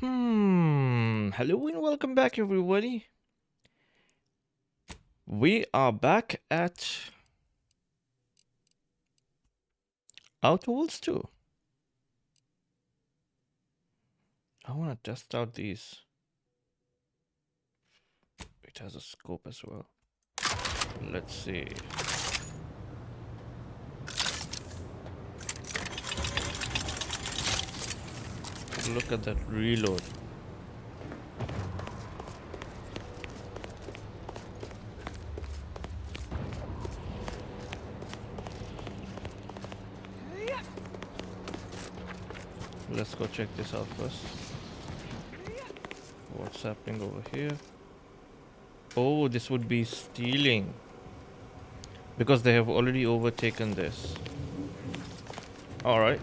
Hello and welcome back, everybody. We are back at Outer Worlds 2. I want to test out these. It has a scope as well. Let's see. Look at that reload. Let's go check this out first. What's happening over here? Oh, this would be stealing. Because they have already overtaken this. Alright.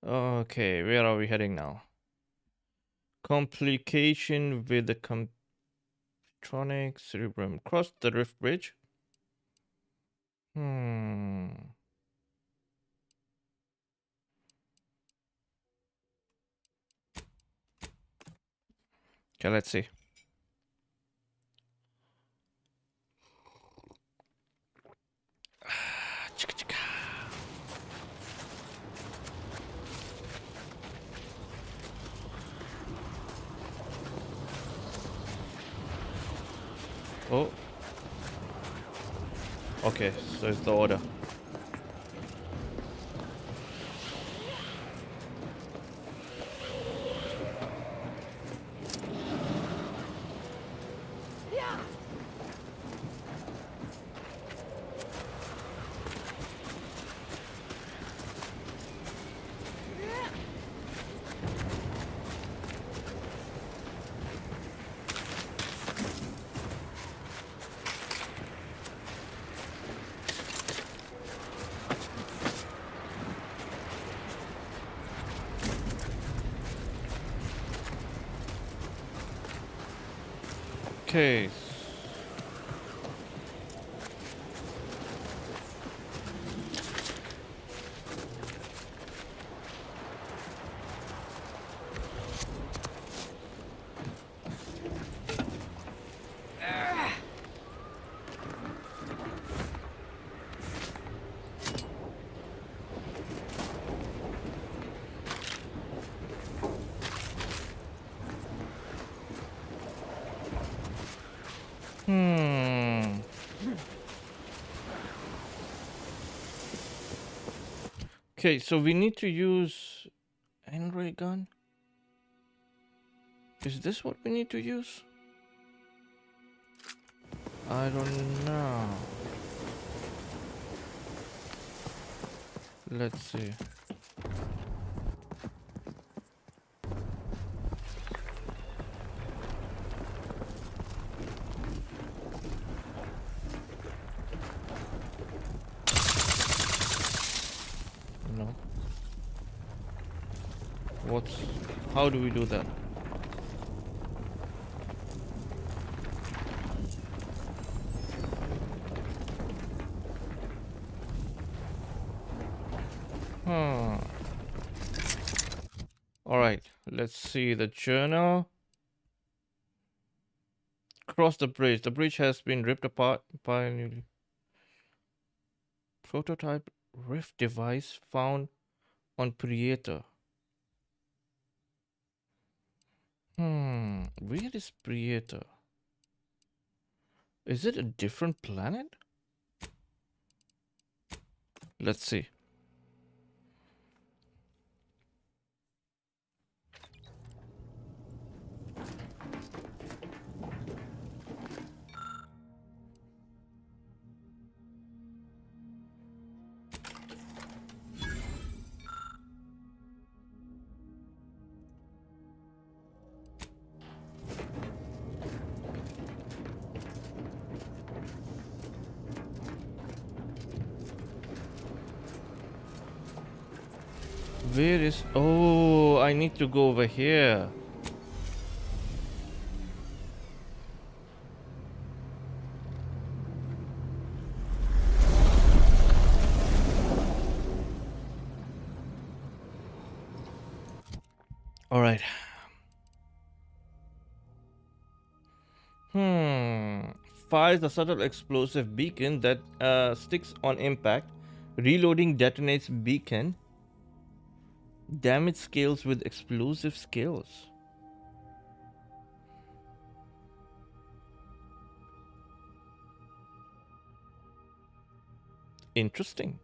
Okay, where are we heading now? Complication with the Tronic Cerebrum. Cross the Rift Bridge. Okay, let's see. Oh. Okay, so it's the order. Okay. Okay, so we need to use N-ray gun. Is this what we need to use? I don't know. Let's see. No. How do we do that? Alright, let's see the journal. Cross the bridge. The bridge has been ripped apart by a new prototype rift device found on Prieta. Where is Prieta? Is it a different planet? Let's see. Where is... Oh, I need to go over here. All right. Fires a subtle explosive beacon that sticks on impact. Reloading detonates beacon. Damage scales with explosive skills. Interesting.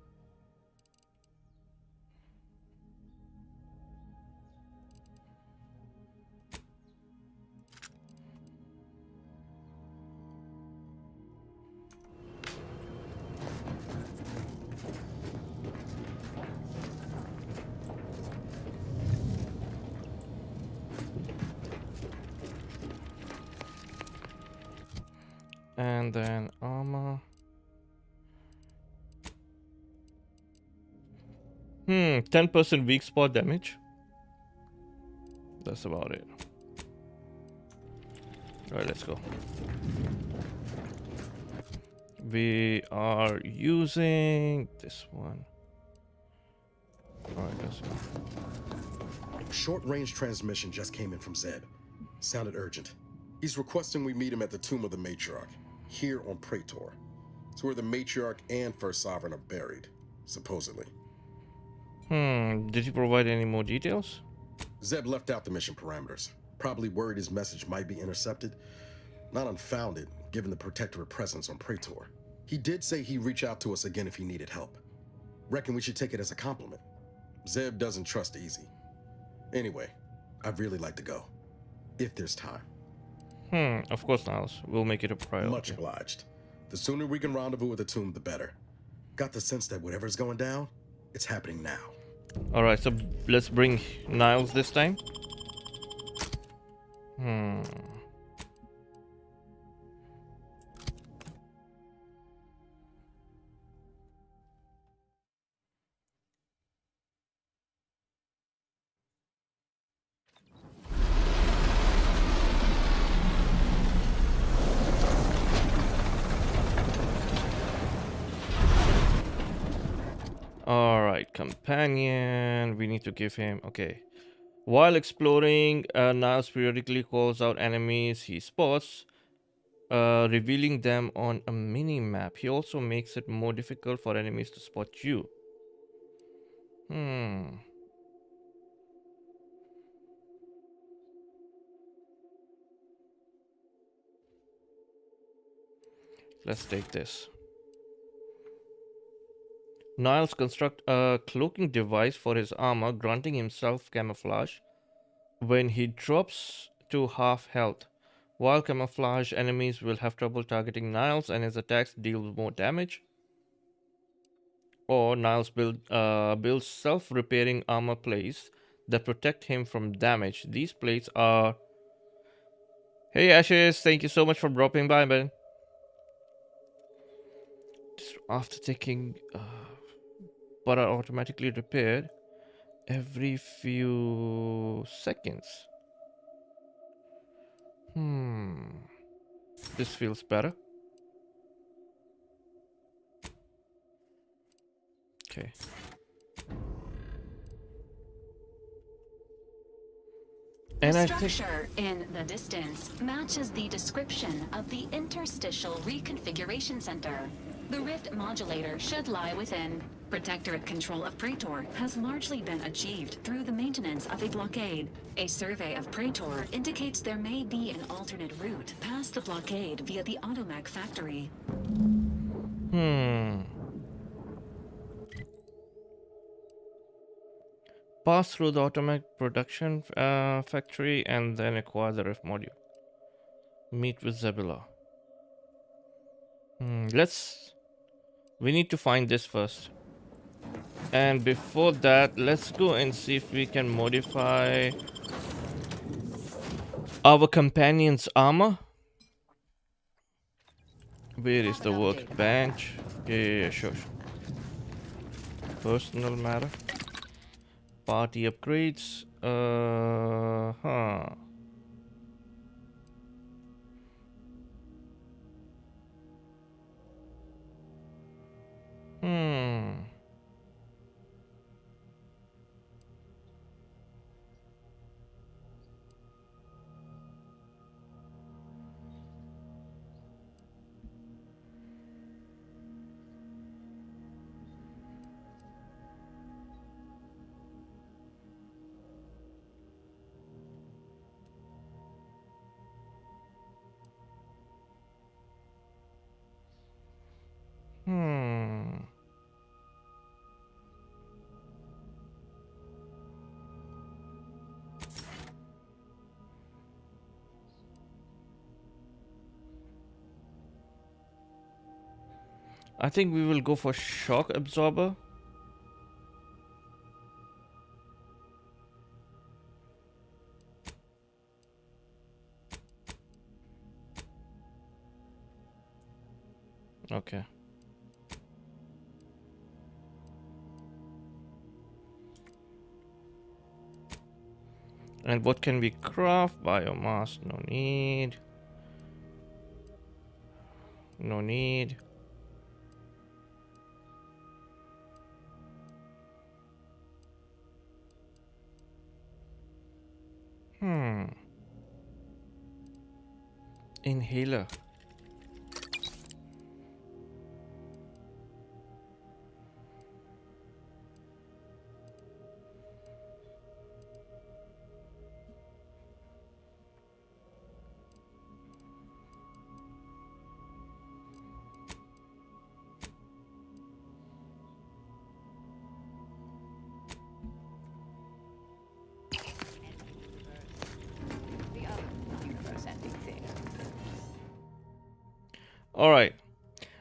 And then armor. 10% weak spot damage. That's about it. Alright, let's go. We are using this one. Alright, let's go. Short-range transmission just came in from Zeb. Sounded urgent. He's requesting we meet him at the tomb of the Matriarch, here on Praetor. It's where the Matriarch and First Sovereign are buried, supposedly. Did he provide any more details? Zeb left out the mission parameters. Probably worried his message might be intercepted. Not unfounded, given the Protectorate presence on Praetor. He did say he'd reach out to us again if he needed help. Reckon we should take it as a compliment. Zeb doesn't trust easy. Anyway, I'd really like to go. If there's time. Of course, Niles. We'll make it a priority. Much obliged. The sooner we can rendezvous at the tomb, the better. Got the sense that whatever's going down, it's happening now. Alright, so let's bring Niles this time. Alright, companion. We need to give him... Okay. While exploring, Niles periodically calls out enemies he spots, revealing them on a mini-map. He also makes it more difficult for enemies to spot you. Let's take this. Niles constructs a cloaking device for his armor, granting himself camouflage when he drops to half health. While camouflage, enemies will have trouble targeting Niles and his attacks deal more damage. Or Niles builds self-repairing armor plates that protect him from damage. These plates are... Hey Ashes, thank you so much for dropping by, man. After taking... but are automatically repaired every few seconds. This feels better. Okay. The structure in the distance matches the description of the interstitial reconfiguration center. The rift modulator should lie within. Protectorate control of Praetor has largely been achieved through the maintenance of a blockade. A survey of Praetor indicates there may be an alternate route past the blockade via the Automech factory. Pass through the Automech production factory and then acquire the rift module. Meet with Zebula. We need to find this first. And before that, let's go and see if we can modify our companion's armor. Where is the workbench? Yeah, sure. Personal matter. Party upgrades. I think we will go for shock absorber. Okay. And what can we craft? Biomass, no need. No need. Inhaler. Alright.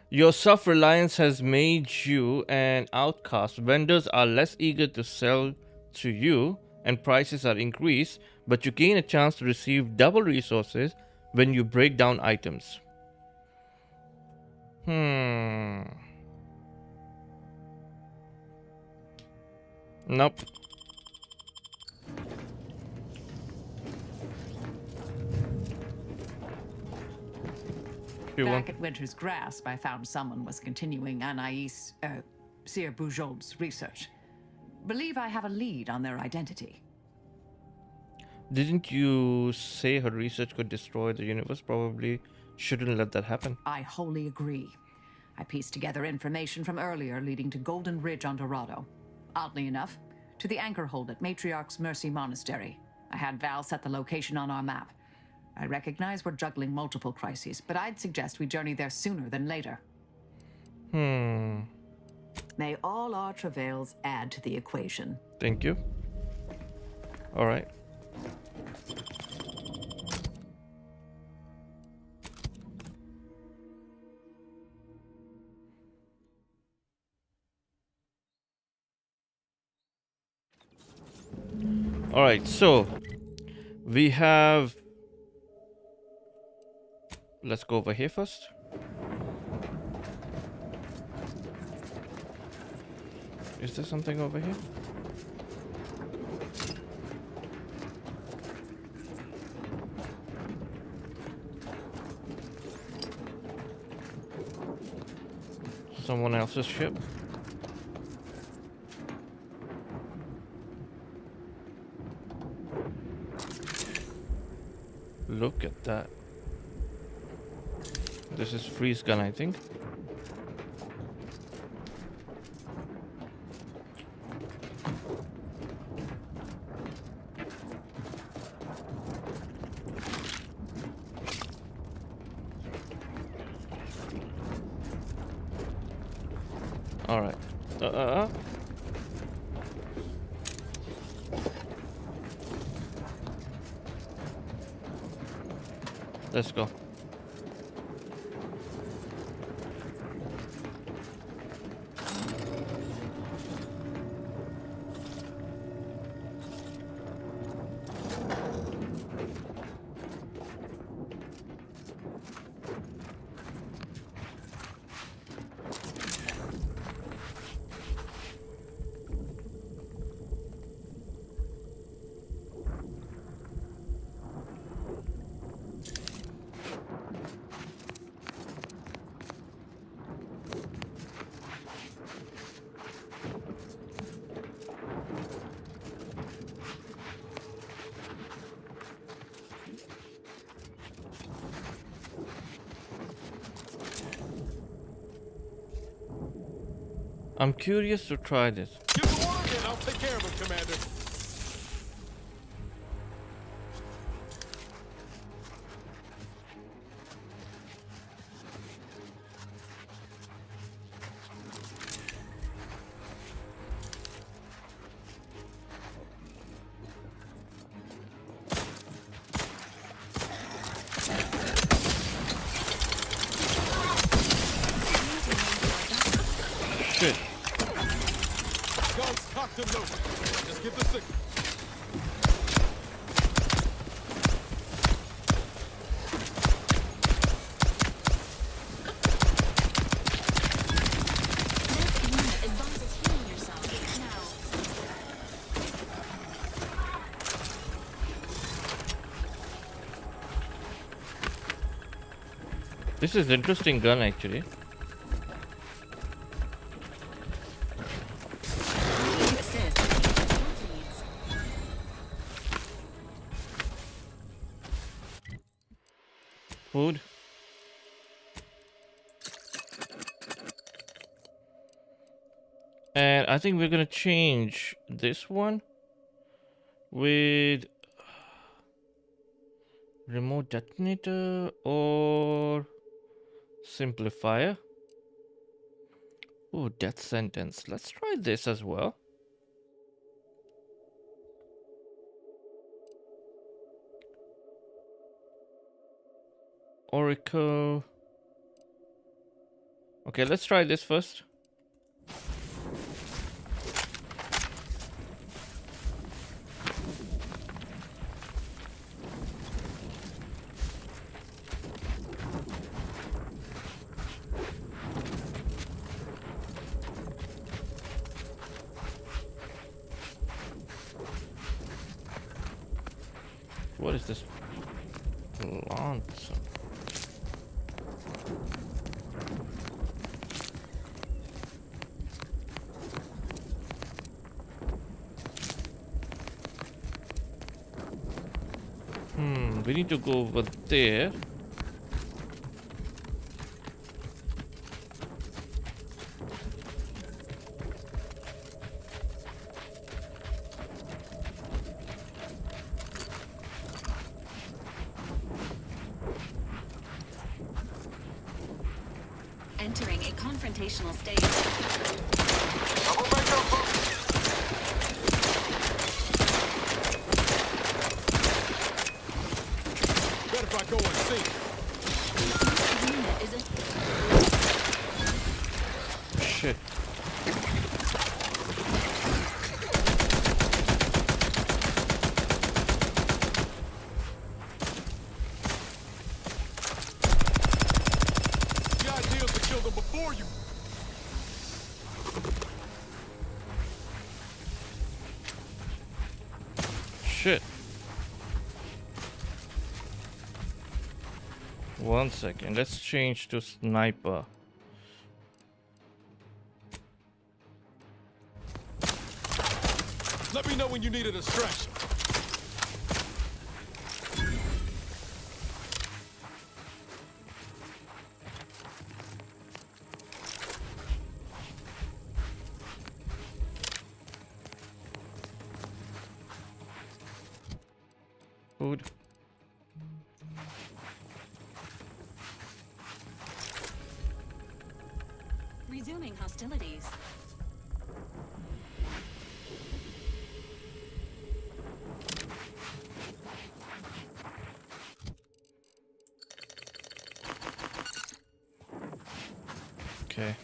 Your self-reliance has made you an outcast. Vendors are less eager to sell to you and prices are increased, but you gain a chance to receive double resources when you break down items. Nope. Back at Winter's Grasp, I found someone was continuing Anais, Sir Bujold's research. Believe I have a lead on their identity. Didn't you say her research could destroy the universe? Probably shouldn't let that happen. I wholly agree. I pieced together information from earlier leading to Golden Ridge on Dorado. Oddly enough, to the anchor hold at Matriarch's Mercy Monastery. I had Val set the location on our map. I recognize we're juggling multiple crises, but I'd suggest we journey there sooner than later. May all our travails add to the equation. Thank you. All right. All right, so we have. Let's go over here first. Is there something over here? Someone else's ship? Look at that. This is freeze gun, I think. All right. Let's go. I'm curious to try this. Give the word and I'll take care of it, Commander. Shit. Guns cocked and loaded. Just give the signal. This unit advises healing yourself now. This is interesting gun actually. Assist. Please. Food. And I think we're gonna change this one with remote detonator or simplifier. Oh, death sentence. Let's try this as well. Oracle. Okay, let's try this first. What is this plant? We need to go over there. Entering a confrontational stage. Double mango focus. Bet if I go unseen. Unit is a Shit. The idea is to kill them before you. Shit. 1 second. Let's change to sniper. Let me know when you need a distraction. Food. resuming hostilities. Okay.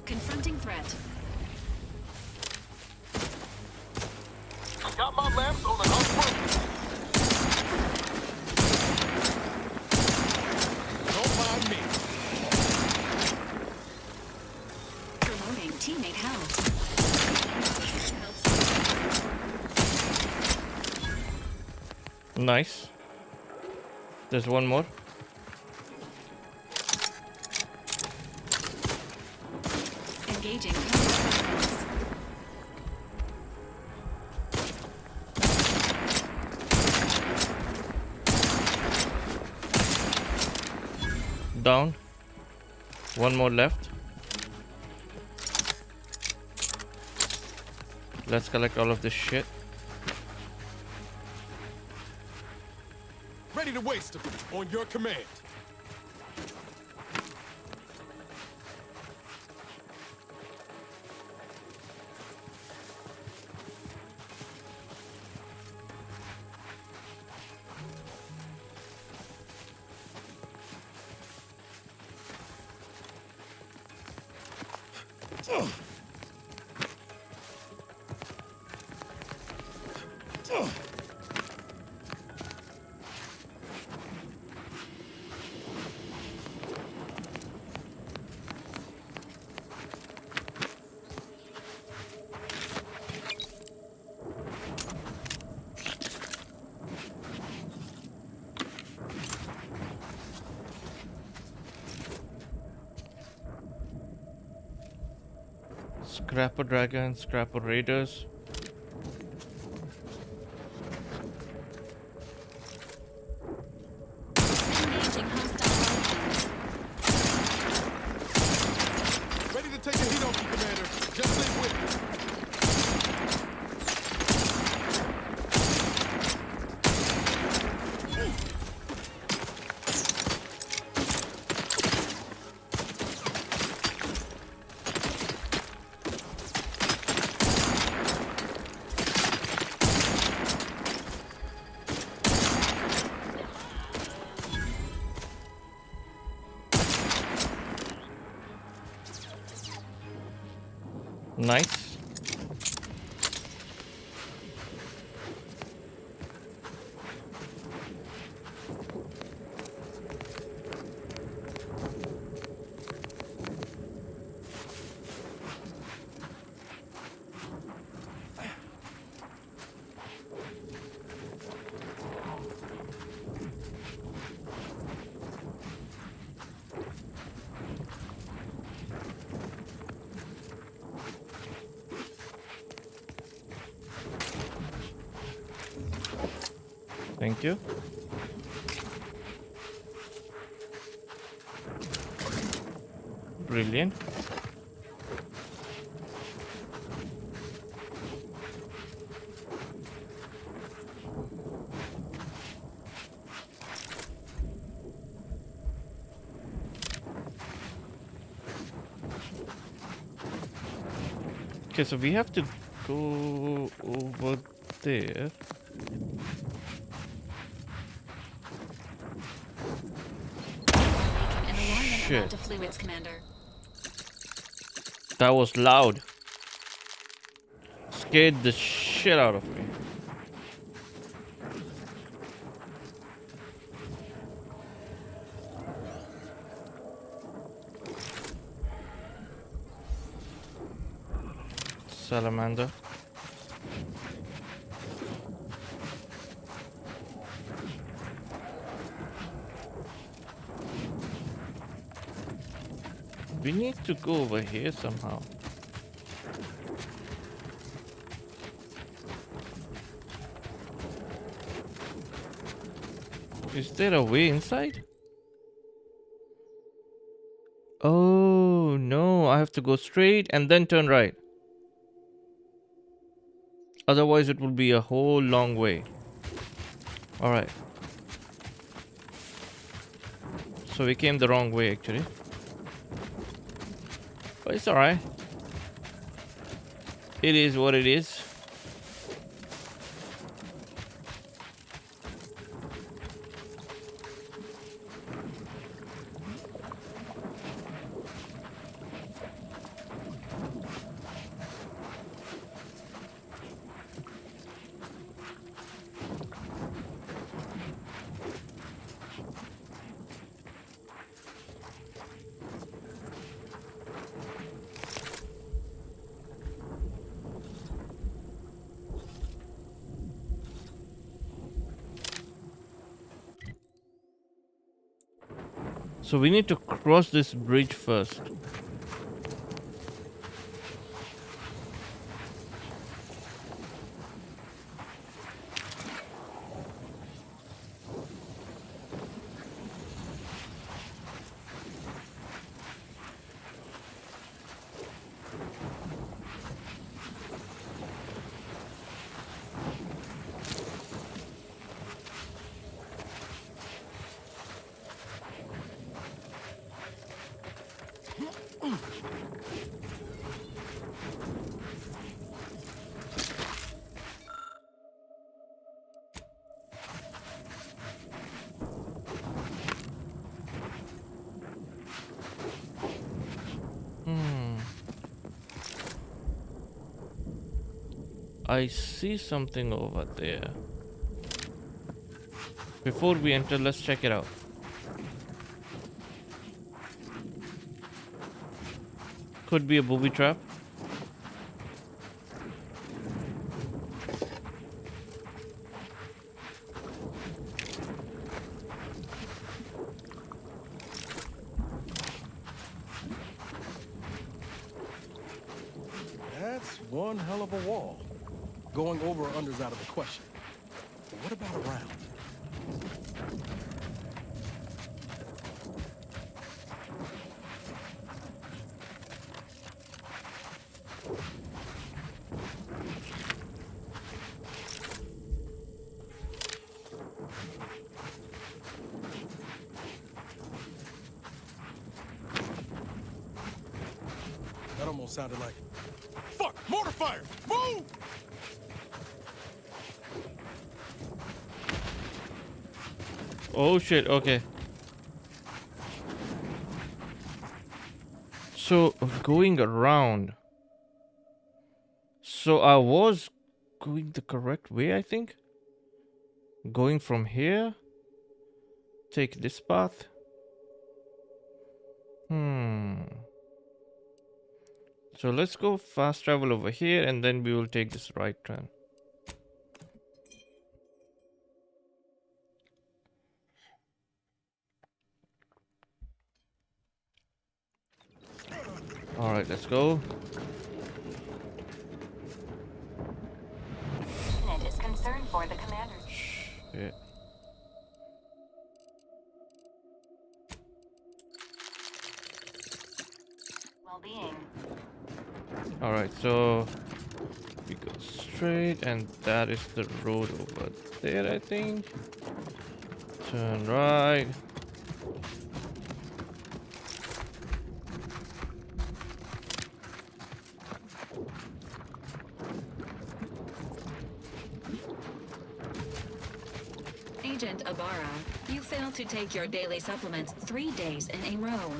Confronting threat. Got my lamps on an upright. Don't mind me. Promoting teammate health. Nice. There's one more. Engaging combat. Down. One more left. Let's collect all of this shit. Ready to waste them. On your command. Scrapper Dragon, Scrapper Raiders. Engaging hostile Ryzen. Ready to take the heat off you, Commander. Just stay with me. Nice. Thank you. Brilliant. Okay, so we have to go over there. An alarming Shit. amount of fluids, Commander. That was loud. Scared the shit out of me. Salamander. We need to go over here somehow. Is there a way inside? Oh no, I have to go straight and then turn right. Otherwise it will be a whole long way. Alright. So we came the wrong way actually. But it's alright. It is what it is. So we need to cross this bridge first. I see something over there. Before we enter, let's check it out. Could be a booby trap. That's one hell of a wall. Going over or under's out of the question. But what about around? That almost sounded like... Fuck! Mortar fire! Move! Oh shit, okay. So, going around. So, I was going the correct way, I think. Going from here. Take this path. So, let's go fast travel over here and then we will take this right turn. Alright, let's go. And is concerned for the commander. Shit. Well-being. Alright, so we go straight and that is the road over there, I think. Turn right. Agent Ibarra, you failed to take your daily supplements 3 days in a row.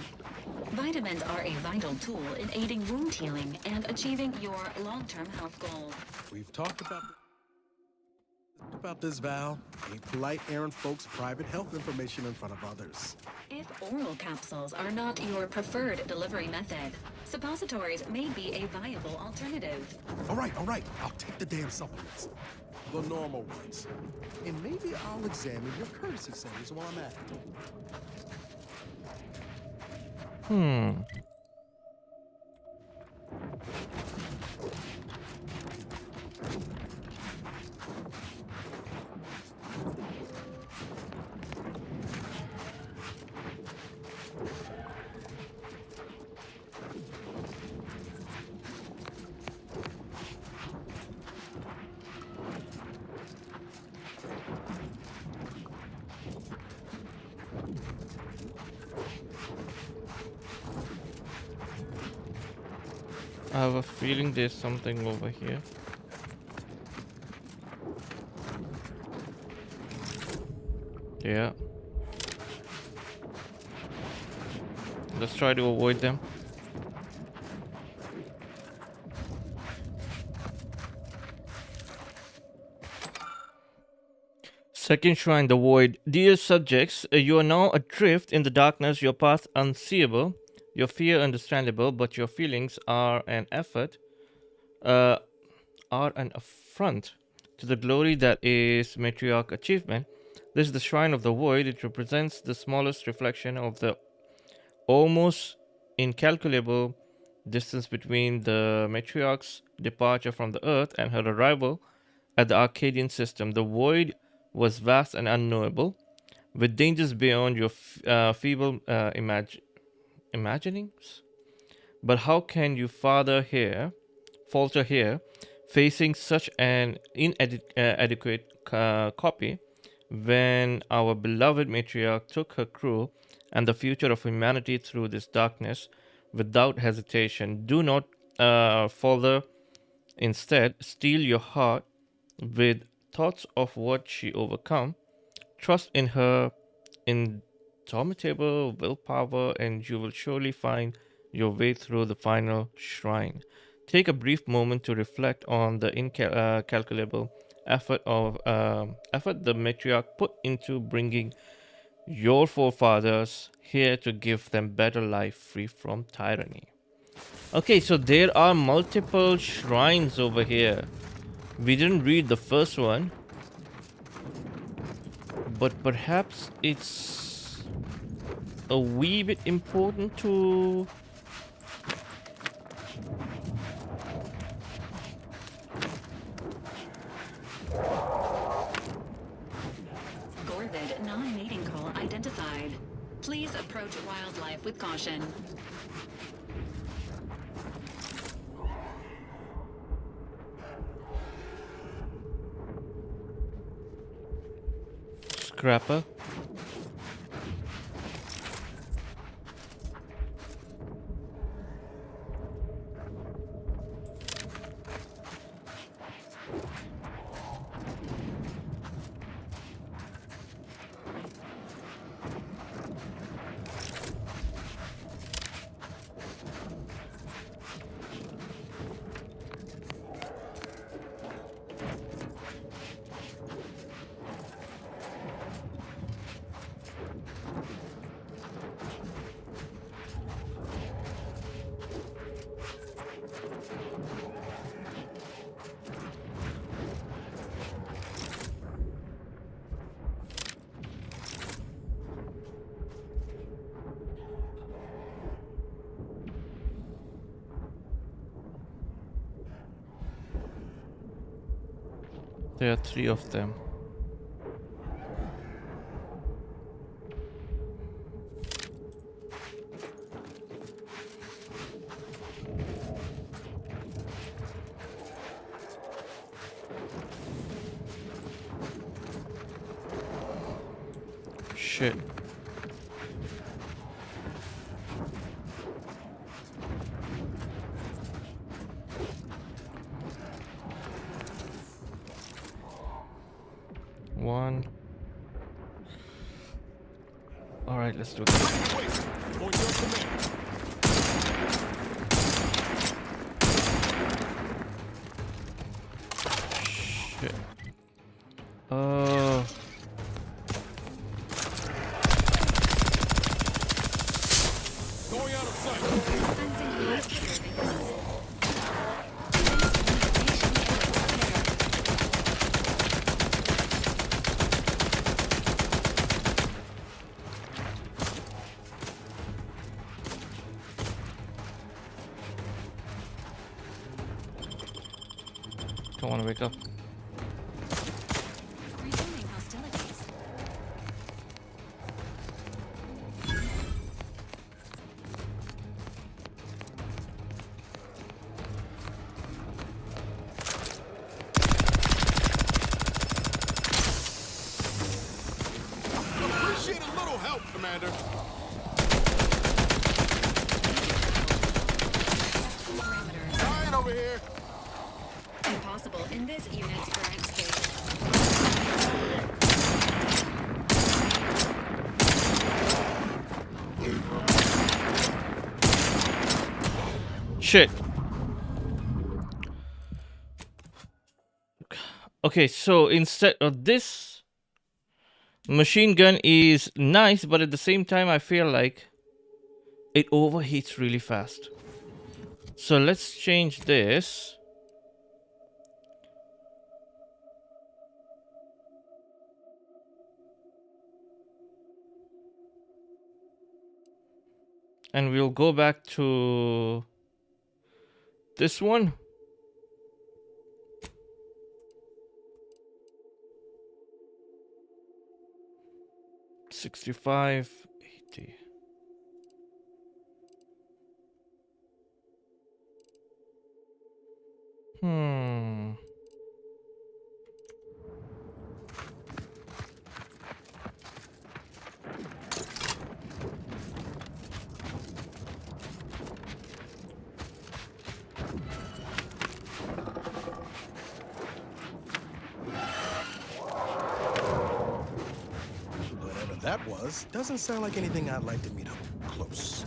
Vitamins are a vital tool in aiding wound healing and achieving your long-term health goals. We've talked about this, Val. Ain't polite airing folks' private health information in front of others. If oral capsules are not your preferred delivery method, suppositories may be a viable alternative. All right. I'll take the damn supplements. The normal ones. And maybe I'll examine your courtesy settings while I'm at it. I have a feeling there's something over here. Yeah. Let's try to avoid them. Second shrine, the void. Dear subjects, you are now adrift in the darkness, your path unseeable, your fear understandable, but your feelings are an affront to the glory that is matriarch achievement. This is the shrine of the void. It represents the smallest reflection of the almost incalculable distance between the matriarch's departure from the earth and her arrival at the Arcadian system. The void was vast and unknowable, with dangers beyond your feeble imaginings. But how can you falter here, facing such an inadequate copy, when our beloved matriarch took her crew and the future of humanity through this darkness without hesitation? Do not falter. Instead, steel your heart with thoughts of what she overcome. Trust in her indomitable willpower, and you will surely find your way through the final shrine. Take a brief moment to reflect on the incalculable effort the matriarch put into bringing your forefathers here to give them better life free from tyranny. Okay, so there are multiple shrines over here. We didn't read the first one, but perhaps it's a wee bit important to... Gorvid non-mating call identified. Please approach wildlife with caution. Scrapper. There are 3 of them. Shit. One. All right, let's do this. On your command. Shit. Going out of sight. Don't want to wake up. Resuming hostilities. Appreciate a little help, Commander. Parameters. Ryan over here. Impossible in this unit's current state. Shit. Okay, so instead of this machine gun is nice, but at the same time I feel like it overheats really fast. So let's change this. And we'll go back to this one. $65, $80. Whatever that was, doesn't sound like anything I'd like to meet up close.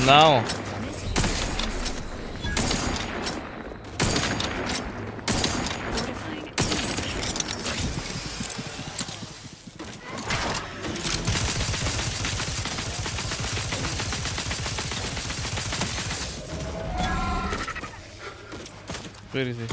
Now. Fortifying. Where is he?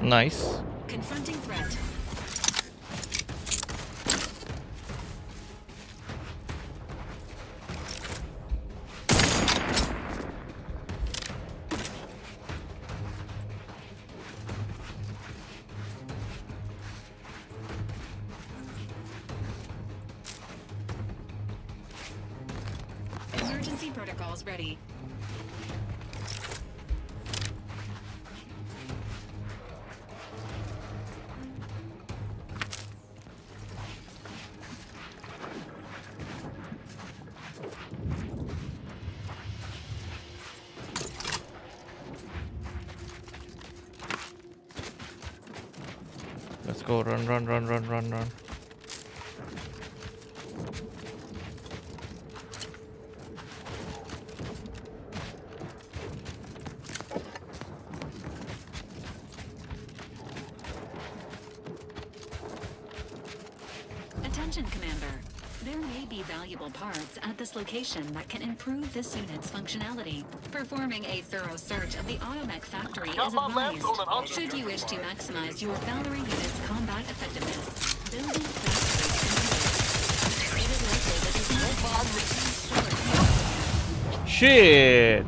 Nice. Confronting threat. Emergency protocols ready. Let's go. Run, run, run, run, run, run. Attention, Commander. There may be valuable parts at this location that can improve this unit's functionality. Performing a thorough search of the automech factory is advised. Should you wish to maximize your Valkyrie unit's combat effectiveness, building factory it is likely that this unit Shit.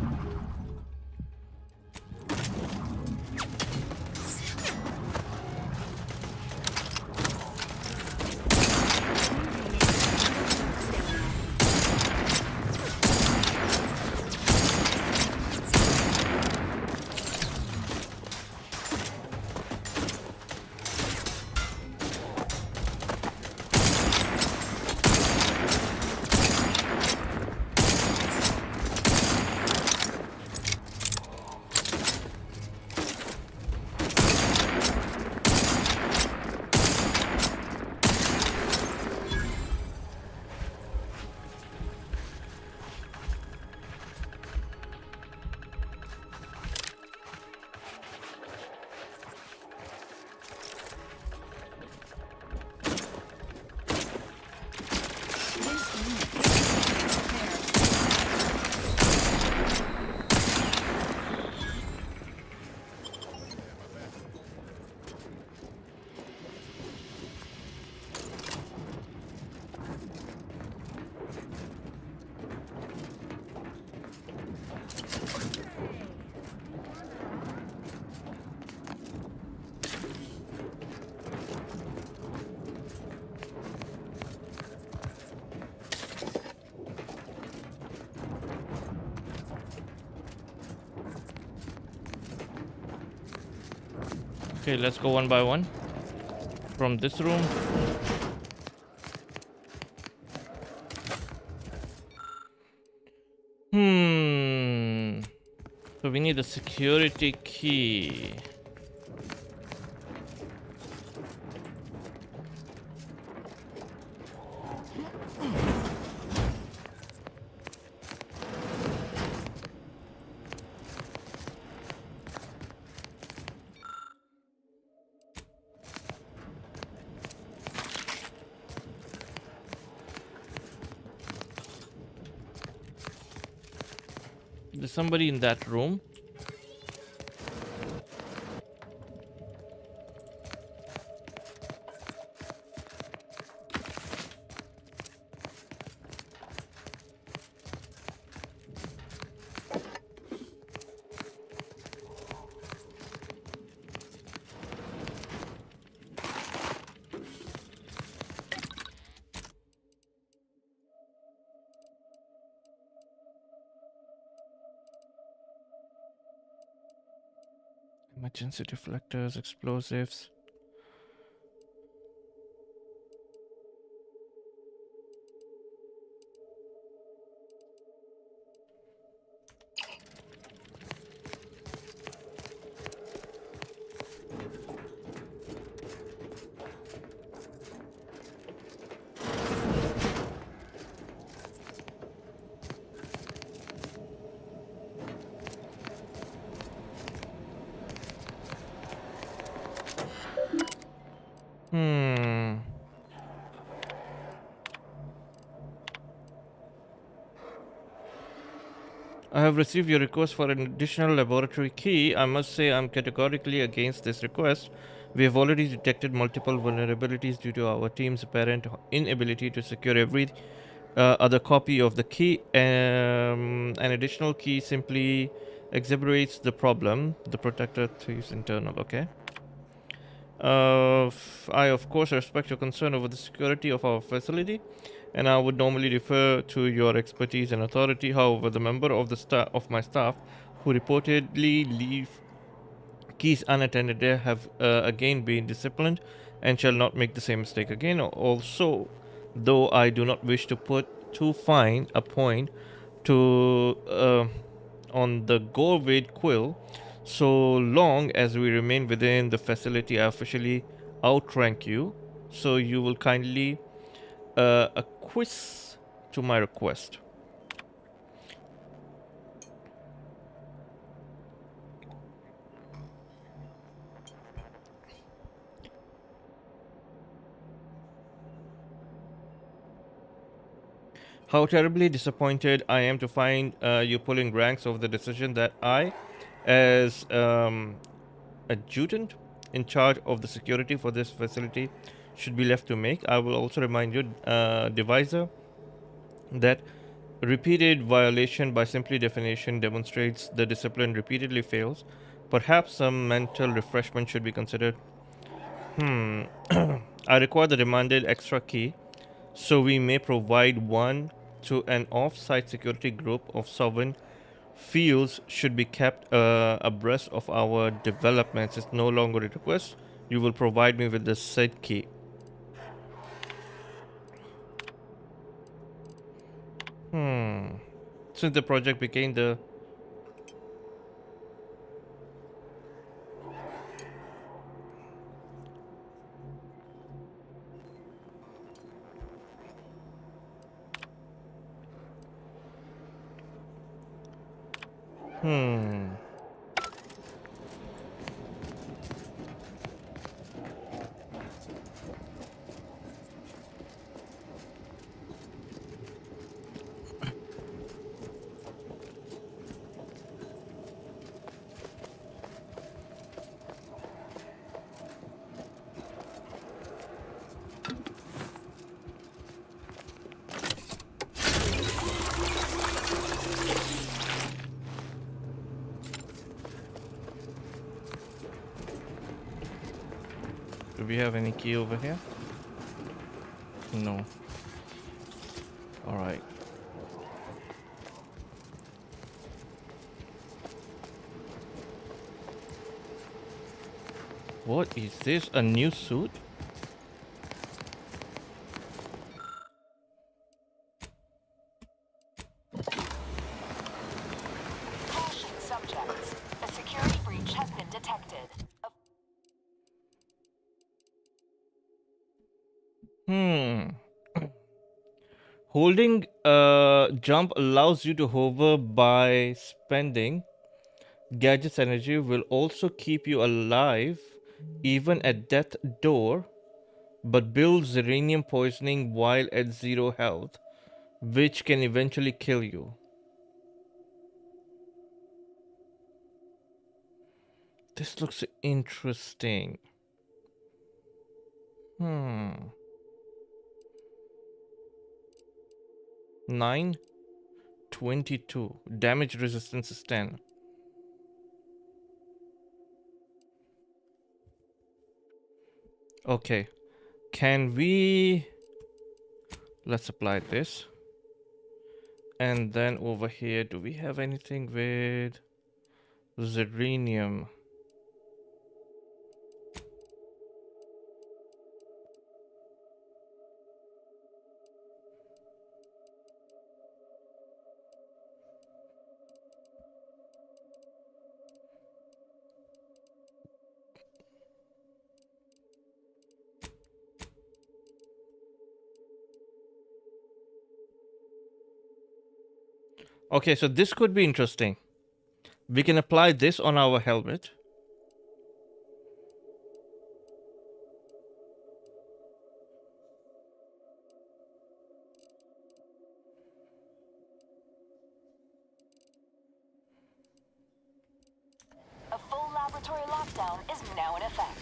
Okay, let's go one by one. From this room. So we need a security key. There's somebody in that room. Emergency deflectors, explosives. I have received your request for an additional laboratory key. I must say I'm categorically against this request. We have already detected multiple vulnerabilities due to our team's apparent inability to secure every other copy of the key. An additional key simply exacerbates the problem. The protector is internal, okay? I, of course, respect your concern over the security of our facility, and I would normally refer to your expertise and authority. However, the member of my staff who reportedly leave keys unattended there have again been disciplined and shall not make the same mistake again. Also, though I do not wish to put too fine a point to on the go weight quill, so long as we remain within the facility, I officially outrank you. So you will kindly acquiesce to my request. How terribly disappointed I am to find you pulling ranks over the decision that I, as adjutant in charge of the security for this facility, should be left to make. I will also remind you, Deviser, that repeated violation by simply definition demonstrates the discipline repeatedly fails. Perhaps some mental refreshment should be considered. I require the demanded extra key so we may provide one to an off-site security group of sovereign fields should be kept abreast of our developments. It's no longer a request. You will provide me with the said key. Since the project became the hmm. Do we have any key over here? No. Alright. What is this? A new suit? Caution subjects. A security breach has been detected. Hmm. Holding jump allows you to hover by spending. Gadget's energy will also keep you alive even at death door, but builds uranium poisoning while at zero health, which can eventually kill you. This looks interesting. Hmm. 9, 22. Damage resistance is 10. Okay. Can we... Let's apply this. And then over here, do we have anything with Zerenium? Okay, so this could be interesting. We can apply this on our helmet. laboratory lockdown is now in effect.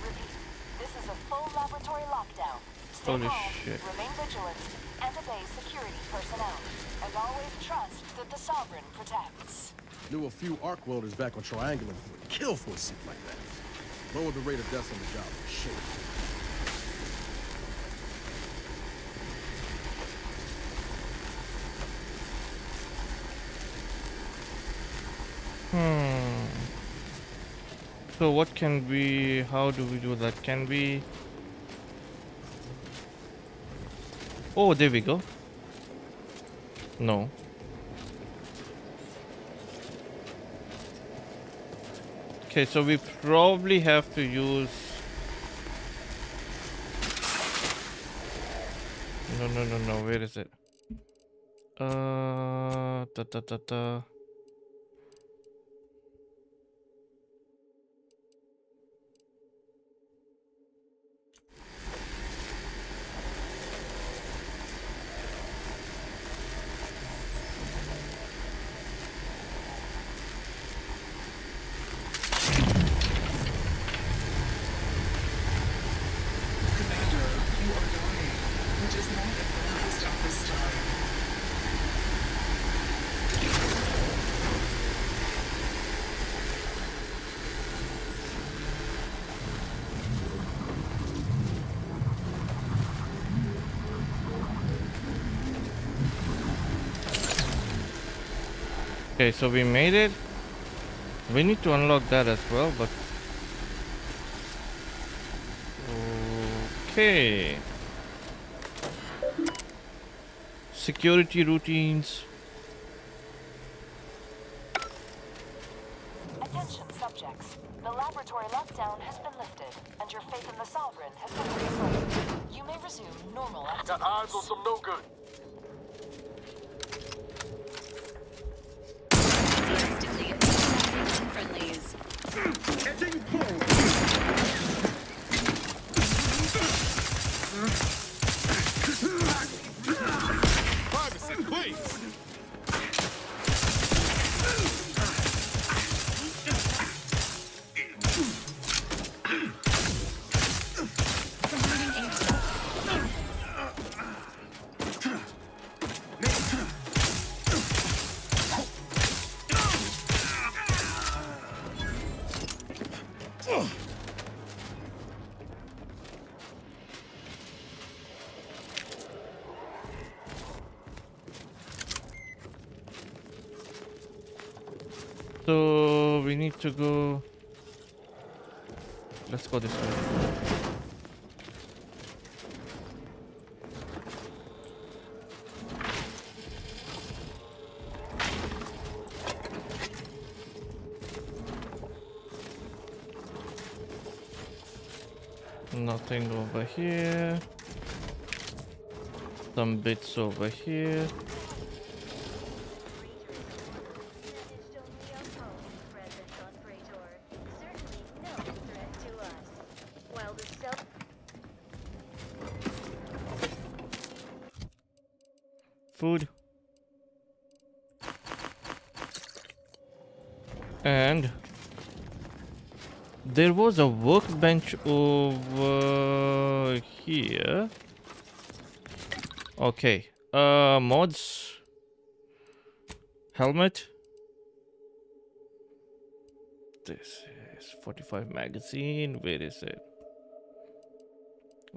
Repeat, this is a full laboratory lockdown. Stay Holy calm, shit. remain vigilant, and obey security personnel. And always trust that the Sovereign protects. Knew a few arc welders back on Triangular who would kill for a suit like that. Lower the rate of deaths on the job for sure. So what can we, how do we do that? Can we, oh, there we go. No. Okay, so we probably have to use, no, where is it? Da da da da. Okay, so we made it. We need to unlock that as well, but okay. Security routines. Attention, subjects. The laboratory lockdown has been lifted, and your faith in the Sovereign has been reaffirmed. You may resume normal activities. Got eyes on some no good. Instantly neutralizing friendlies. Edging forward. Privacy, please. Completing ATO. So we need to go. Let's go this way. Nothing over here. Some bits over here. Food. And there was a workbench over here. Okay. Mods. Helmet. This is 45 magazine. Where is it?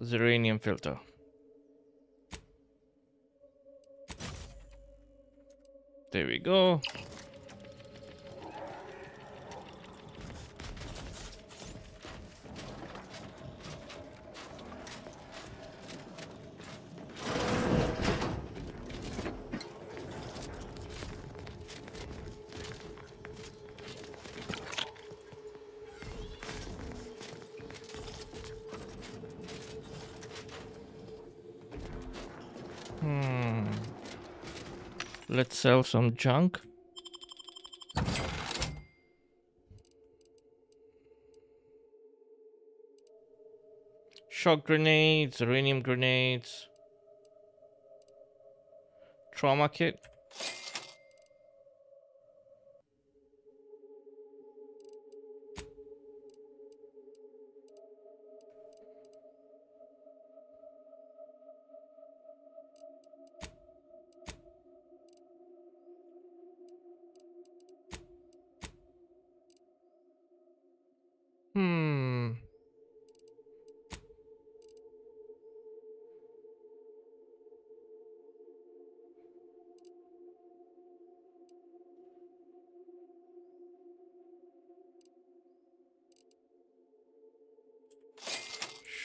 Uranium filter. There we go. Let's sell some junk. Shock grenades, uranium grenades, trauma kit.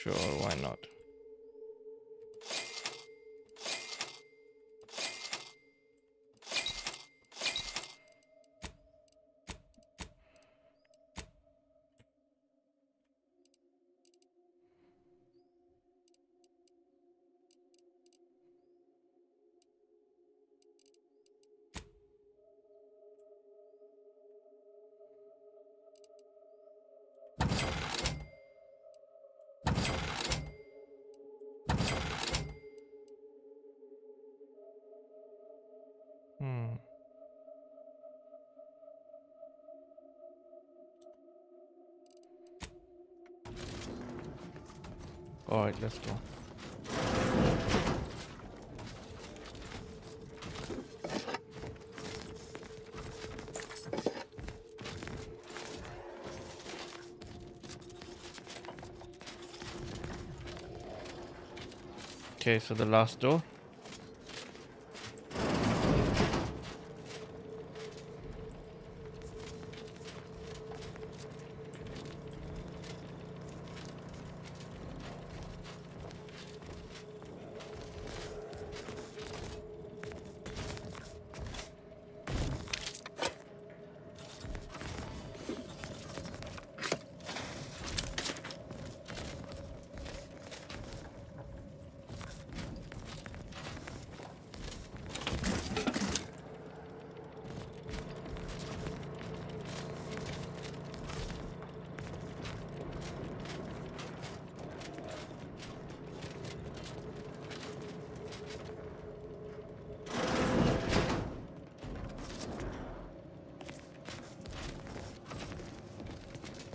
Sure, why not? Hmm. All right, let's go. Okay, so the last door.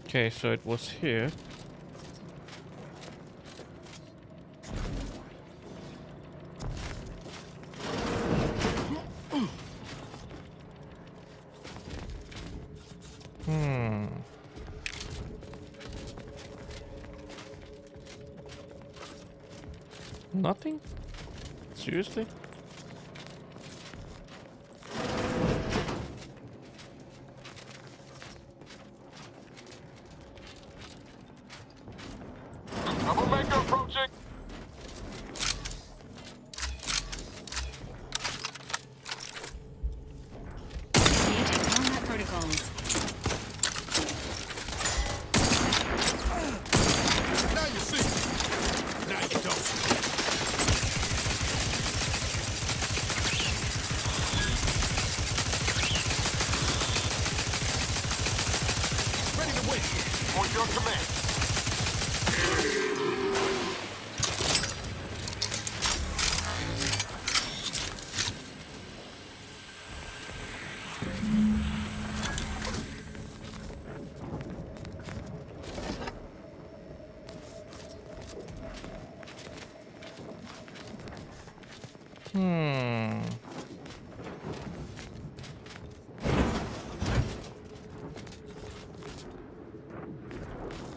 Okay, so it was here. Hmm. Nothing? Seriously? Troublemaker approaching. Engaging combat protocols. Now you see. Now you don't. Ready to win. On your command. Hmm.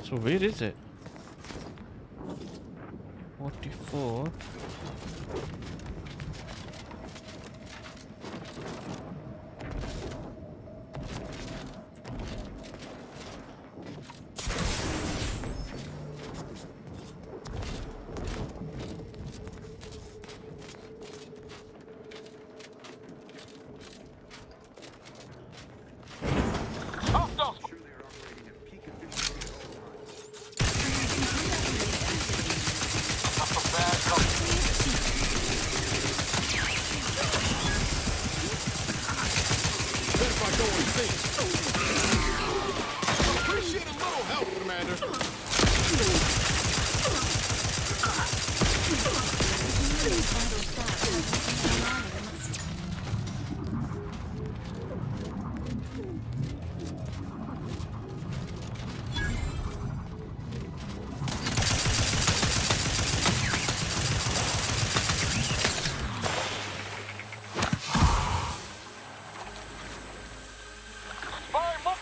So where is it? 44. Hostiles. That's a bad company. Bet if I go and see. Appreciate a little help, Commander. Fire, mo-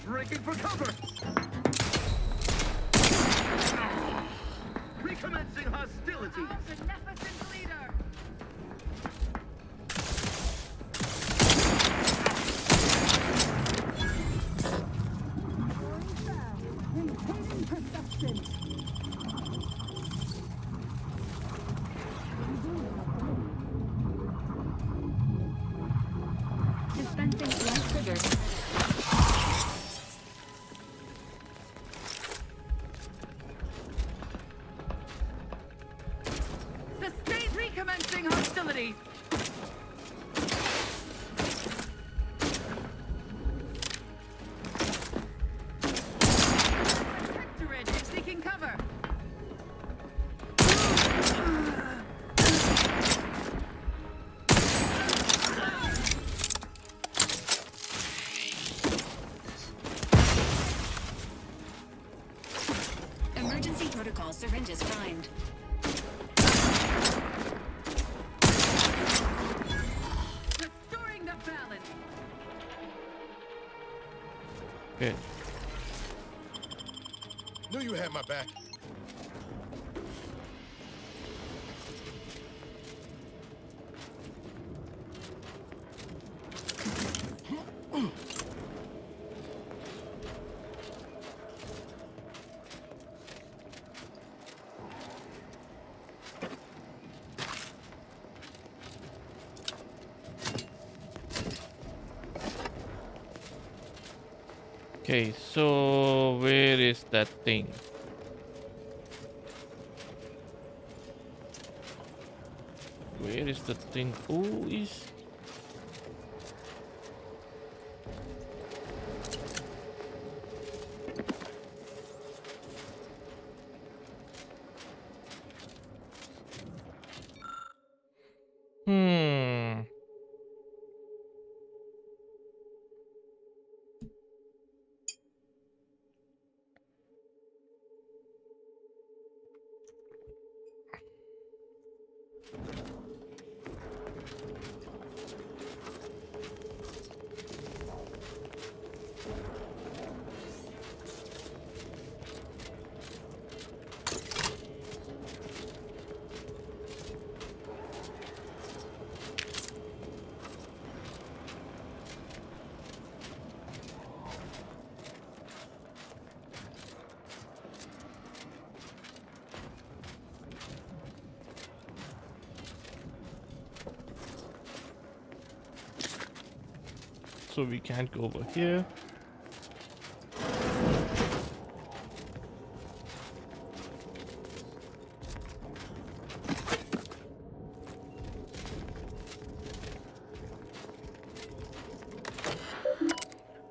Breaking for cover! Recommencing hostilities! Beneficent leader! Dispensing light triggers. Sustain recommencing hostilities! Protectorate is seeking cover! Emergency protocol syringes primed. Restoring the balance! Okay. Knew you had my back. Okay, so where is that thing? Where is the thing? Oh, is hmm. So we can't go over here.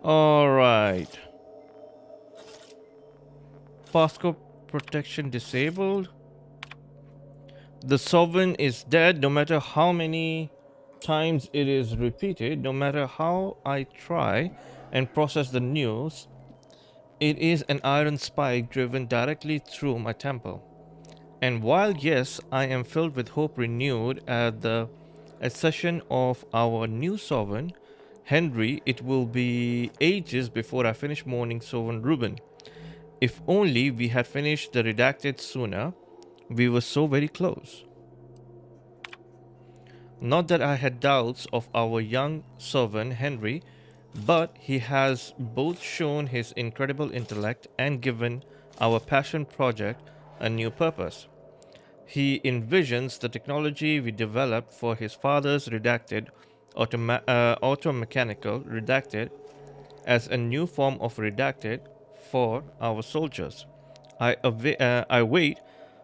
All right. Passcode protection disabled. The sovereign is dead no matter how many times it is repeated, no matter how I try and process the news. It is an iron spike driven directly through my temple. And while, yes, I am filled with hope renewed at the accession of our new sovereign, Henry, it will be ages before I finish mourning Sovereign Reuben. If only we had finished the redacted sooner. We were so very close. Not that I had doubts of our young sovereign Henry, but he has both shown his incredible intellect and given our passion project a new purpose. He envisions the technology we developed for his father's redacted automechanical redacted as a new form of redacted for our soldiers. I wait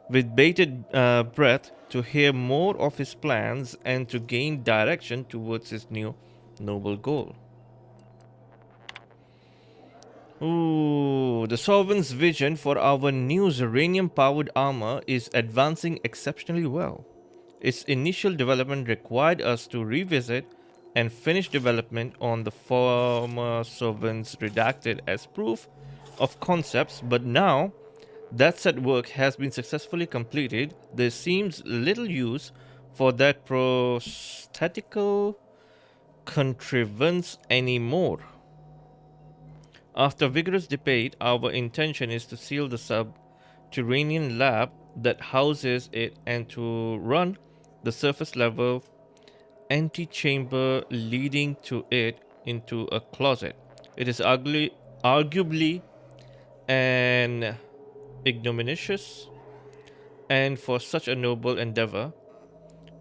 with bated breath to hear more of his plans and to gain direction towards his new noble goal. Ooh, the Sovereign's vision for our new uranium powered armor is advancing exceptionally well. Its initial development required us to revisit and finish development on the former Sovereign's redacted as proof of concepts, but now that said work has been successfully completed, there seems little use for that prosthetical contrivance anymore. After vigorous debate, our intention is to seal the subterranean lab that houses it and to run the surface level antechamber leading to it into a closet. It is arguably an ignominious and for such a noble endeavor,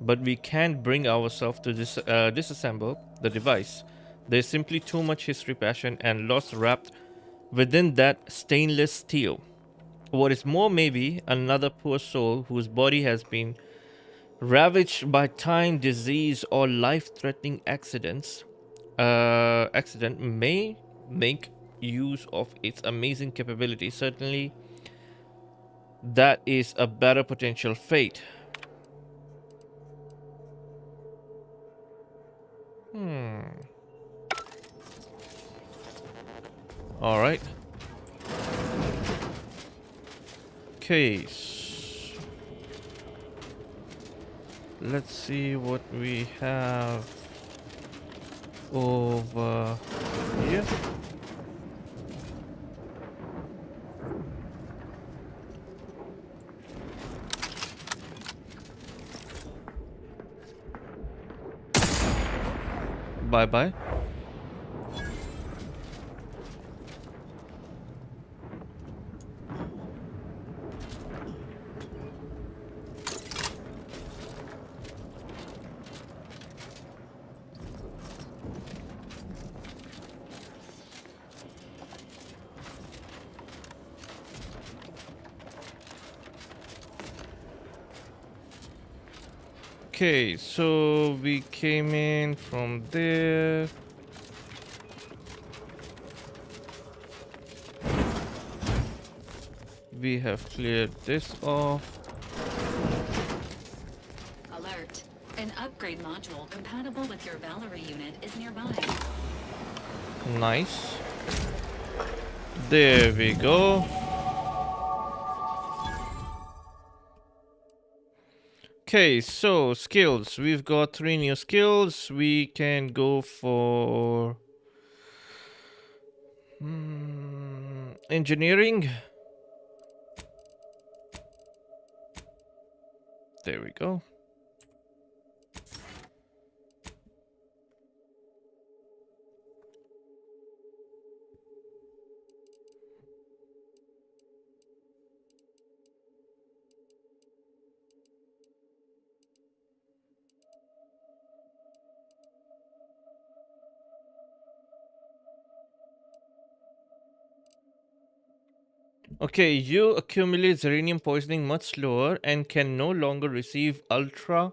but we can't bring ourselves to disassemble the device. There's simply too much history, passion, and loss wrapped within that stainless steel. What is more, maybe another poor soul whose body has been ravaged by time, disease, or life-threatening accident may make use of its amazing capability. Certainly, that is a better potential fate. All right. Case. Let's see what we have over here. Bye bye. Okay, so we came in from there. We have cleared this off. Alert. An upgrade module compatible with your Valerie unit is nearby. Nice. There we go. Okay, so skills. We've got 3 new skills. We can go for engineering. There we go. Okay, you accumulate xeranium poisoning much slower and can no longer receive ultra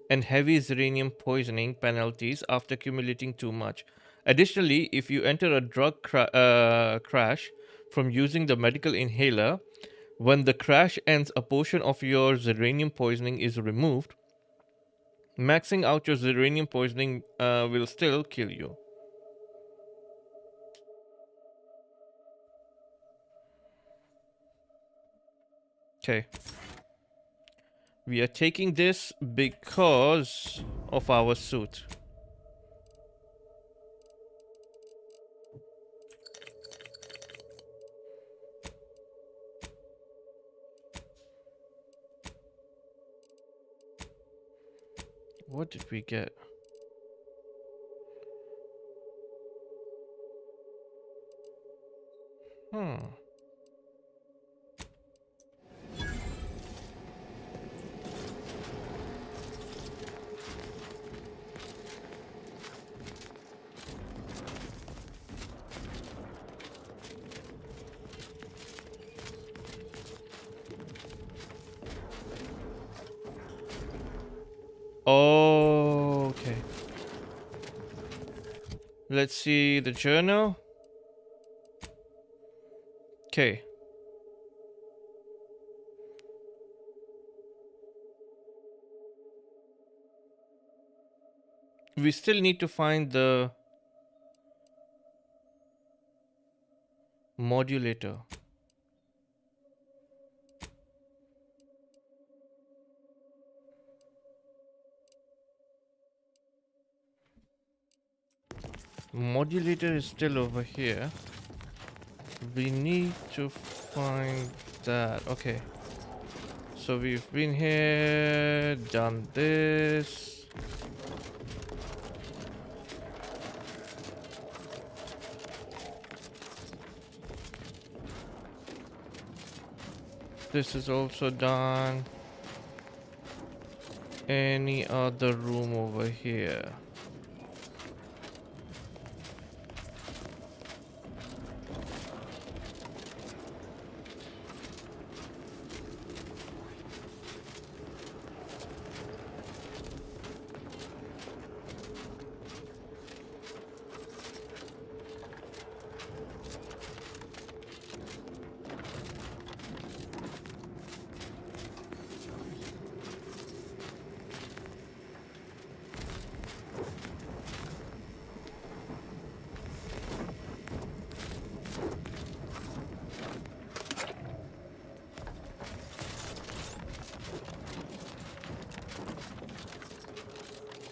and heavy xeranium poisoning penalties after accumulating too much. Additionally, if you enter a drug crash from using the medical inhaler, when the crash ends, a portion of your xeranium poisoning is removed. Maxing out your xeranium poisoning will still kill you. Okay. We are taking this because of our suit. What did we get? Hmm. Okay. Let's see the journal. Okay. We still need to find the modulator. Modulator is still over here. We need to find that. Okay. So we've been here, done this. This is also done. Any other room over here?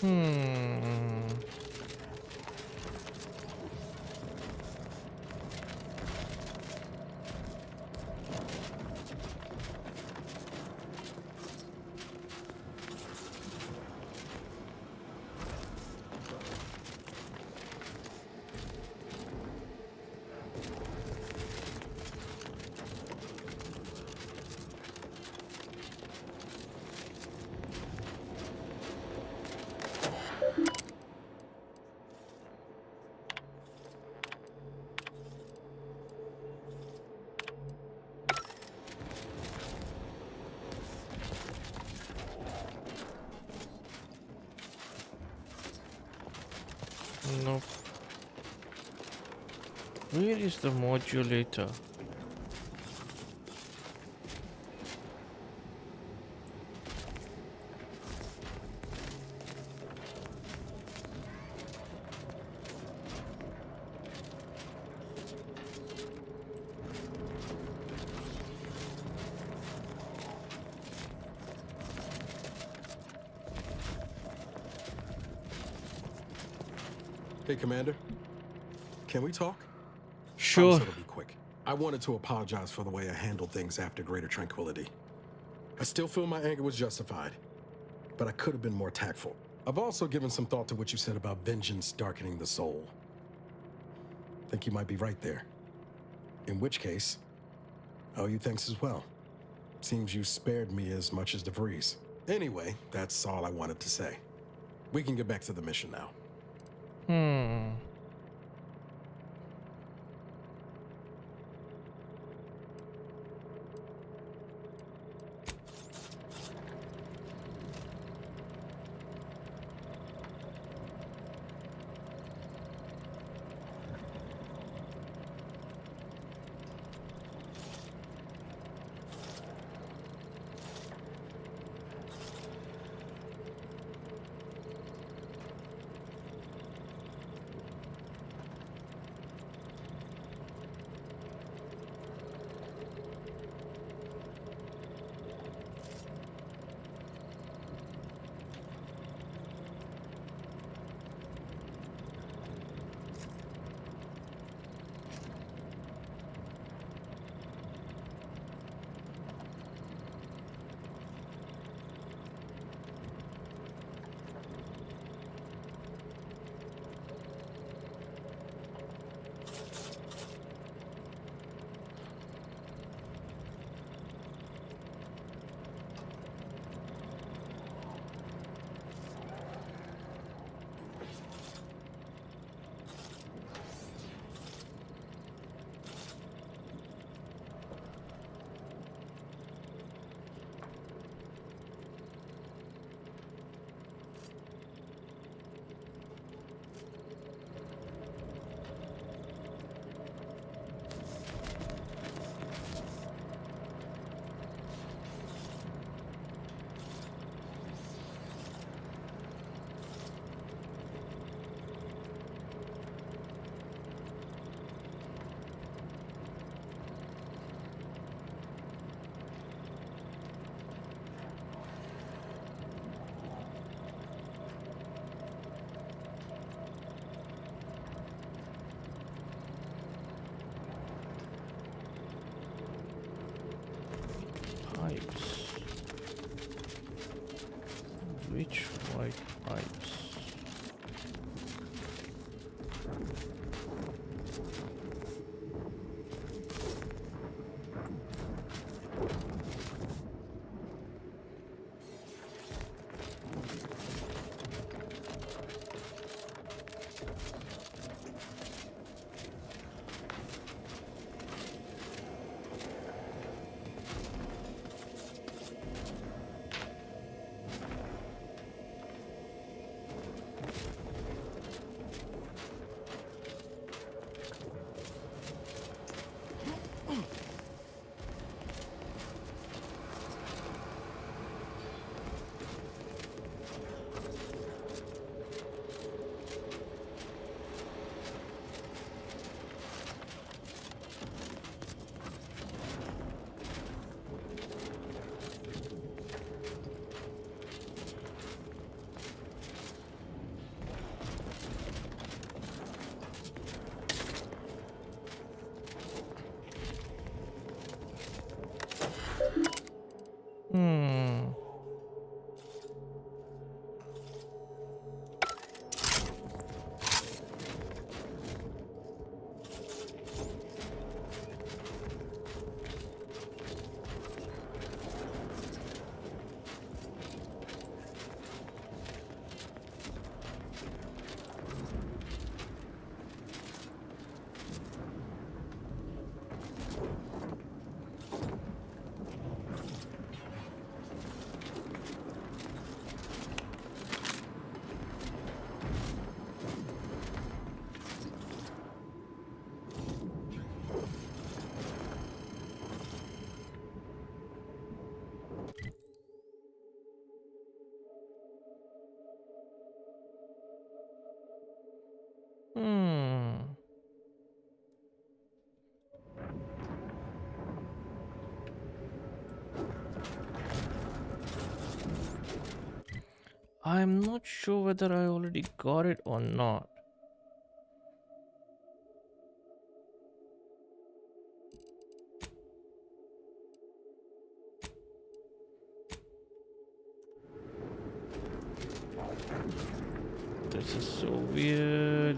Hmm. Nope. Where is the modulator? Hey, Commander. Can we talk? Sure. Promise it'll be quick. I wanted to apologize for the way I handled things after Greater Tranquility. I still feel my anger was justified, but I could have been more tactful. I've also given some thought to what you said about vengeance darkening the soul. Think you might be right there. In which case, I owe you thanks as well. Seems you spared me as much as DeVries. Anyway, that's all I wanted to say. We can get back to the mission now. Hmm. I'm not sure whether I already got it or not. This is so weird.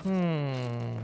Hmm.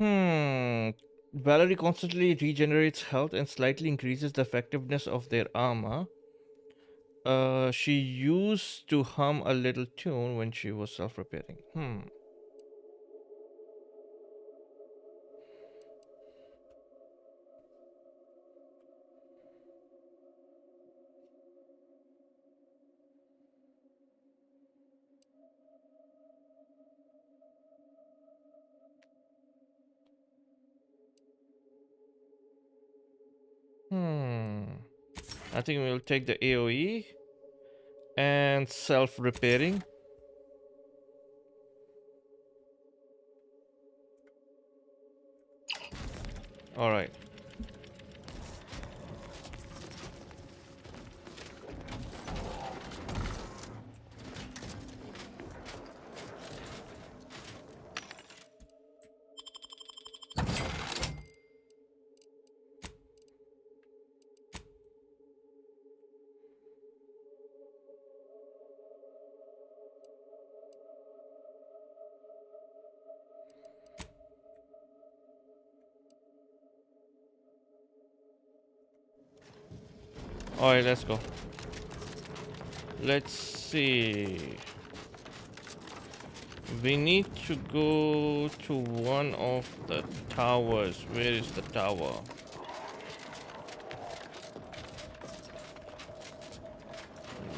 Hmm. Valerie constantly regenerates health and slightly increases the effectiveness of their armor. She used to hum a little tune when she was self-repairing. Hmm. I think we'll take the AoE and self-repairing. All right. All right, let's go. Let's see. We need to go to one of the towers. Where is the tower?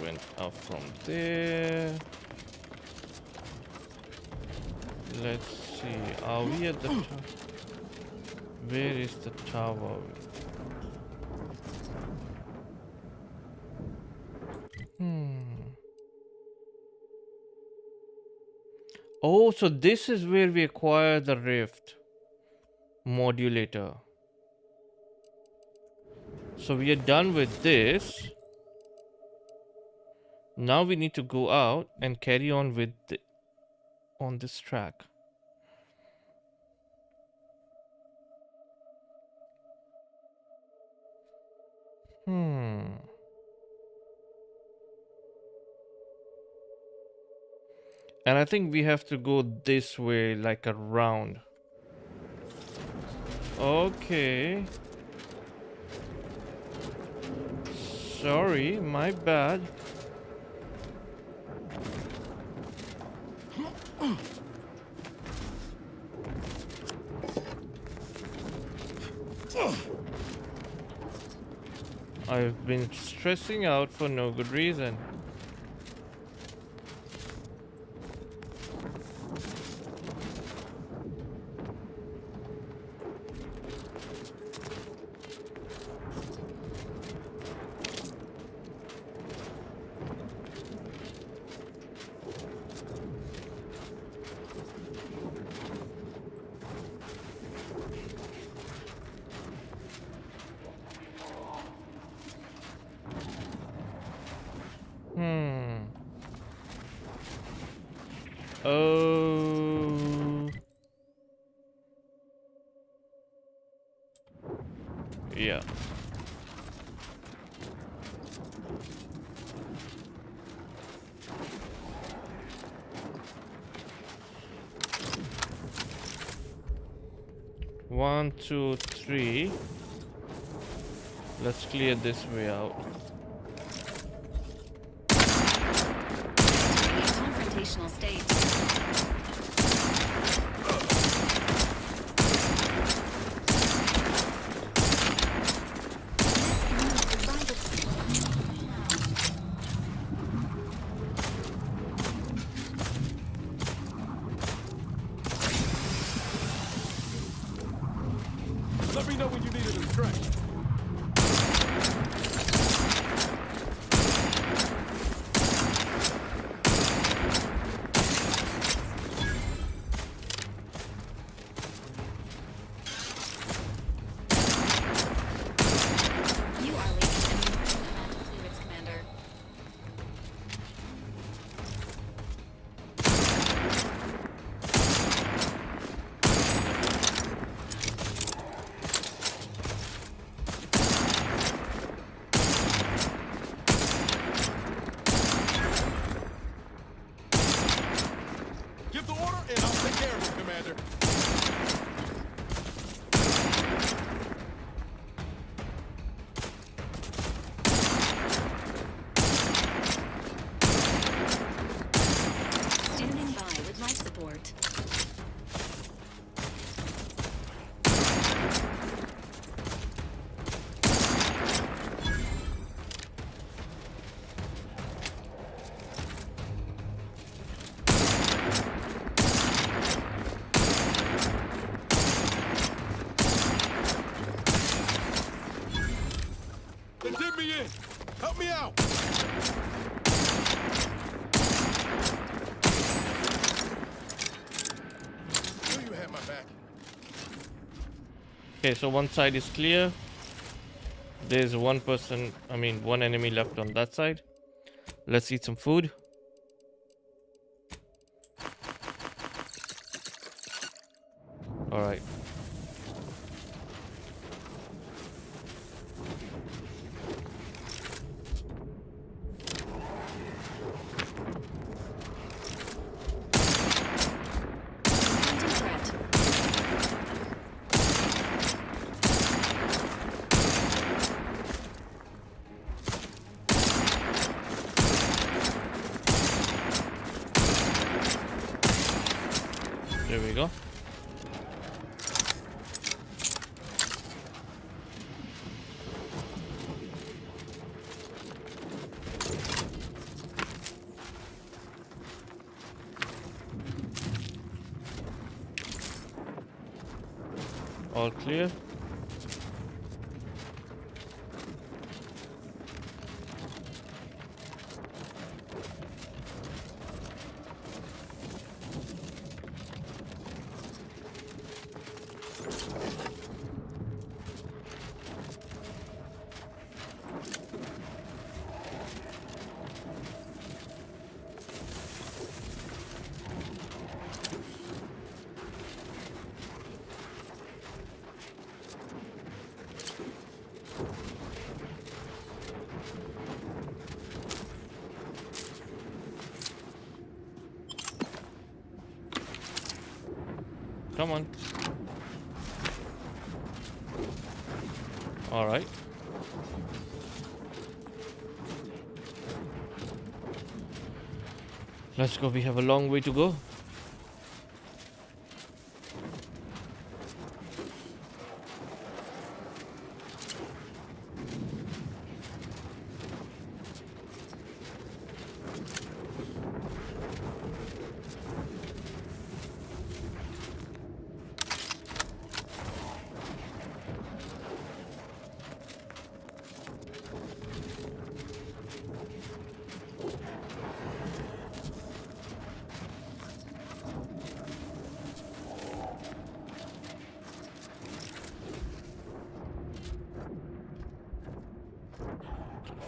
We went up from there. Let's see. Are we at the tower? Where is the tower? Oh, so this is where we acquire the rift modulator. So we are done with this. Now we need to go out and carry on with on this track. Hmm. And I think we have to go this way, like around. Okay. Sorry, my bad. I've been stressing out for no good reason. Hmm. Oh. Yeah. One, two, three. Let's clear this way out. Confrontational state. Let me know when you need a distraction. You are leaking environmental fluids, Commander. Give the order and I'll take care of it, Commander. Standing by with life support. They did me in. Help me out. Knew you had my back. Okay, so one side is clear. There's one enemy left on that side. Let's eat some food. All right. Confronting threat. There we go. All clear. Come on. All right. Let's go. We have a long way to go.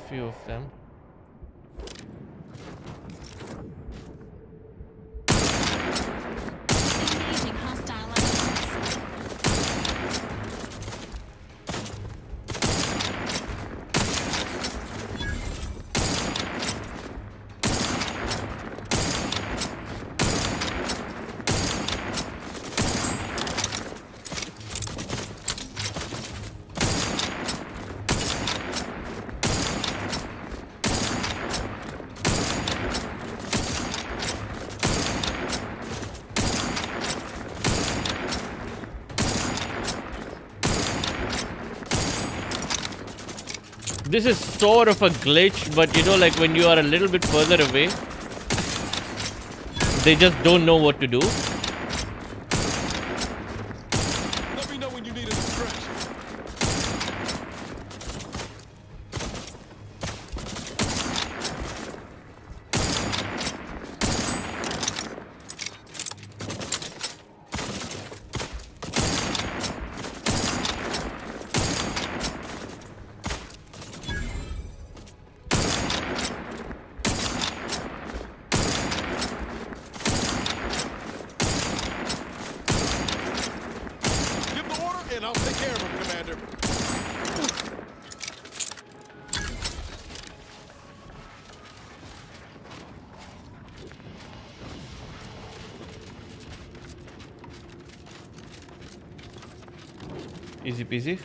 Few of them. Engaging hostile elements. This is sort of a glitch, but you know, like when you are a little bit further away, they just don't know what to do. Let me know when you need a distraction. Give the order and I'll take care of him, Commander. Easy peasy.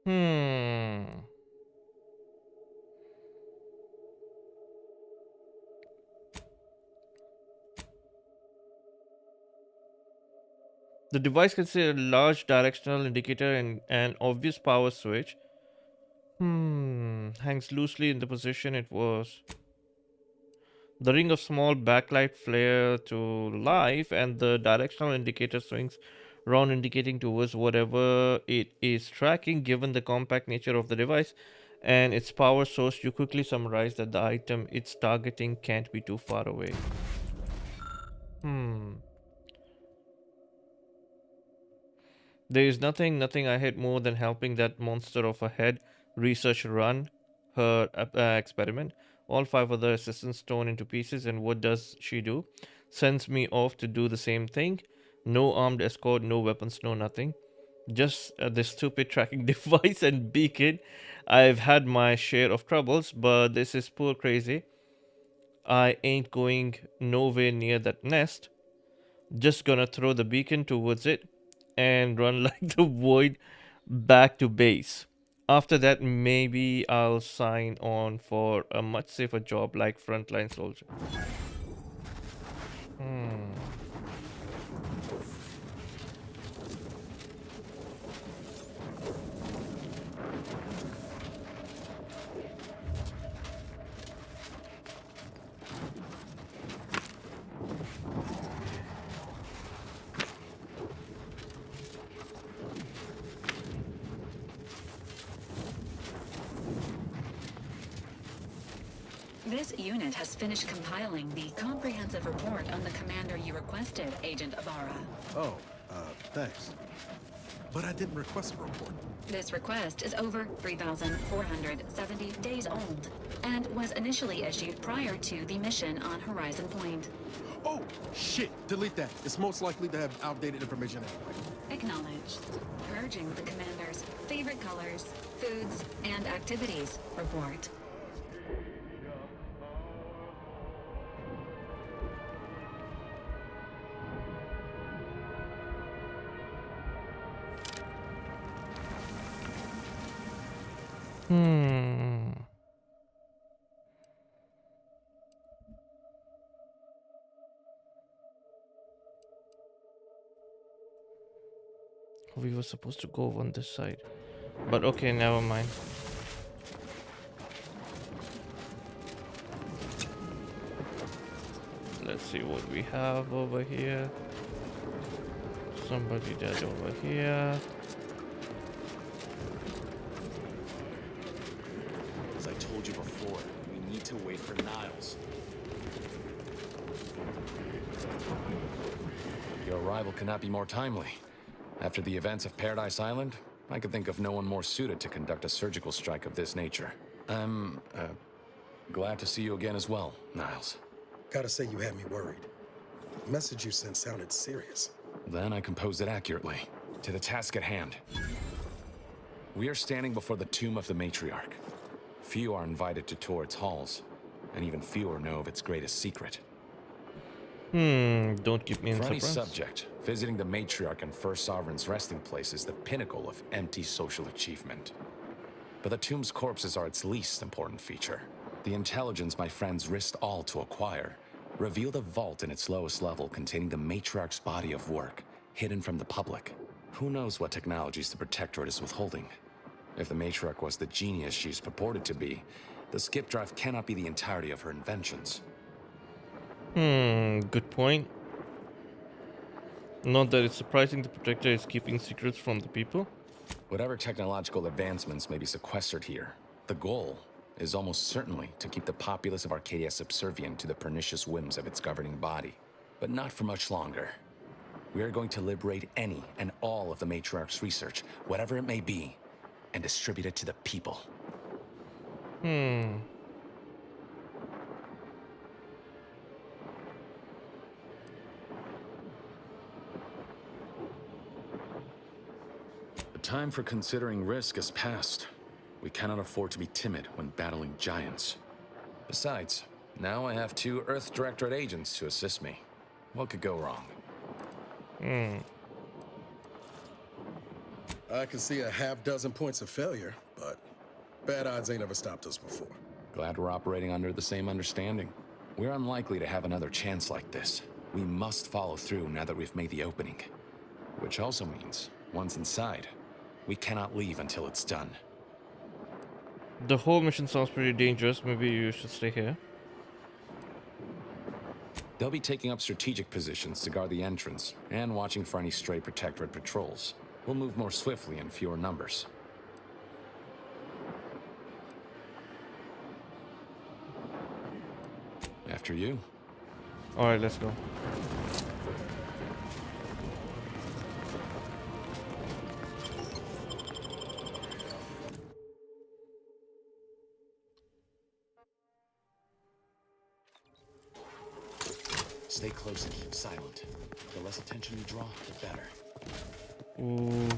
Hmm. The device contains a large directional indicator and an obvious power switch. Hangs loosely in the position it was. The ring of small backlight flare to life, and the directional indicator swings round, indicating towards whatever it is tracking. Given the compact nature of the device and its power source, you quickly summarize that the item it's targeting can't be too far away. There is nothing I hate more than helping that monster of a head research run her experiment. All five other assistants torn into pieces, and what does she do? Sends me off to do the same thing. No armed escort, no weapons, no nothing. Just this stupid tracking device and beacon. I've had my share of troubles, but this is poor crazy. I ain't going nowhere near that nest. Just gonna throw the beacon towards it and run like the void back to base. After that, maybe I'll sign on for a much safer job like frontline soldier. This unit has finished compiling the comprehensive report on the commander you requested, Agent Ibarra. Oh, thanks. But I didn't request a report. This request is over 3,470 days old and was initially issued prior to the mission on Horizon Point. Oh, shit. Delete that. It's most likely to have outdated information anyway. Acknowledged. Purging the commander's favorite colors, foods, and activities report. Hmm. We were supposed to go on this side. But okay, never mind. Let's see what we have over here. Somebody dead over here. As I told you before, we need to wait for Niles. Your arrival cannot be more timely. After the events of Paradise Island, I could think of no one more suited to conduct a surgical strike of this nature. I'm, glad to see you again as well, Niles. Gotta say you had me worried. The message you sent sounded serious. Then I composed it accurately. To the task at hand. We are standing before the tomb of the matriarch. Few are invited to tour its halls, and even fewer know of its greatest secret. Don't keep me in For any surprise. subject, visiting the matriarch and First Sovereign's resting place is the pinnacle of empty social achievement. But the tomb's corpses are its least important feature. The intelligence my friends risked all to acquire revealed a vault in its lowest level containing the matriarch's body of work, hidden from the public. Who knows what technologies the Protectorate is withholding? If the matriarch was the genius she's purported to be, the skip drive cannot be the entirety of her inventions. Good point. Not that it's surprising the Protector is keeping secrets from the people. Whatever technological advancements may be sequestered here, the goal is almost certainly to keep the populace of Arcadia subservient to the pernicious whims of its governing body. But not for much longer. We are going to liberate any and all of the matriarch's research, whatever it may be, and distribute it to the people. The time for considering risk is past. We cannot afford to be timid when battling giants. Besides, now I have 2 Earth Directorate agents to assist me. What could go wrong? I can see a half-dozen points of failure, but bad odds ain't ever stopped us before. Glad we're operating under the same understanding. We're unlikely to have another chance like this. We must follow through now that we've made the opening. Which also means, once inside, we cannot leave until it's done. The whole mission sounds pretty dangerous. Maybe you should stay here. They'll be taking up strategic positions to guard the entrance and watching for any stray Protectorate patrols. We'll move more swiftly in fewer numbers. After you. Alright, let's go. Stay close and keep silent. The less attention you draw, the better. Ooh.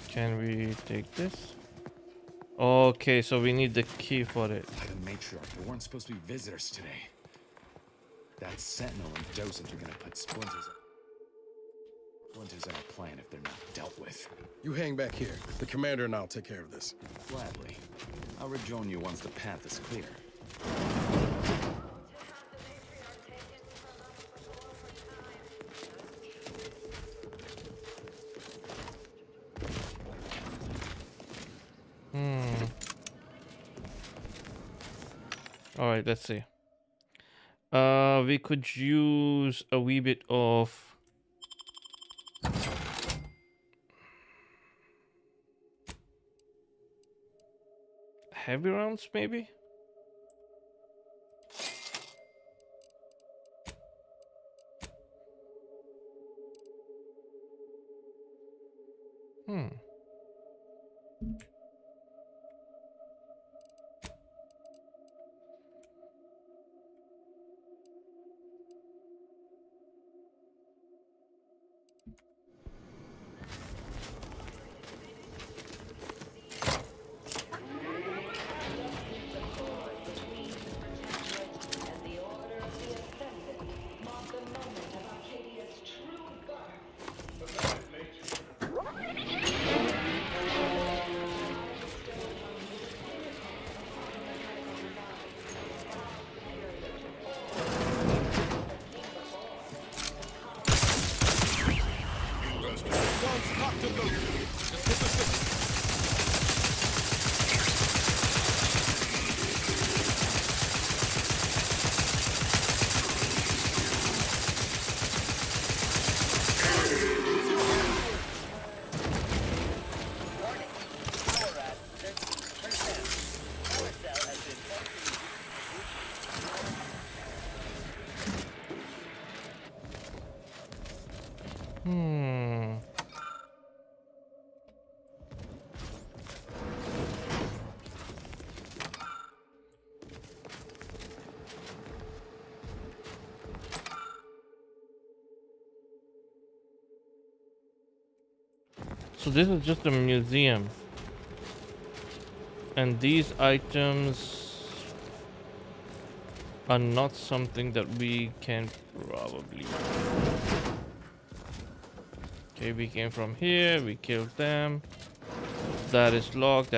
Can we take this? Okay, so we need the key for it. By the matriarch, there weren't supposed to be visitors today. That sentinel and docent are gonna put splinters in our plan if they're not dealt with. You hang back here. The commander and I'll take care of this. Gladly. I'll rejoin you once the path is clear. Alright, let's see. We could use a wee bit of heavy rounds, maybe? Hmm. So this is just a museum. And these items are not something that we can probably... Okay, we came from here, we killed them. That is locked,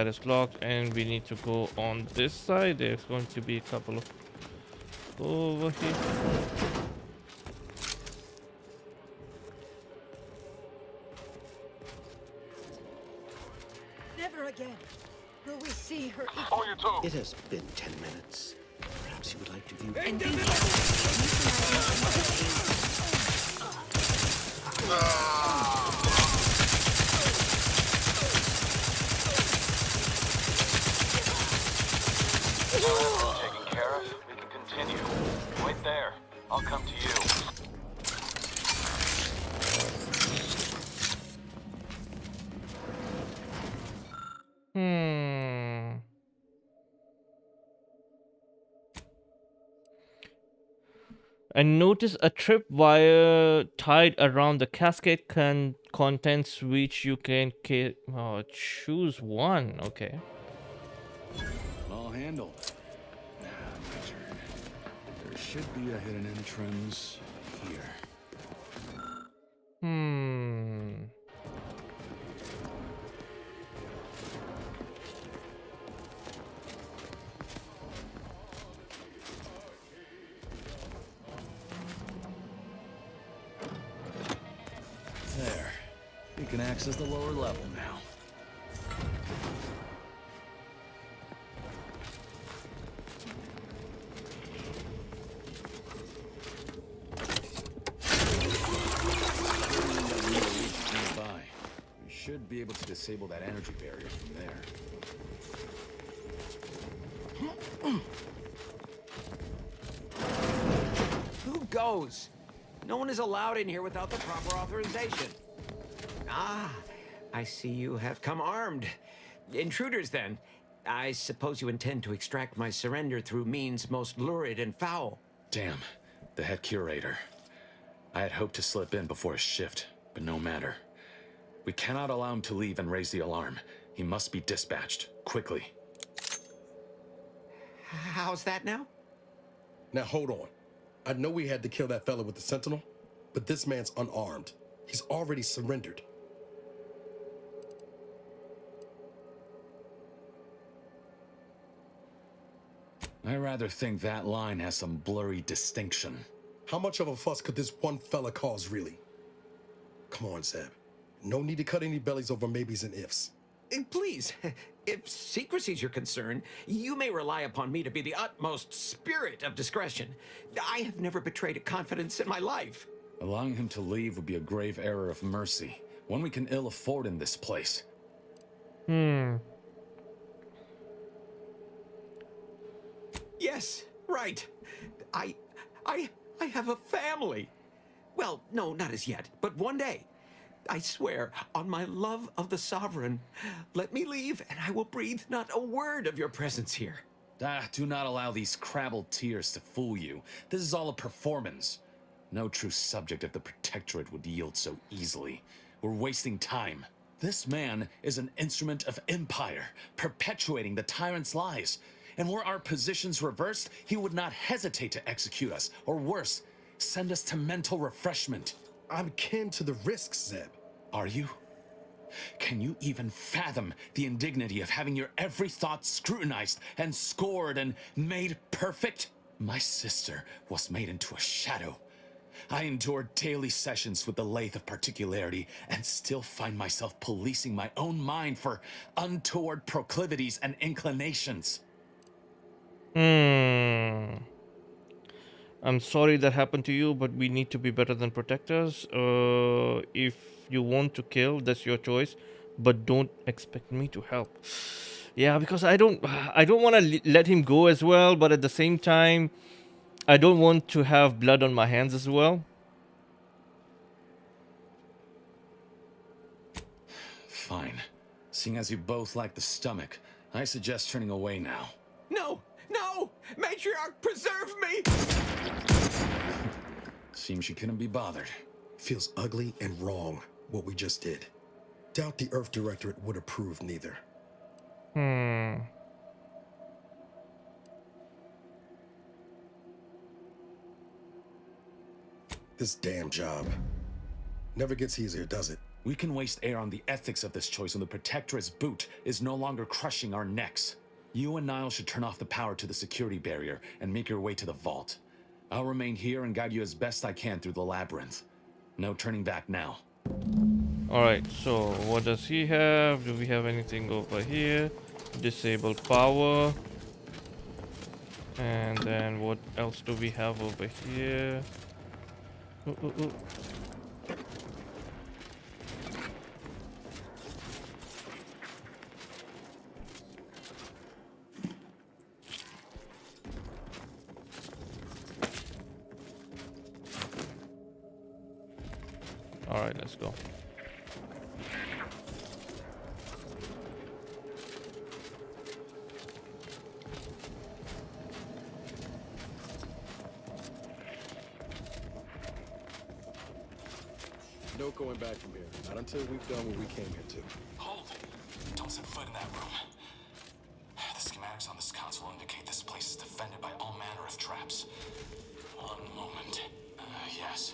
and we need to go on this side. There's going to be a couple of over here. Never again will we see her. On your toes. It has been 10 minutes. Perhaps you would like to view. Taken care of, we can continue. Wait there. I'll come to you. Hmm. And notice a tripwire tied around the cascade contents which you can choose one. Okay. All handled. Now, my turn. There should be a hidden entrance here. Hmm. There. We can access the lower level now. Nearby. We should be able to disable that energy barrier from there. Who goes? No one is allowed in here without the proper authorization. Ah, I see you have come armed. Intruders, then. I suppose you intend to extract my surrender through means most lurid and foul. Damn, the head curator. I had hoped to slip in before his shift, but no matter. We cannot allow him to leave and raise the alarm. He must be dispatched, quickly. How's that now? Now hold on. I know we had to kill that fella with the Sentinel, but this man's unarmed. He's already surrendered. I rather think that line has some blurry distinction. How much of a fuss could this one fella cause, really? Come on, Zeb. No need to cut any bellies over maybes and ifs. Please, if secrecy's your concern, you may rely upon me to be the utmost spirit of discretion. I have never betrayed a confidence in my life. Allowing him to leave would be a grave error of mercy, one we can ill afford in this place. Hmm. Yes, right. I have a family. Well, no, not as yet, but one day. I swear, on my love of the Sovereign, let me leave and I will breathe not a word of your presence here. Do not allow these crabbled tears to fool you. This is all a performance. No true subject of the Protectorate would yield so easily. We're wasting time. This man is an instrument of empire, perpetuating the tyrant's lies. And were our positions reversed, he would not hesitate to execute us, or worse, send us to mental refreshment. I'm kin to the risks, Zeb. Are you? Can you even fathom the indignity of having your every thought scrutinized and scored and made perfect? My sister was made into a shadow. I endured daily sessions with the lathe of particularity and still find myself policing my own mind for untoward proclivities and inclinations. I'm sorry that happened to you, but we need to be better than protectors. If you want to kill, that's your choice, but don't expect me to help. Yeah, because I don't want to let him go as well, but at the same time, I don't want to have blood on my hands as well. Seeing as you both lack the stomach, I suggest turning away now. No! No! Matriarch, preserve me! Seems you couldn't be bothered. Feels ugly and wrong, what we just did. Doubt the Earth Directorate would approve neither. This damn job. Never gets easier, does it? We can waste air on the ethics of this choice when the Protectorate's boot is no longer crushing our necks. You and Niall should turn off the power to the security barrier and make your way to the vault. I'll remain here and guide you as best I can through the labyrinth. No turning back now. Alright, so what does he have? Do we have anything over here? Disable power. And then what else do we have over here? Ooh, ooh, ooh. Alright, let's go. No going back from here. Not until we've done what we came here to. Hold! Don't set foot in that room. The schematics on this console indicate this place is defended by all manner of traps. One moment. Yes.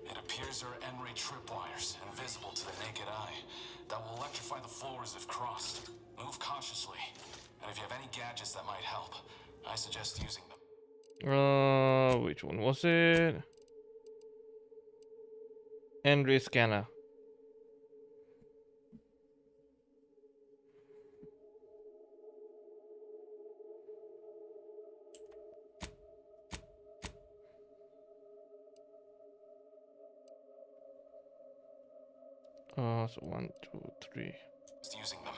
It appears there are N-ray tripwires, invisible to the naked eye, that will electrify the floors if crossed. Move cautiously, and if you have any gadgets that might help, I suggest using them. Which one was it? N-ray scanner. So 1, 2, 3. Just using them.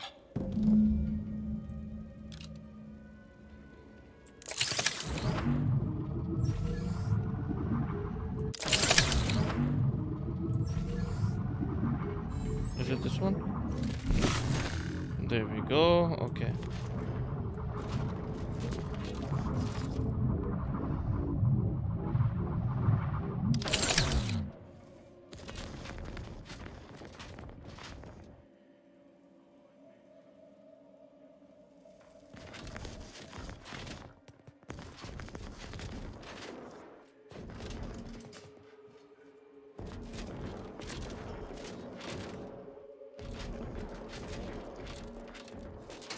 Is it this one? There we go. Okay.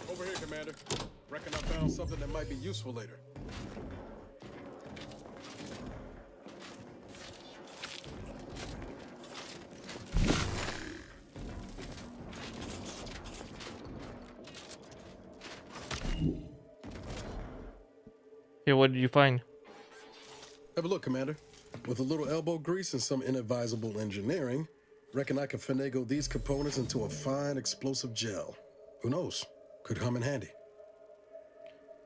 Over here, Commander. Reckon I found something that might be useful later. Here, what did you find? Have a look, Commander. With a little elbow grease and some inadvisable engineering, reckon I can finagle these components into a fine explosive gel. Who knows? Could come in handy.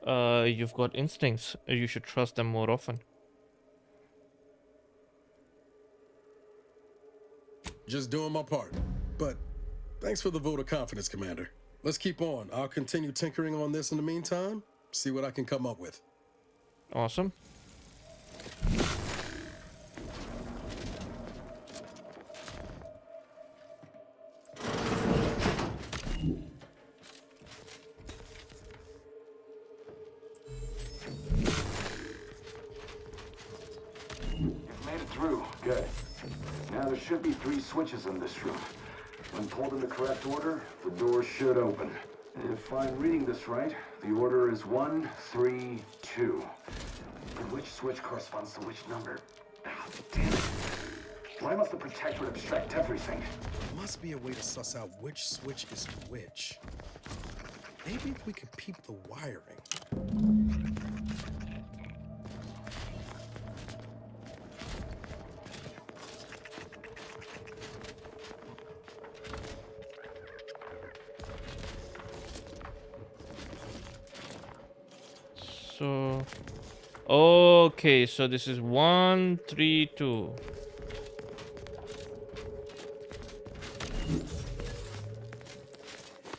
You've got instincts. You should trust them more often. Just doing my part. But thanks for the vote of confidence, Commander. Let's keep on. I'll continue tinkering on this in the meantime. See what I can come up with. Awesome. Through. Good. Now there should be 3 switches in this room. When pulled in the correct order, the door should open. If I'm reading this right, the order is 1, 3, 2. But which switch corresponds to which number? Ah, damn it. Why must the Protectorate abstract everything? Must be a way to suss out which switch is which. Maybe if we could peep the wiring. So, okay, so this is 1, 3, 2.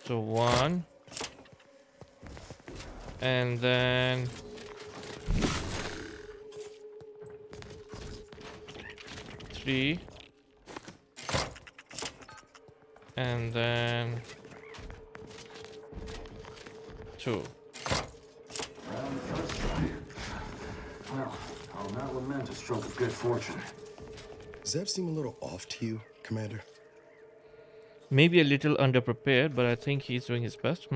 So 1. And then 3. And then 2. Round first try. Well, I'll not lament a stroke of good fortune. Does Zeb seem a little off to you, Commander? Maybe a little underprepared, but I think he's doing his best.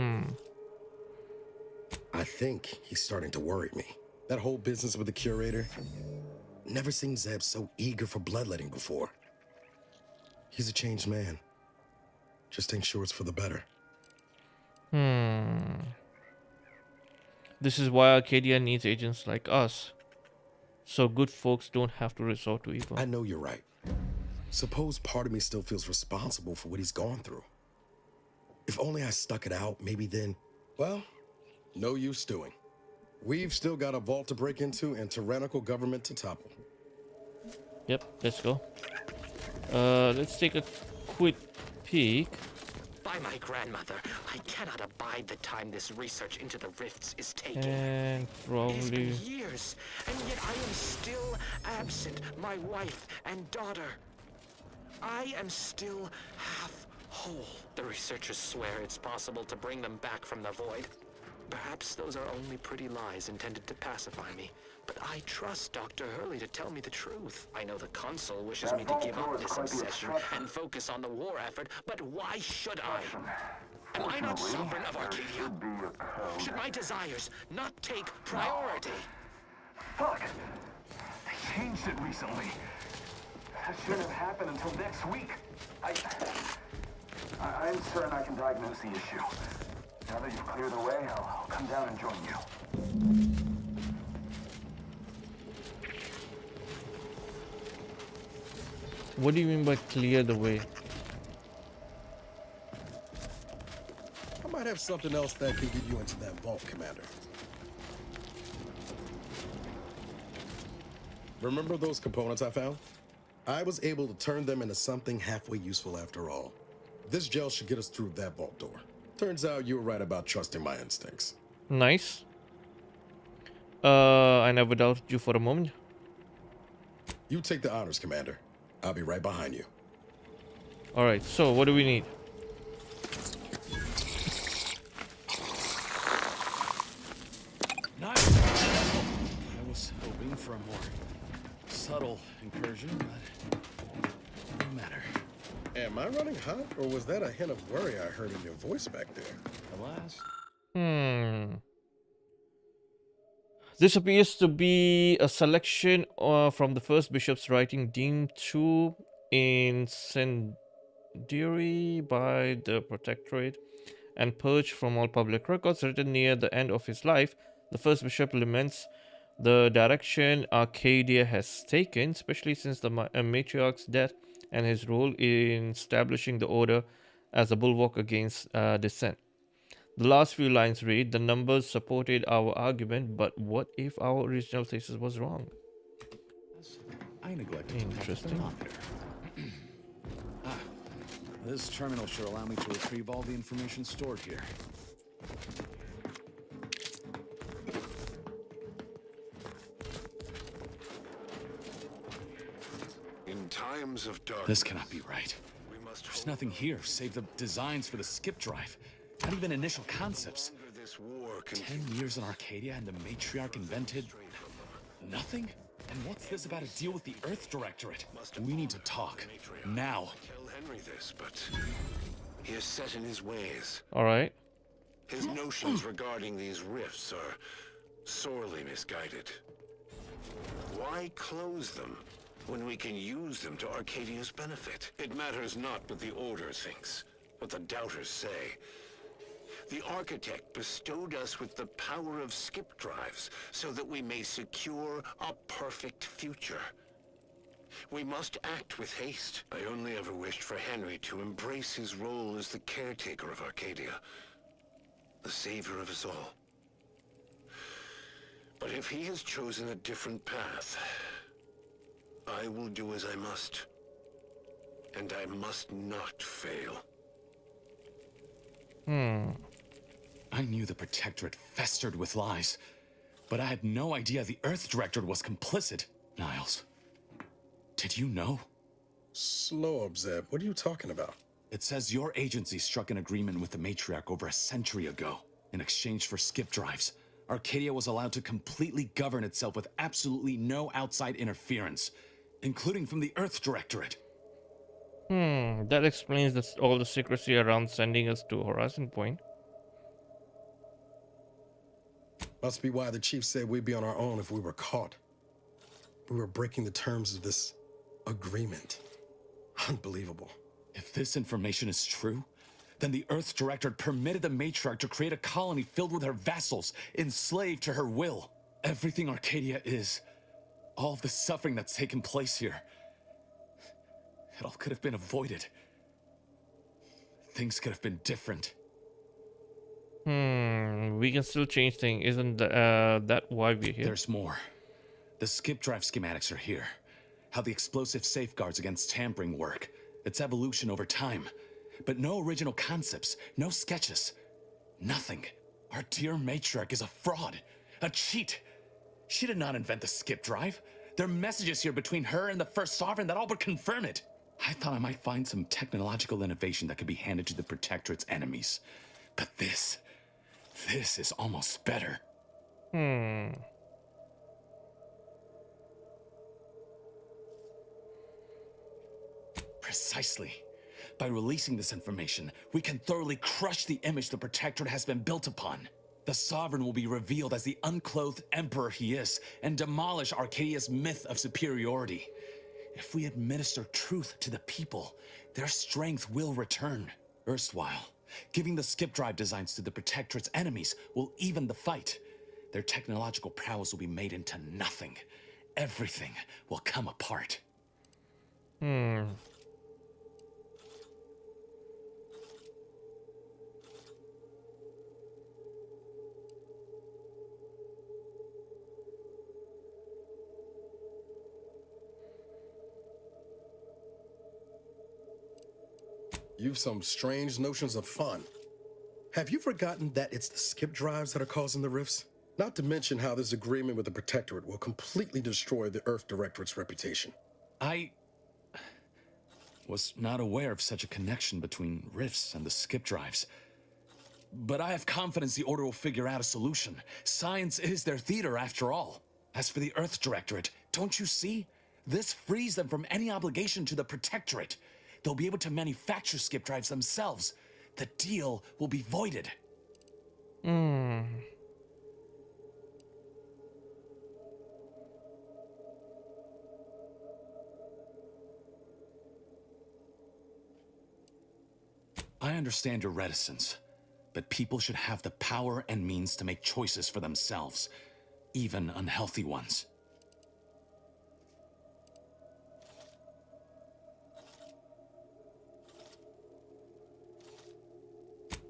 I think he's starting to worry me. That whole business with the curator. Never seen Zeb so eager for bloodletting before. He's a changed man. Just ain't sure it's for the better. This is why Arcadia needs agents like us. So good folks don't have to resort to evil. I know you're right. Suppose part of me still feels responsible for what he's gone through. If only I stuck it out, maybe then, well, no use doing. We've still got a vault to break into and tyrannical government to topple. Yep, let's go. Let's take a quick peek. By my grandmother, I cannot abide the time this research into the rifts is taking. And It has probably been years, and yet I am still absent, my wife and daughter. I am still half whole. The researchers swear it's possible to bring them back from the void. Perhaps those are only pretty lies intended to pacify me. But I trust Dr. Hurley to tell me the truth. I know the Consul wishes me to give up this obsession and focus on the war effort, but why should I? Am I not sovereign of Arcadia? Should my desires not take priority? Fuck! They changed it recently. That shouldn't have happened until next week. I'm certain I can diagnose the issue. Now that you've cleared the way, I'll come down and join you. what do you mean by clear the way? I might have something else that can get you into that vault, Commander. Remember those components I found? I was able to turn them into something halfway useful after all. This gel should get us through that vault door. Turns out you were right about trusting my instincts. Nice. I never doubted you for a moment. You take the honors, Commander. I'll be right behind you. Alright, so what do we need? Nice. I was hoping for a more subtle incursion, but no matter. Am I running hot, or was that a hint of worry I heard in your voice back there? Alas. This appears to be a selection from the first bishop's writing deemed true incendiary by the Protectorate and purged from all public records. Written near the end of his life, the first bishop laments the direction Arcadia has taken, especially since the matriarch's death and his role in establishing the order as a bulwark against dissent. The last few lines read, the numbers supported our argument, but what if our original thesis was wrong? I neglected to Interesting. This terminal should allow me to retrieve all the information stored here. In times of darkness, This cannot be right. we must There's nothing here save the designs for the skip drive. Not even initial concepts. this war 10 years in Arcadia and the matriarch invented nothing? And what's this about a deal with the Earth Directorate? We need to talk. Now. tell Henry this, but he is set in his ways. Alright. His notions regarding these rifts are sorely misguided. Why close them when we can use them to Arcadia's benefit? It matters not what the Order thinks, what the doubters say. The Architect bestowed us with the power of skip drives so that we may secure a perfect future. We must act with haste. I only ever wished for Henry to embrace his role as the caretaker of Arcadia, the savior of us all. But if he has chosen a different path, I will do as I must. And I must not fail. I knew the Protectorate festered with lies, but I had no idea the Earth Directorate was complicit. Niles, did you know? Slow up, Zeb. What are you talking about? It says your agency struck an agreement with the Matriarch over a century ago. In exchange for skip drives, Arcadia was allowed to completely govern itself with absolutely no outside interference, including from the Earth Directorate. That explains all the secrecy around sending us to Horizon Point. Must be why the chief said we'd be on our own if we were caught. We were breaking the terms of this agreement. Unbelievable. If this information is true, then the Earth Directorate permitted the Matriarch to create a colony filled with her vassals, enslaved to her will. Everything Arcadia is, all of the suffering that's taken place here, it all could have been avoided. Things could have been different. We can still change things. Isn't that why we're here? There's more. The skip drive schematics are here. How the explosive safeguards against tampering work. Its evolution over time. But no original concepts, no sketches. Nothing. Our dear Matriarch is a fraud. A cheat. She did not invent the skip drive. There are messages here between her and the First Sovereign that all but confirm it. I thought I might find some technological innovation that could be handed to the Protectorate's enemies. But this is almost better. Precisely. By releasing this information, we can thoroughly crush the image the Protectorate has been built upon. The Sovereign will be revealed as the unclothed emperor he is, and demolish Arcadia's myth of superiority. If we administer truth to the people, their strength will return. Erstwhile, giving the skip drive designs to the Protectorate's enemies will even the fight. Their technological prowess will be made into nothing. Everything will come apart. You've some strange notions of fun. Have you forgotten that it's the skip drives that are causing the rifts? Not to mention how this agreement with the Protectorate will completely destroy the Earth Directorate's reputation. I was not aware of such a connection between rifts and the skip drives. But I have confidence the Order will figure out a solution. Science is their theater, after all. As for the Earth Directorate, don't you see? This frees them from any obligation to the Protectorate. They'll be able to manufacture skip drives themselves. The deal will be voided. I understand your reticence, but people should have the power and means to make choices for themselves, even unhealthy ones.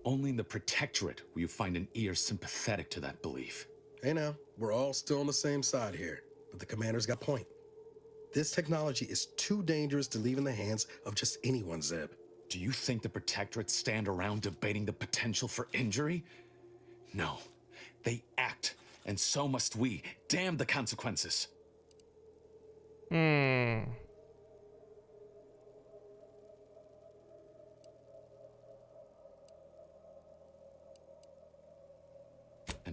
Only in the Protectorate will you find an ear sympathetic to that belief. Hey now, we're all still on the same side here, but the commander's got point. This technology is too dangerous to leave in the hands of just anyone, Zeb. Do you think the Protectorate stand around debating the potential for injury? No. They act, and so must we. Damn the consequences. And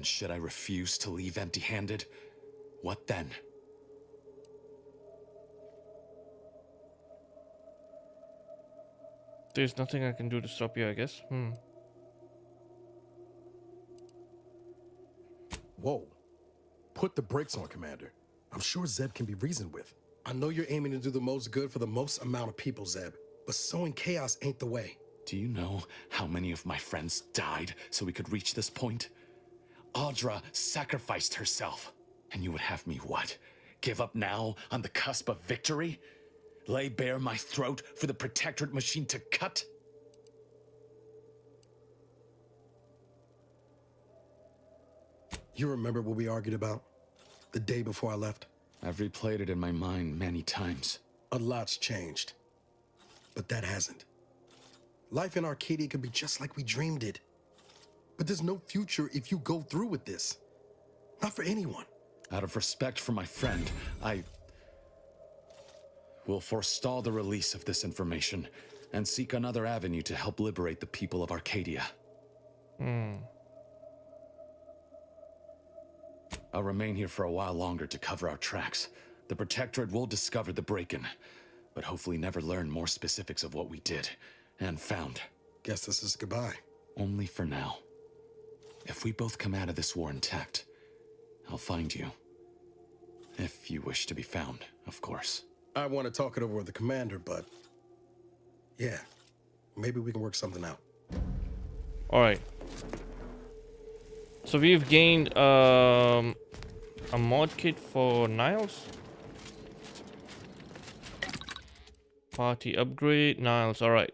should I refuse to leave empty-handed? What then? There's nothing I can do to stop you, I guess. Whoa. Put the brakes on, Commander. I'm sure Zeb can be reasoned with. I know you're aiming to do the most good for the most amount of people, Zeb, but sowing chaos ain't the way. Do you know how many of my friends died so we could reach this point? Audra sacrificed herself. And you would have me what? Give up now on the cusp of victory? Lay bare my throat for the Protectorate machine to cut? You remember what we argued about the day before I left? I've replayed it in my mind many times. A lot's changed, but that hasn't. Life in Arcadia could be just like we dreamed it. But there's no future if you go through with this. Not for anyone. Out of respect for my friend, I will forestall the release of this information and seek another avenue to help liberate the people of Arcadia. I'll remain here for a while longer to cover our tracks. The Protectorate will discover the break-in, but hopefully never learn more specifics of what we did and found. Guess this is goodbye. Only for now. If we both come out of this war intact, I'll find you. If you wish to be found, of course. I want to talk it over with the commander, but yeah, maybe we can work something out. All right. So we've gained a mod kit for Niles. Party upgrade, Niles. All right.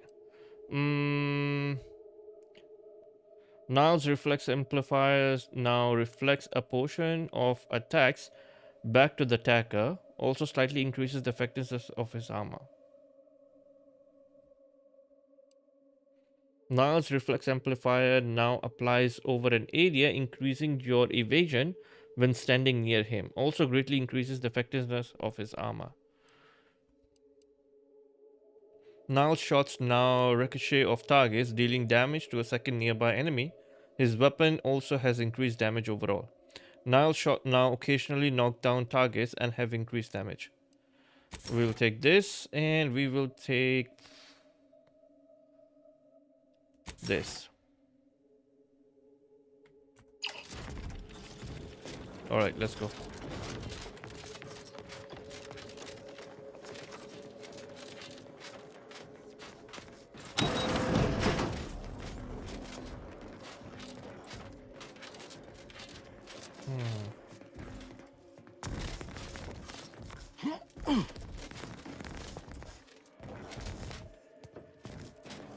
Niles reflex amplifiers now reflects a portion of attacks back to the attacker. Also slightly increases the effectiveness of his armor. Niles reflex amplifier now applies over an area, increasing your evasion when standing near him. Also greatly increases the effectiveness of his armor. Niles shots now ricochet off targets, dealing damage to a second nearby enemy. His weapon also has increased damage overall. Niles shot now occasionally knock down targets and have increased damage. We will take this and we will take this. Alright, let's go.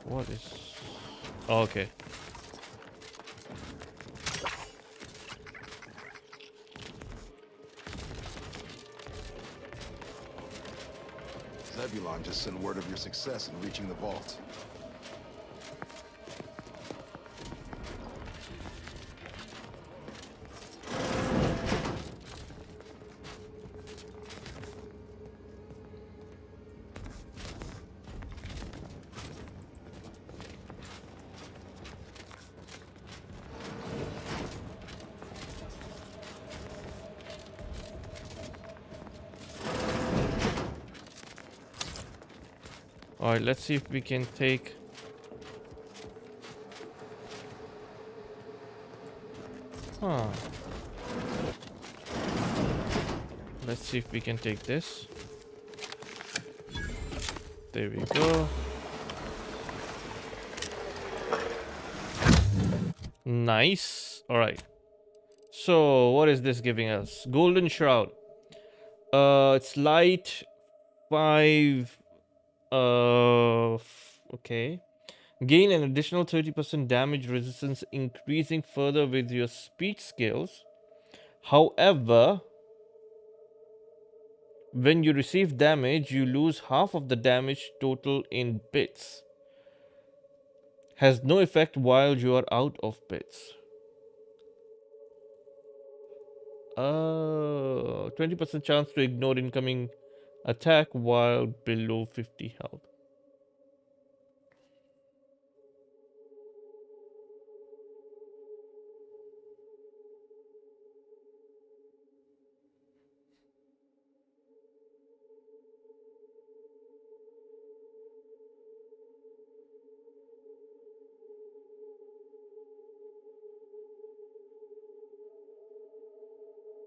What is... Oh, okay. Zebulon just sent word of your success in reaching the vault. Alright, let's see if we can take... Huh. Let's see if we can take this. There we go. Nice. Alright. So, what is this giving us? Golden Shroud. It's light 5... okay. Gain an additional 30% damage resistance, increasing further with your speed skills. However, when you receive damage, you lose half of the damage total in bits. Has no effect while you are out of bits. 20% chance to ignore incoming attack while below 50 health.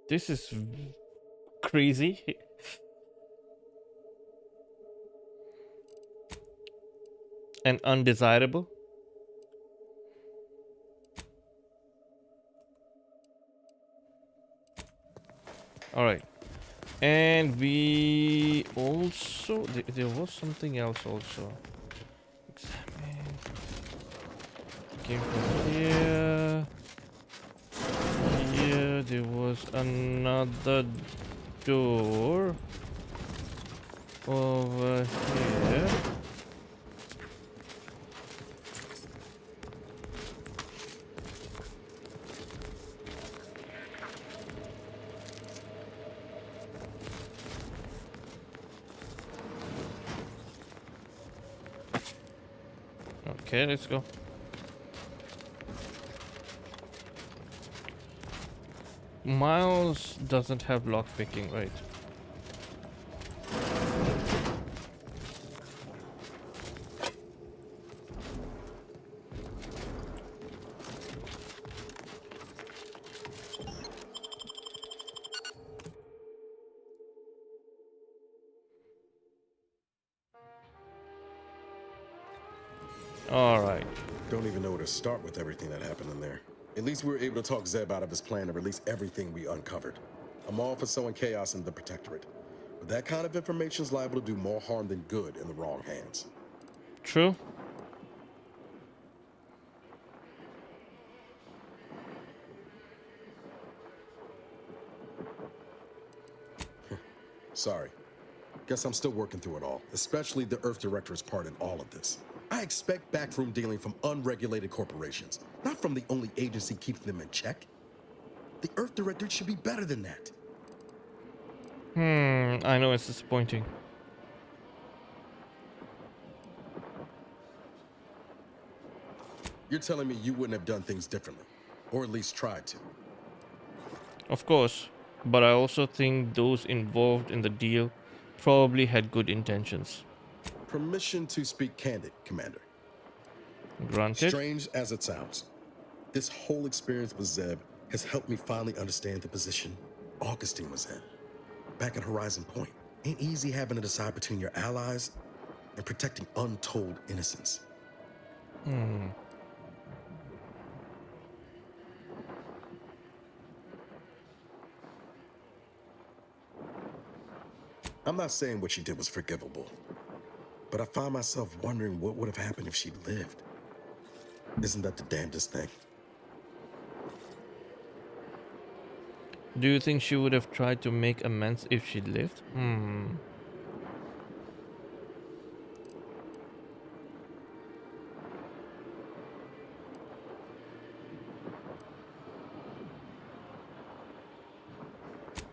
This is crazy. And undesirable. All right, and we also there was something else also. Examine. Came from here. Here there was another door over here. Okay, let's go. Miles doesn't have lock picking, right? All right. Don't even know where to start with everything that happened in there. At least we were able to talk Zeb out of his plan to release everything we uncovered. I'm all for sowing chaos in the Protectorate, but that kind of information is liable to do more harm than good in the wrong hands. True. Sorry. Guess I'm still working through it all, especially the Earth Director's part in all of this. I expect backroom dealing from unregulated corporations, not from the only agency keeping them in check. The Earth Directorate should be better than that. I know it's disappointing. You're telling me you wouldn't have done things differently, or at least tried to. Of course, but I also think those involved in the deal probably had good intentions. Permission to speak candid, Commander. Granted. Strange as it sounds, this whole experience with Zeb has helped me finally understand the position Augustine was in. Back at Horizon Point, ain't easy having to decide between your allies and protecting untold innocence. I'm not saying what she did was forgivable, but I find myself wondering what would have happened if she'd lived. Isn't that the damnedest thing? Do you think she would have tried to make amends if she lived?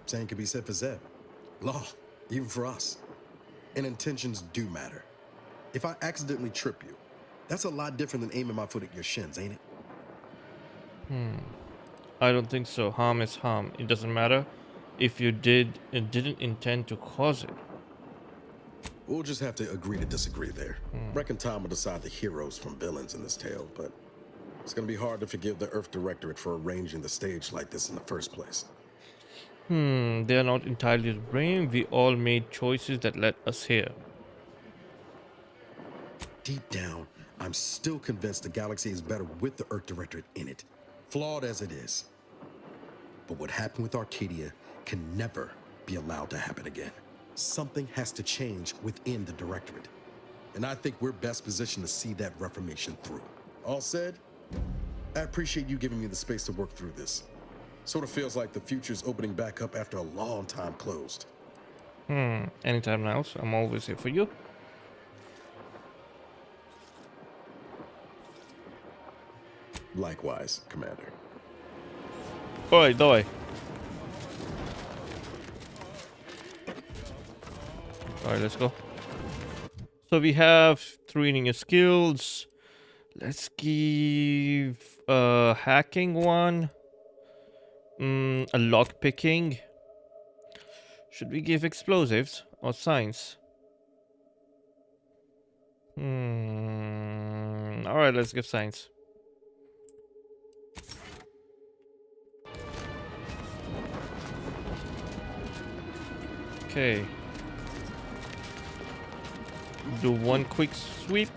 Same could be said for Zeb. Law, even for us. And intentions do matter. If I accidentally trip you, that's a lot different than aiming my foot at your shins, ain't it? I don't think so. Harm is harm. It doesn't matter if you didn't intend to cause it. We'll just have to agree to disagree there. Reckon time will decide the heroes from villains in this tale, but it's gonna be hard to forgive the Earth Directorate for arranging the stage like this in the first place. They are not entirely to blame. We all made choices that led us here. Deep down, I'm still convinced the galaxy is better with the Earth Directorate in it, flawed as it is. But what happened with Arcadia can never be allowed to happen again. Something has to change within the Directorate, and I think we're best positioned to see that reformation through. All said, I appreciate you giving me the space to work through this. Sort of feels like the future's opening back up after a long time closed. Anytime else, I'm always here for you. Likewise, Commander. Alright, die. Alright, let's go. So we have 3 new skills. Let's give hacking one. A lock picking. Should we give explosives or science? Alright, let's give science. Okay. Do one quick sweep.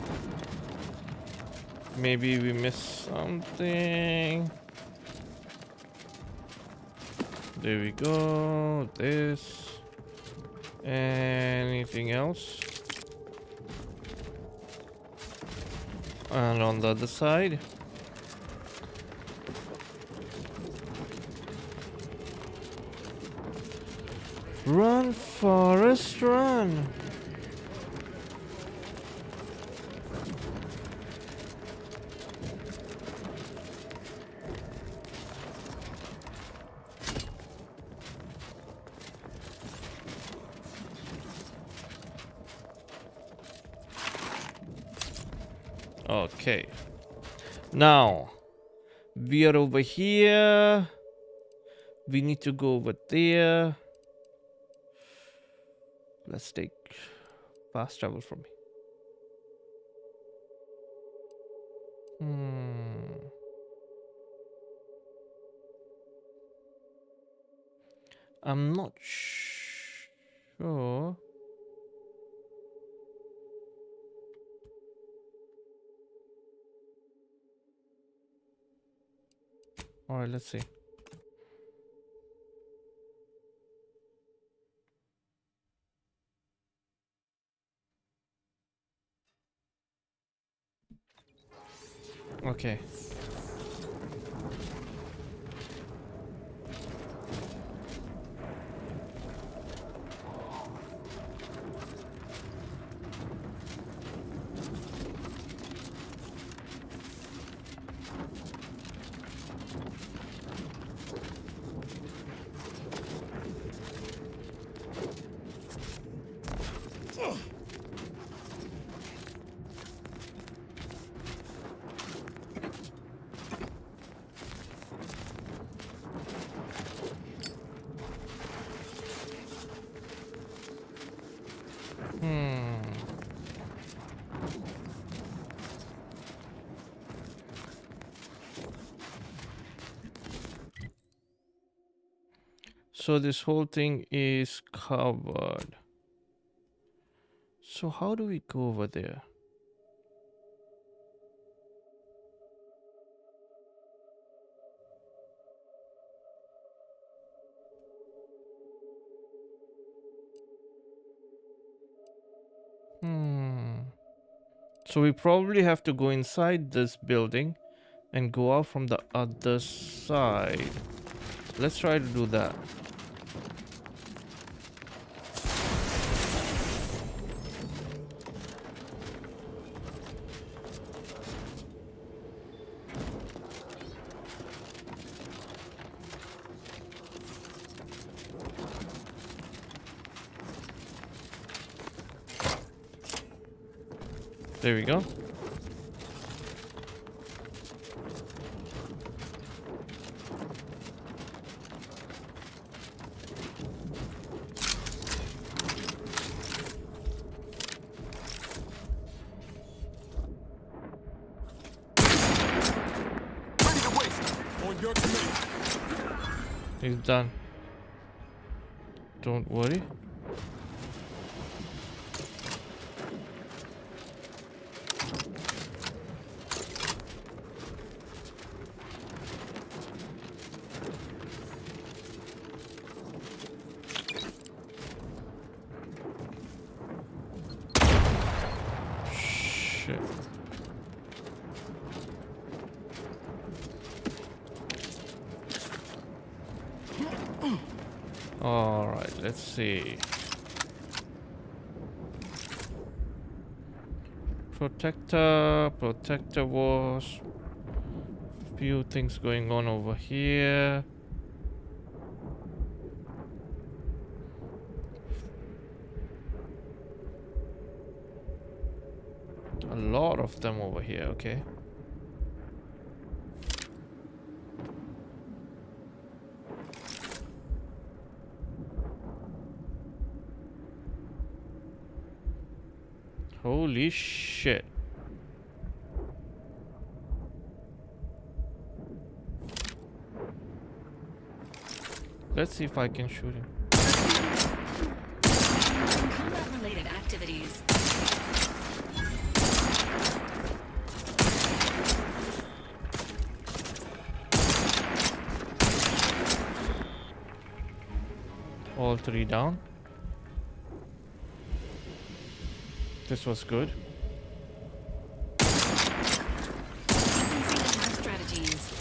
Maybe we missed something. There we go. This. Anything else? And on the other side. Run, Forrest, run! Okay. Now, we are over here. We need to go over there. Let's take fast travel from me. I'm not sure. All right, let's see. Okay. So this whole thing is covered. So how do we go over there? So we probably have to go inside this building and go out from the other side. Let's try to do that. There we go. He's done. Don't worry. Shit. All right, let's see. Protector was few things going on over here. A lot of them over here, okay. Holy shit. Let's see if I can shoot him. Combat-related activities. All three down. This was good. Strategies.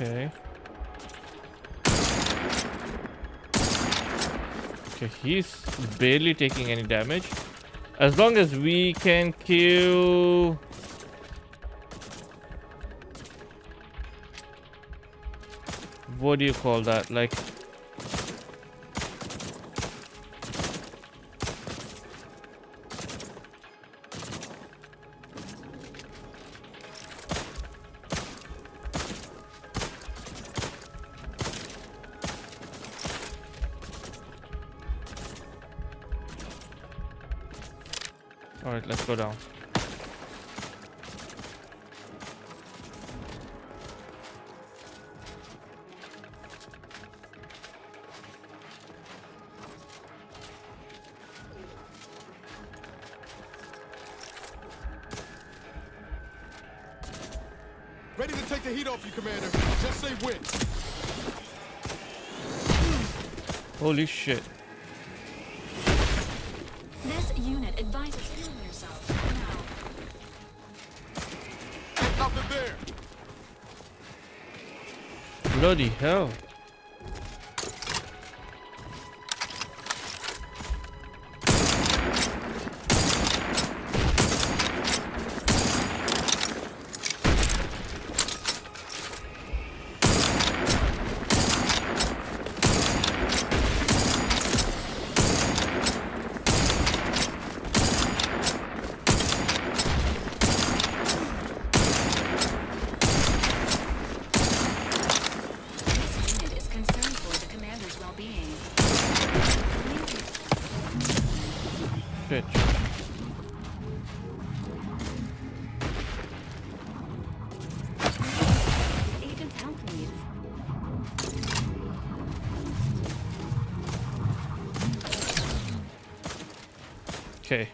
Okay. Okay, he's barely taking any damage. As long as we can kill... What do you call that? Like... Alright, let's go down. Ready to take the heat off you, Commander. Just say when. Holy shit. This unit advises healing yourself now. Nothing there. Bloody hell. This unit is concerned for the commander's well-being. Shit. Agent's help needs. Okay.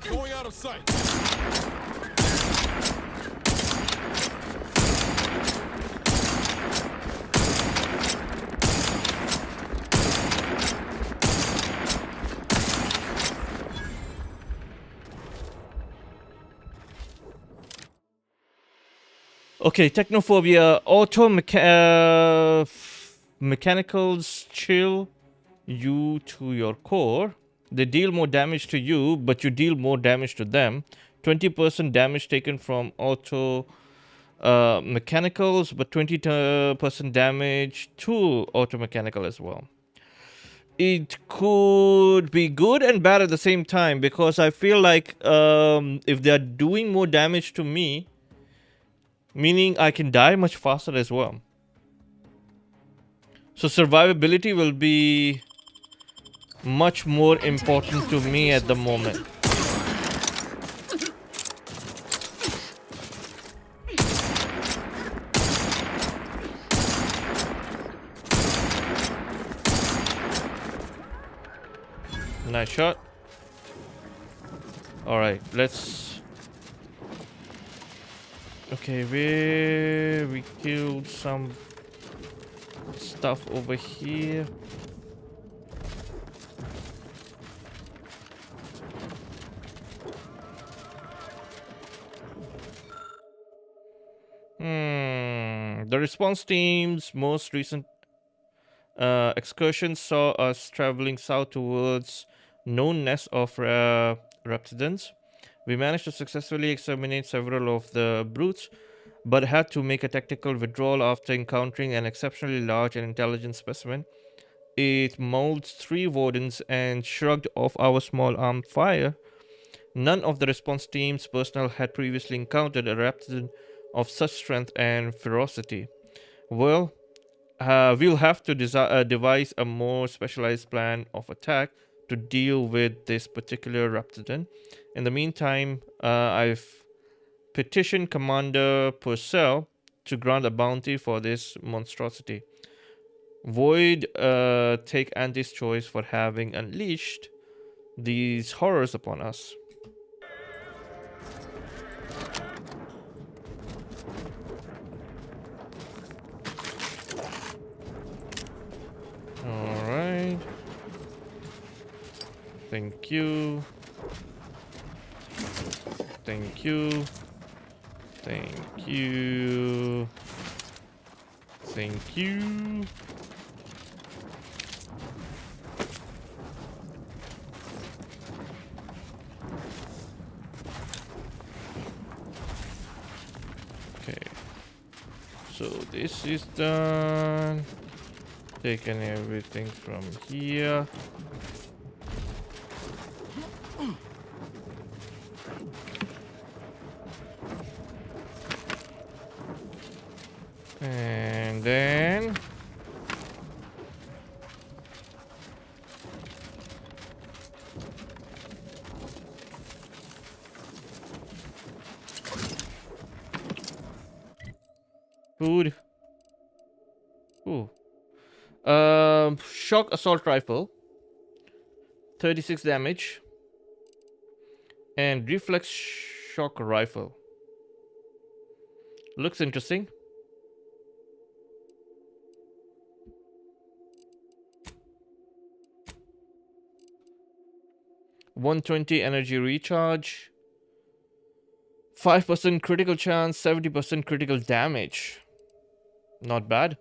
Going out of sight. Okay, technophobia. Mechanicals chill you to your core. They deal more damage to you, but you deal more damage to them. 20% damage taken from auto mechanicals, but 20% damage to auto mechanical as well. It could be good and bad at the same time, because I feel like if they're doing more damage to me, meaning I can die much faster as well. So survivability will be much more important to me at the moment. Nice shot. Alright, let's... Okay, we killed some stuff over here. The response team's most recent excursion saw us traveling south towards known nest of reptidans. We managed to successfully exterminate several of the brutes, but had to make a tactical withdrawal after encountering an exceptionally large and intelligent specimen. It mauled 3 wardens and shrugged off our small armed fire. None of the response team's personnel had previously encountered a raptidon of such strength and ferocity. Well, we'll have to devise a more specialized plan of attack to deal with this particular Raptidon. In the meantime, I've petitioned Commander Purcell to grant a bounty for this monstrosity. Void take Andy's choice for having unleashed these horrors upon us. Alright. Thank you. Thank you. Thank you. Thank you. Okay. So this is done. Taking everything from here. And then food. Ooh. Shock assault rifle. 36 damage. And reflex shock rifle. Looks interesting. $120 energy recharge. 5% critical chance, 70% critical damage. Not bad.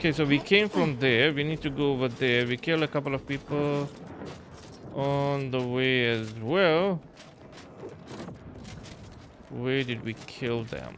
Okay, so we came from there. We need to go over there. We killed a couple of people on the way as well. Where did we kill them?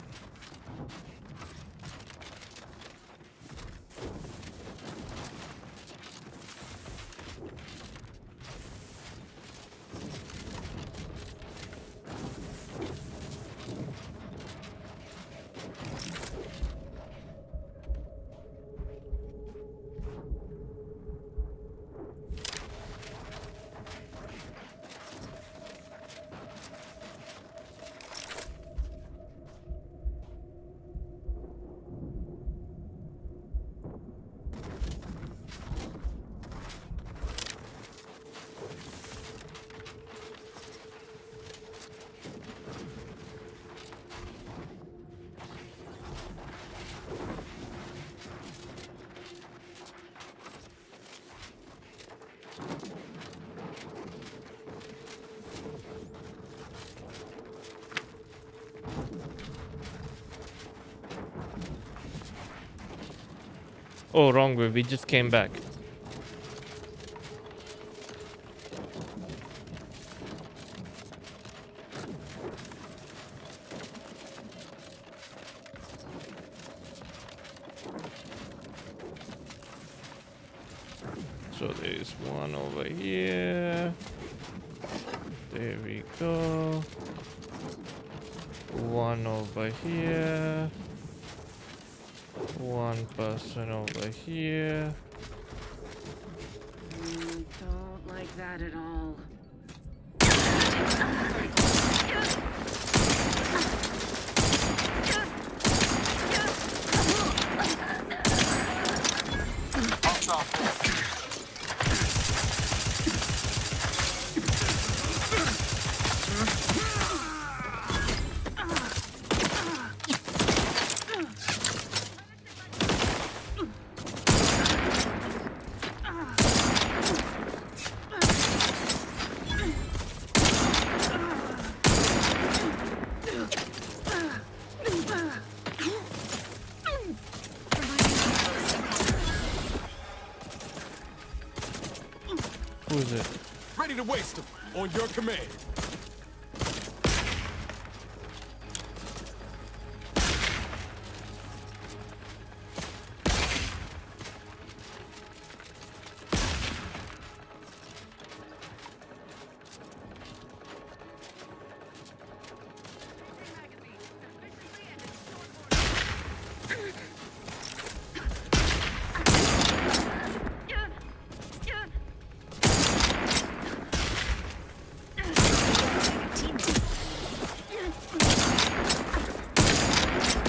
Oh, wrong way. We just came back. So there's one over here. There we go. One over here. One person over here. Don't like that at all. Who is it? Ready to waste them. On your command.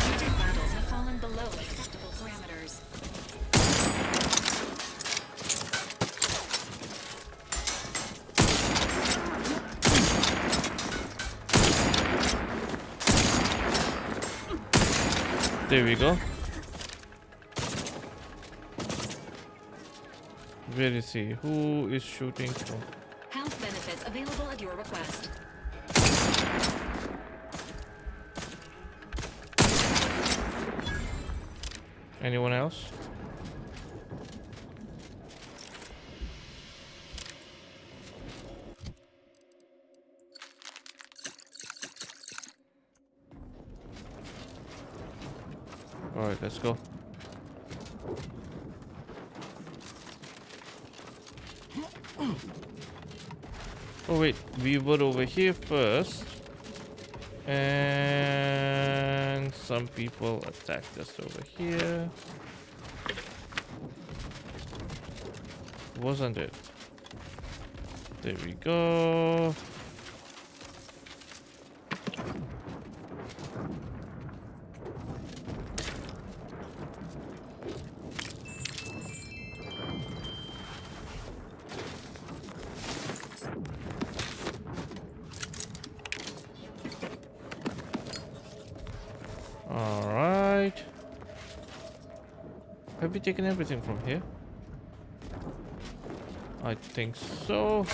Agent battles have fallen below acceptable parameters. There we go. Where is he? Who is shooting from? Health benefits available at your request. Anyone else? Alright, let's go. Oh wait, we were over here first. And some people attacked us over here. Wasn't it? There we go. Alright. Have we taken everything from here? I think so.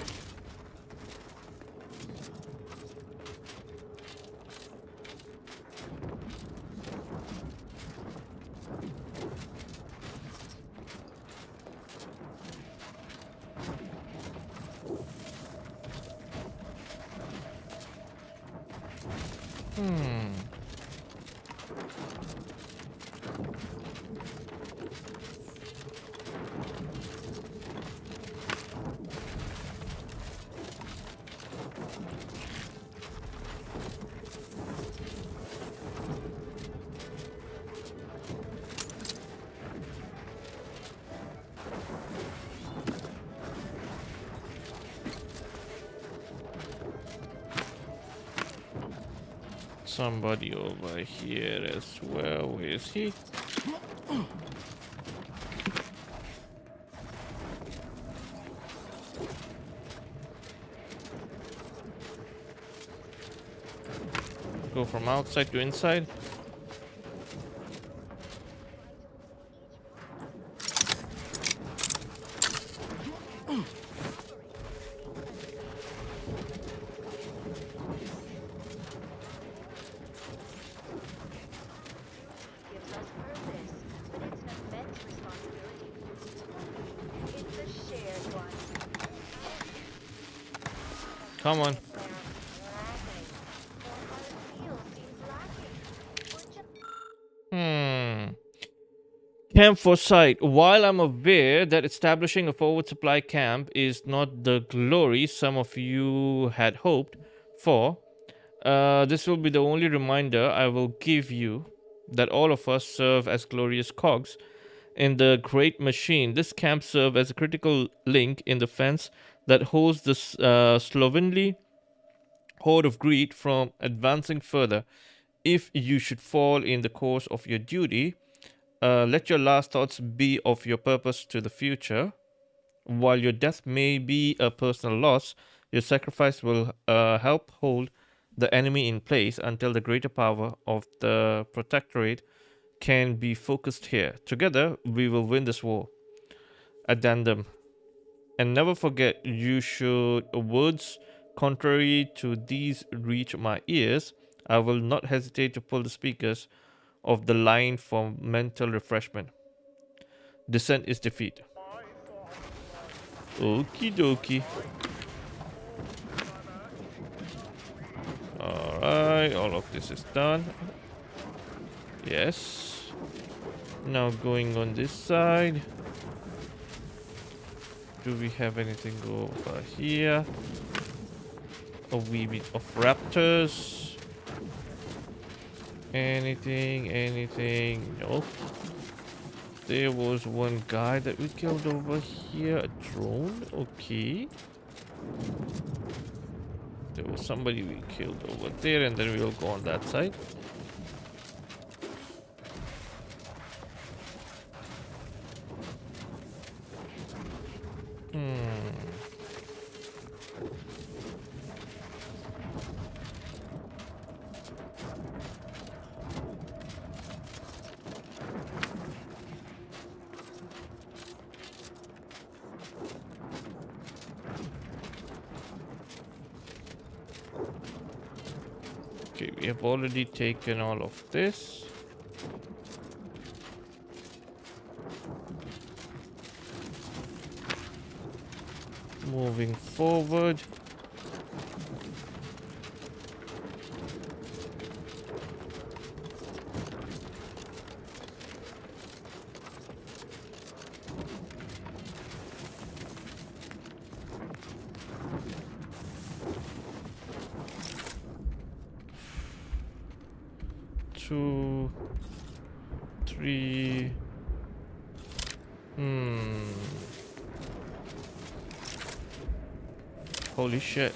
Somebody over here as well. Where is he? Go from outside to inside. Gives us purpose, but it's an immense responsibility. It's a shared one. Come on. Camp for site. While I'm aware that establishing a forward supply camp is not the glory some of you had hoped for, this will be the only reminder I will give you that all of us serve as glorious cogs in the great machine. This camp serves as a critical link in the fence that holds the slovenly horde of greed from advancing further. If you should fall in the course of your duty, let your last thoughts be of your purpose to the future. While your death may be a personal loss, your sacrifice will help hold the enemy in place until the greater power of the Protectorate can be focused here. Together, we will win this war. Addendum. And never forget, you should words contrary to these reach my ears, I will not hesitate to pull the speakers of the line for mental refreshment. Dissent is defeat. Okie dokie. Alright, all of this is done. Yes. Now going on this side. Do we have anything over here? A wee bit of raptors. Anything? Nope. There was one guy that we killed over here. A drone? Okay. There was somebody we killed over there, and then we'll go on that side. Okay, we have already taken all of this. Moving forward. Two, three. Holy shit.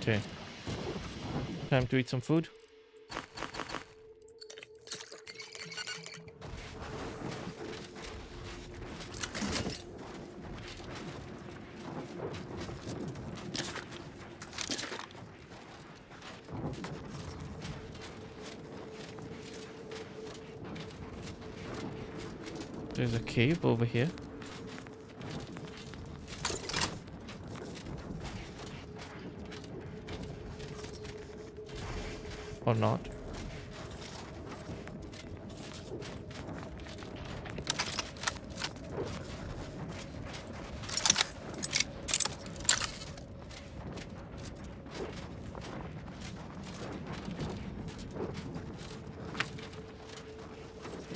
Okay. Time to eat some food. There's a cave over here. Or not.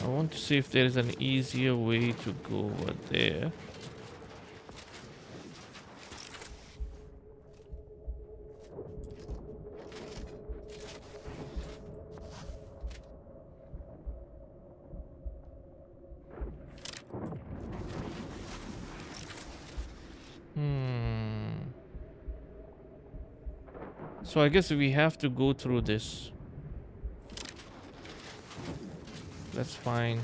I want to see if there is an easier way to go over there. So I guess we have to go through this. Let's find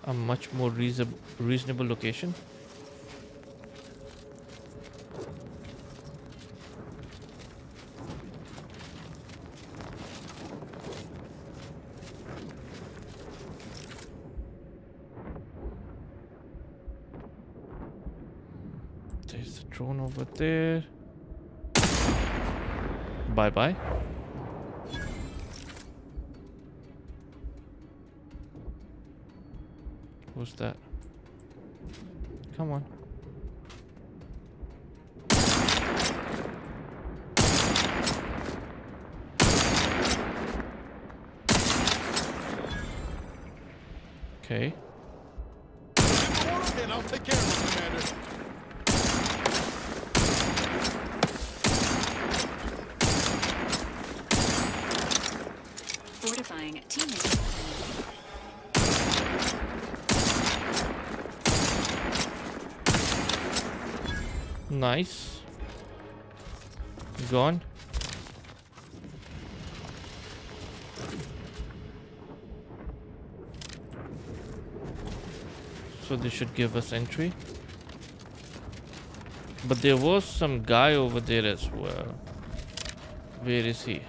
a much more reasonable location. There's the drone over there. Bye-bye. Who's that? Come on. Okay. And I'll take care of it, Commander. Fortifying teammate. Nice. Gone. So this should give us entry. But there was some guy over there as well. Where is he?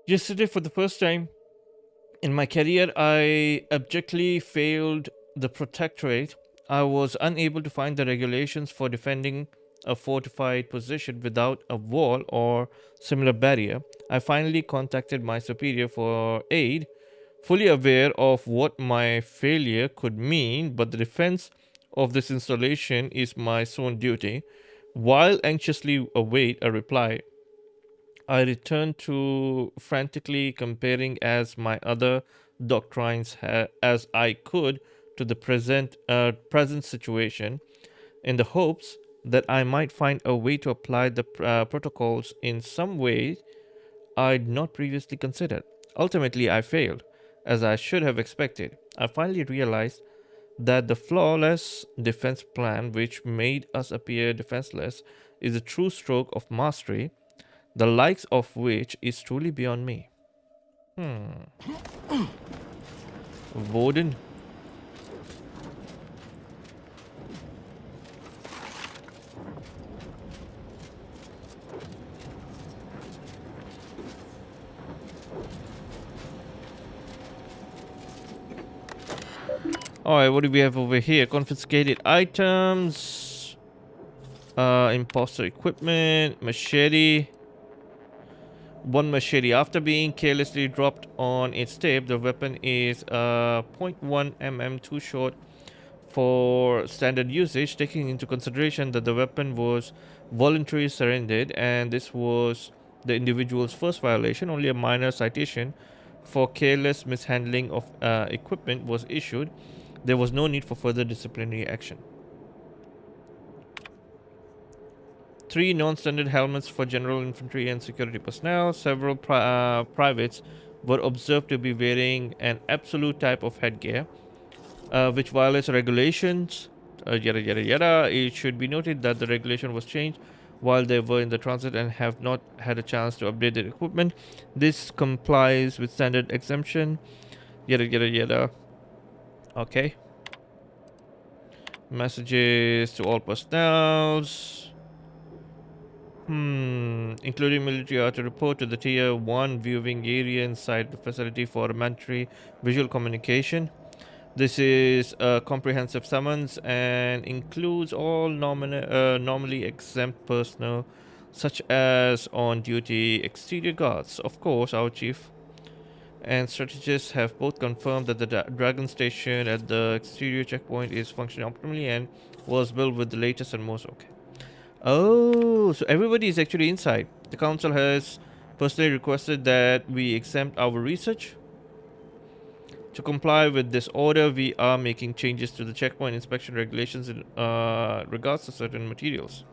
Yesterday, for the first time in my career, I abjectly failed the protectorate. I was unable to find the regulations for defending a fortified position without a wall or similar barrier. I finally contacted my superior for aid, fully aware of what my failure could mean, but the defense of this installation is my sworn duty. While anxiously await a reply, I returned to frantically comparing as my other doctrines as I could to the present situation, in the hopes that I might find a way to apply the protocols in some way I'd not previously considered. Ultimately, I failed, as I should have expected. I finally realized that the flawless defense plan, which made us appear defenseless, is a true stroke of mastery, the likes of which is truly beyond me. Warden. Alright, what do we have over here? Confiscated items, imposter equipment, machete. One machete. After being carelessly dropped on its tip, the weapon is .1 mm too short for standard usage, taking into consideration that the weapon was voluntarily surrendered and this was the individual's first violation. Only a minor citation for careless mishandling of equipment was issued. There was no need for further disciplinary action. 3 non-standard helmets for general infantry and security personnel. Several privates were observed to be wearing an absolute type of headgear, which violates regulations. Yada yada yada. It should be noted that the regulation was changed while they were in the transit and have not had a chance to update their equipment. This complies with standard exemption. Yada yada yada. Okay. Messages to all personnels. Including military, are to report to the Tier 1 viewing area inside the facility for mandatory visual communication. This is a comprehensive summons and includes all normally exempt personnel, such as on-duty exterior guards. Of course, our chief and strategists have both confirmed that the Dragon Station at the exterior checkpoint is functioning optimally and was built with the latest and most... Okay. Oh, so everybody is actually inside. The council has personally requested that we exempt our research. To comply with this order, we are making changes to the checkpoint inspection regulations in regards to certain materials.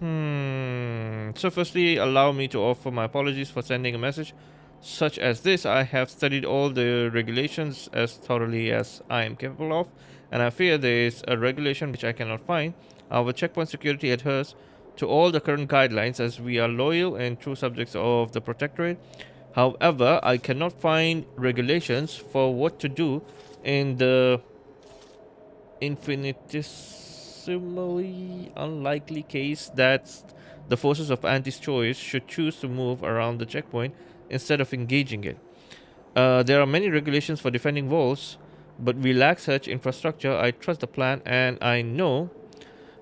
So firstly, allow me to offer my apologies for sending a message such as this. I have studied all the regulations as thoroughly as I am capable of, and I fear there is a regulation which I cannot find. Our checkpoint security adheres to all the current guidelines as we are loyal and true subjects of the Protectorate. However, I cannot find regulations for what to do in the infinitesimally unlikely case that the forces of Anti's choice should choose to move around the checkpoint instead of engaging it. There are many regulations for defending walls, but we lack such infrastructure. I trust the plan, and I know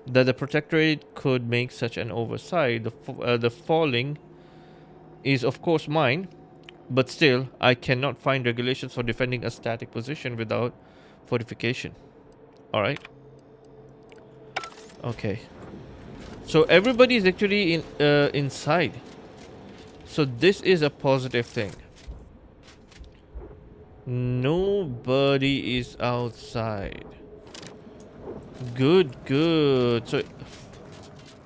that the Protectorate could make such an oversight. The falling is of course mine, but still, I cannot find regulations for defending a static position without fortification. Alright. Okay. So everybody is actually inside. So this is a positive thing. Nobody is outside. Good, good. So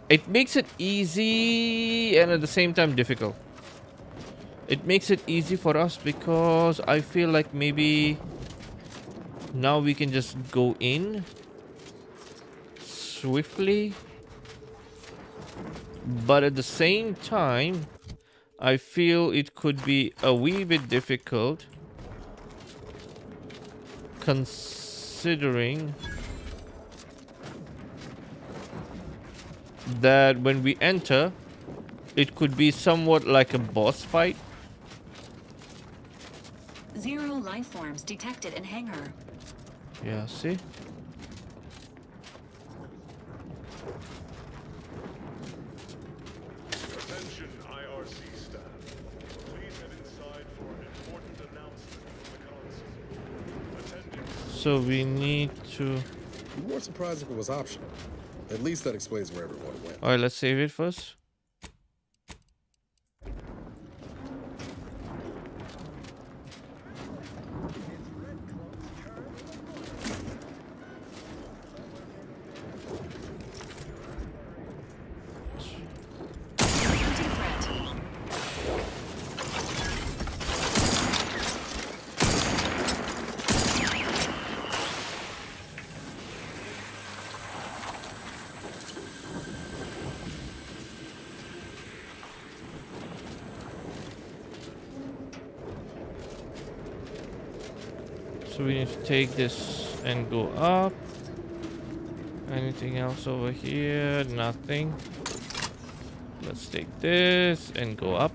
it makes it easy and at the same time difficult. It makes it easy for us because I feel like maybe now we can just go in swiftly. But at the same time, I feel it could be a wee bit difficult considering that when we enter, it could be somewhat like a boss fight. 0 life forms detected in hangar. Yeah, see? Attention IRC staff. Please head inside for an important announcement from the console. So we need to... Be more surprised if it was optional. At least that explains where everyone went. Alright, let's save it first. So we need to take this and go up. Anything else over here? Nothing. Let's take this and go up.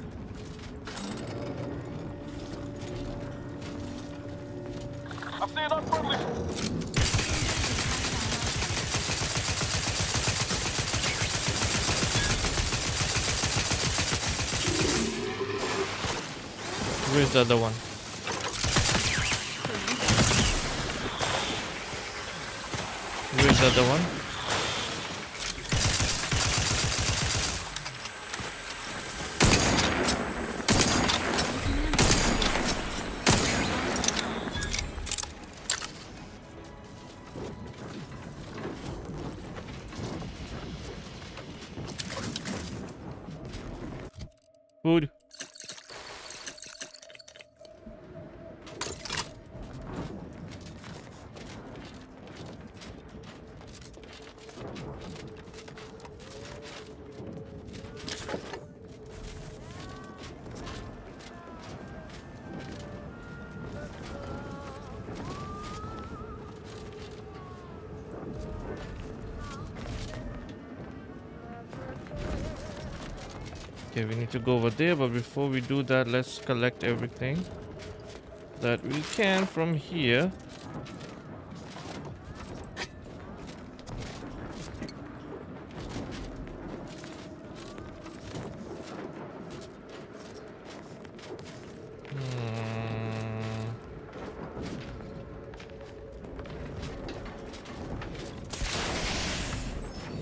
I see an unfriendly. Where's the other one? Where's the other one? Food. Okay, we need to go over there, but before we do that, let's collect everything that we can from here.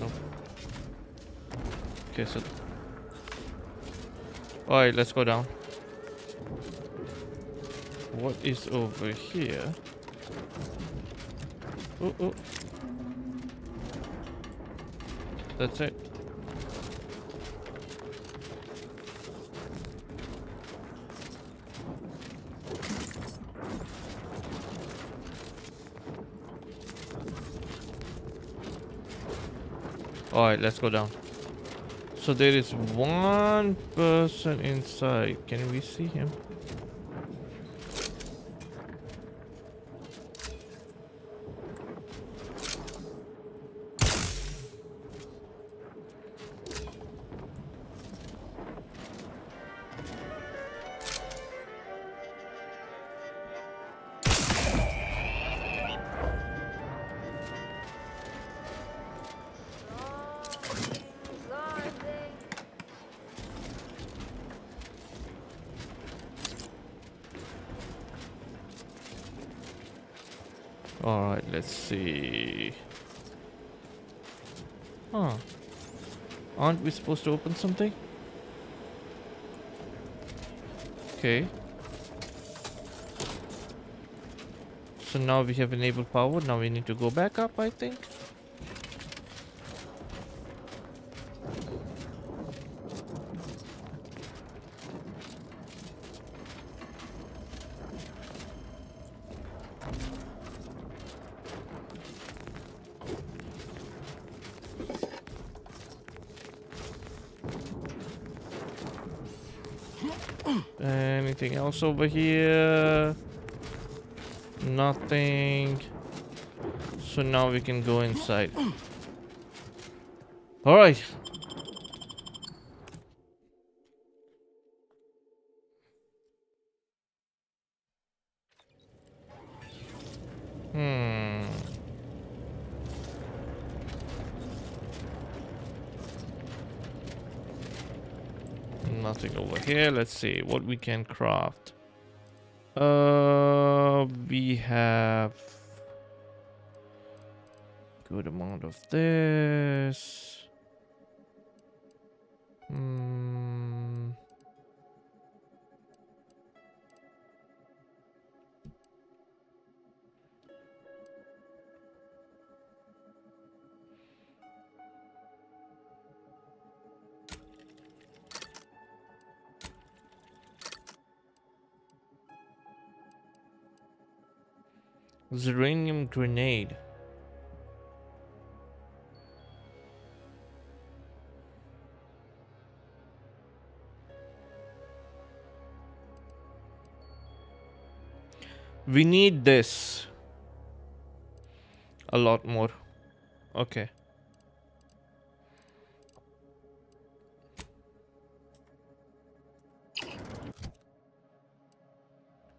Nope. Okay, so alright, let's go down. What is over here? Oh, oh. That's it. Alright, let's go down. So there is one person inside. Can we see him? Alright, let's see. Huh. Aren't we supposed to open something? Okay. So now we have enabled power. Now we need to go back up, I think. Anything else over here? Nothing. So now we can go inside. Alright. Nothing over here. Let's see what we can craft. We have good amount of this. Uranium grenade. We need this a lot more. Okay.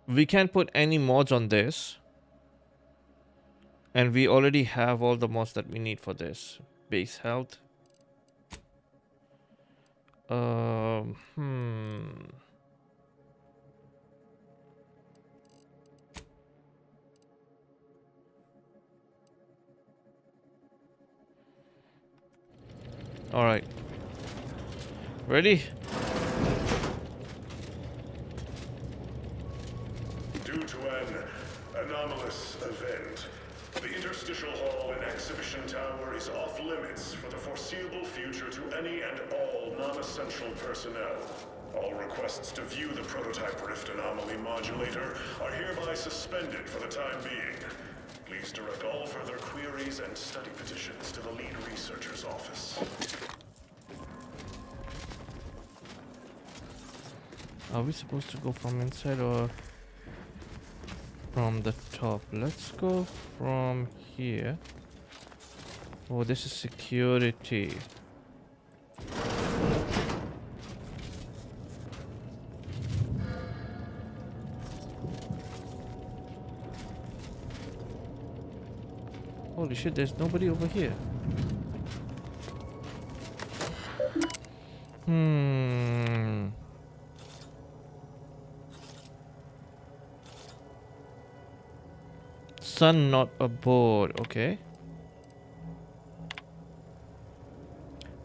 We can't put any mods on this. And we already have all the mods that we need for this. Base health. Alright. Ready? Due to an anomalous event, the interstitial hall and exhibition tower is off limits for the foreseeable future to any and all non-essential personnel. All requests to view the prototype rift anomaly modulator are hereby suspended for the time being. Please direct all further queries and study petitions to the lead researcher's office. Are we supposed to go from inside or from the top? Let's go from here. Oh, this is security. Holy shit, there's nobody over here. Sun not aboard, okay.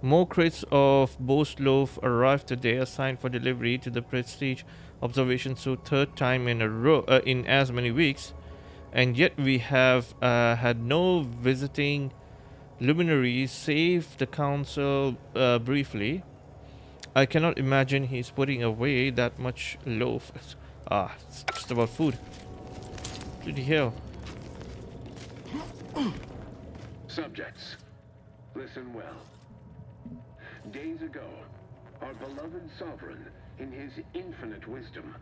More crates of Boast Loaf arrived today, assigned for delivery to the Prestige Observation Suite, third time in a row in as many weeks, and yet we have had no visiting luminaries, save the council briefly. I cannot imagine he's putting away that much loaf. It's just about food. Bloody hell. Subjects, listen well. Days ago, our beloved sovereign, in his infinite wisdom,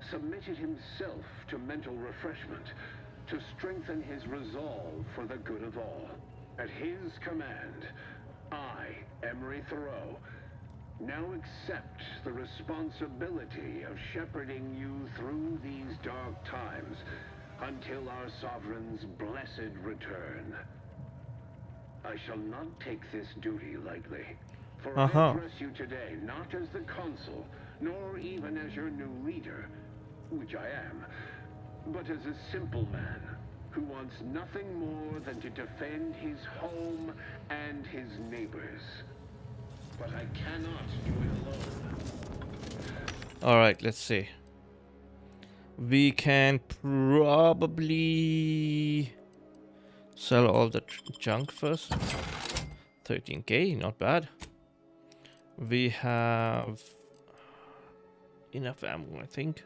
submitted himself to mental refreshment to strengthen his resolve for the good of all. At his command, I, Emery Thoreau, now accept the responsibility of shepherding you through these dark times until our sovereign's blessed return. I shall not take this duty lightly, for I address you today not as the consul, nor even as your new leader, which I am, but as a simple man, who wants nothing more than to defend his home and his neighbors. But I cannot do it alone. Alright, let's see. We can probably sell all the junk first. 13k, not bad. We have enough ammo, I think.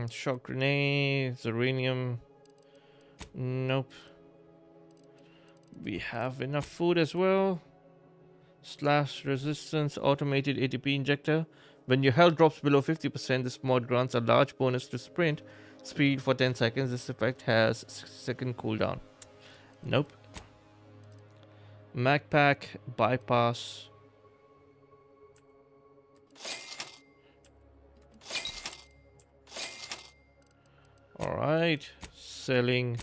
Shock grenades, uranium. Nope. We have enough food as well. Slash resistance automated ATP injector. When your health drops below 50%, this mod grants a large bonus to sprint speed for 10 seconds. This effect has 6-second cooldown. Nope. Mag pack, bypass. Alright. Selling.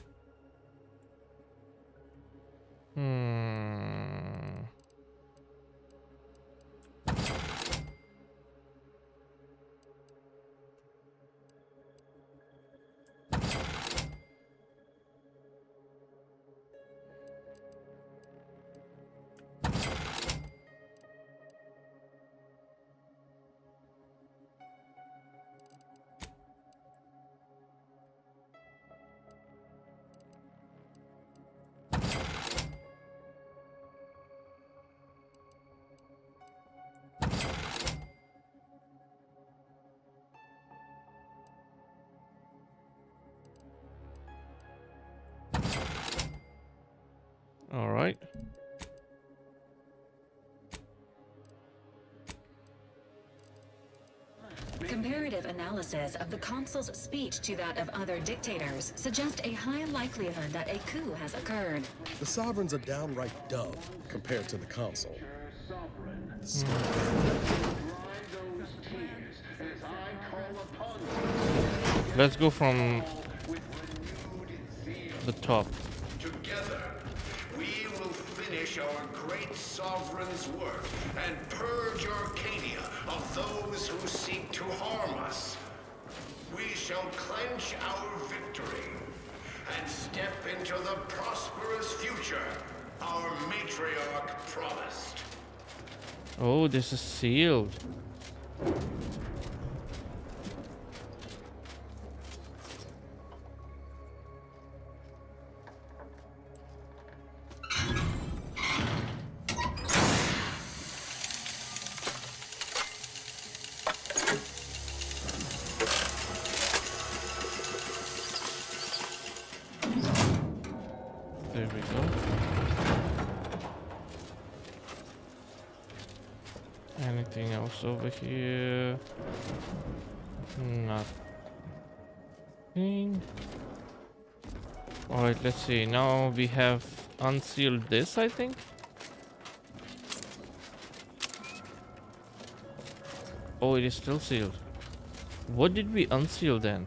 All right. Comparative analysis of the consul's speech to that of other dictators suggest a high likelihood that a coup has occurred. The sovereign's a downright dove compared to the consul. Let's go from the top. Together, we will finish our great sovereign's work and purge Arcadia of those who seek to harm us. We shall clench our victory and step into the prosperous future our matriarch promised. Oh, this is sealed. There we go. Anything else over here? Nothing. Alright, let's see. Now we have unsealed this, I think. Oh, it is still sealed. What did we unseal then?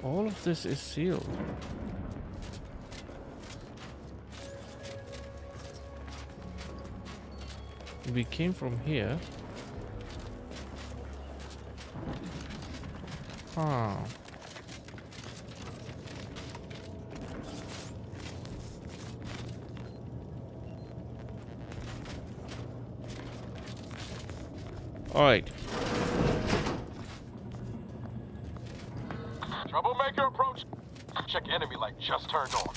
All of this is sealed. We came from here. Huh. All right. Troublemaker approach. Check enemy light just turned on.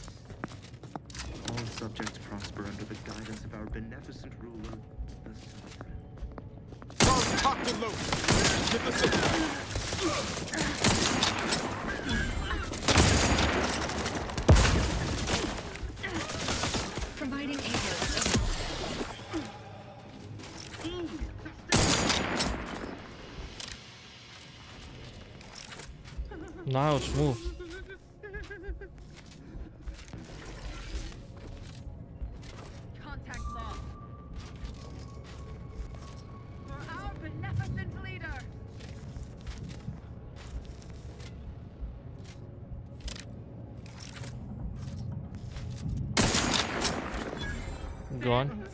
All subjects prosper under the guidance of our beneficent ruler, the Sovereign. Locked and loaded. Get the signal. Providing aid. Now let's move. Contact lost. For our beneficent leader. Gone.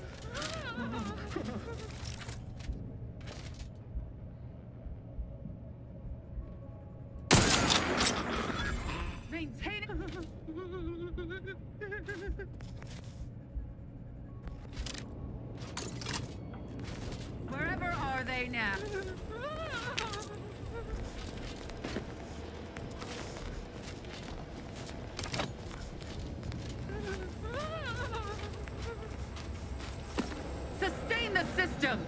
Maintain it. Wherever are they now? Sustain the system.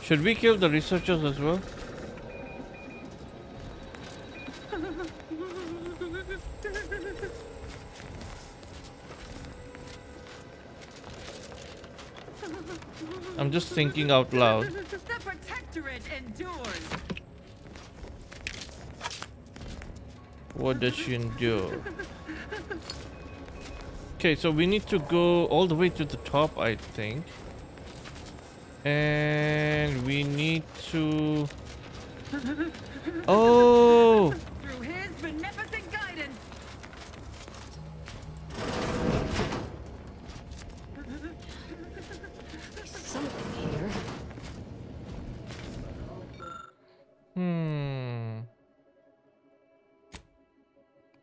Should we kill the researchers as well? I'm just thinking out loud. The Protectorate endures. What does she endure? Okay, so we need to go all the way to the top, I think. And we need to... Oh! Through his beneficent guidance. Something here.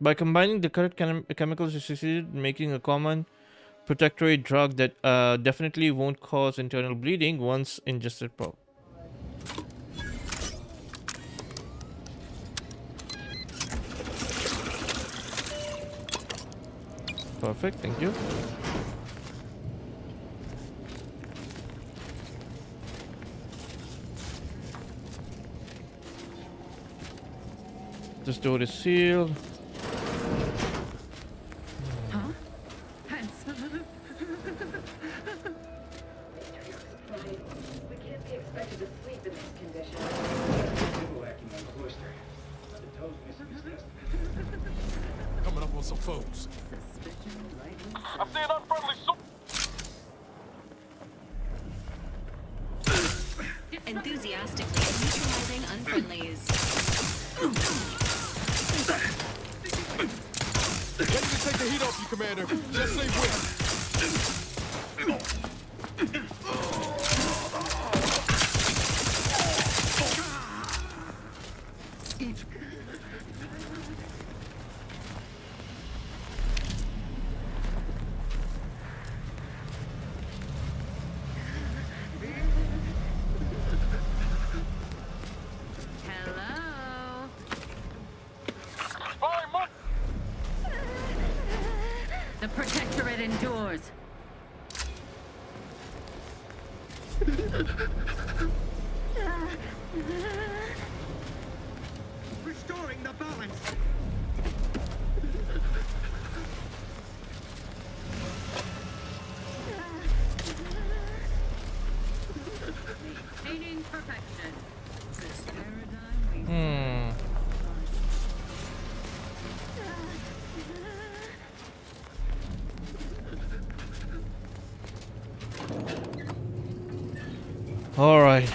By combining the correct chemicals, you succeeded in making a common protectorate drug that definitely won't cause internal bleeding once ingested Perfect, thank you. This door is sealed. Coming up on some folks. I see an unfriendly Enthusiastically neutralizing unfriendlies. Ready to take the heat off you, Commander. Just say when. Hello. The Protectorate endures. Restoring the balance. Maintaining perfection. This paradigm we All right.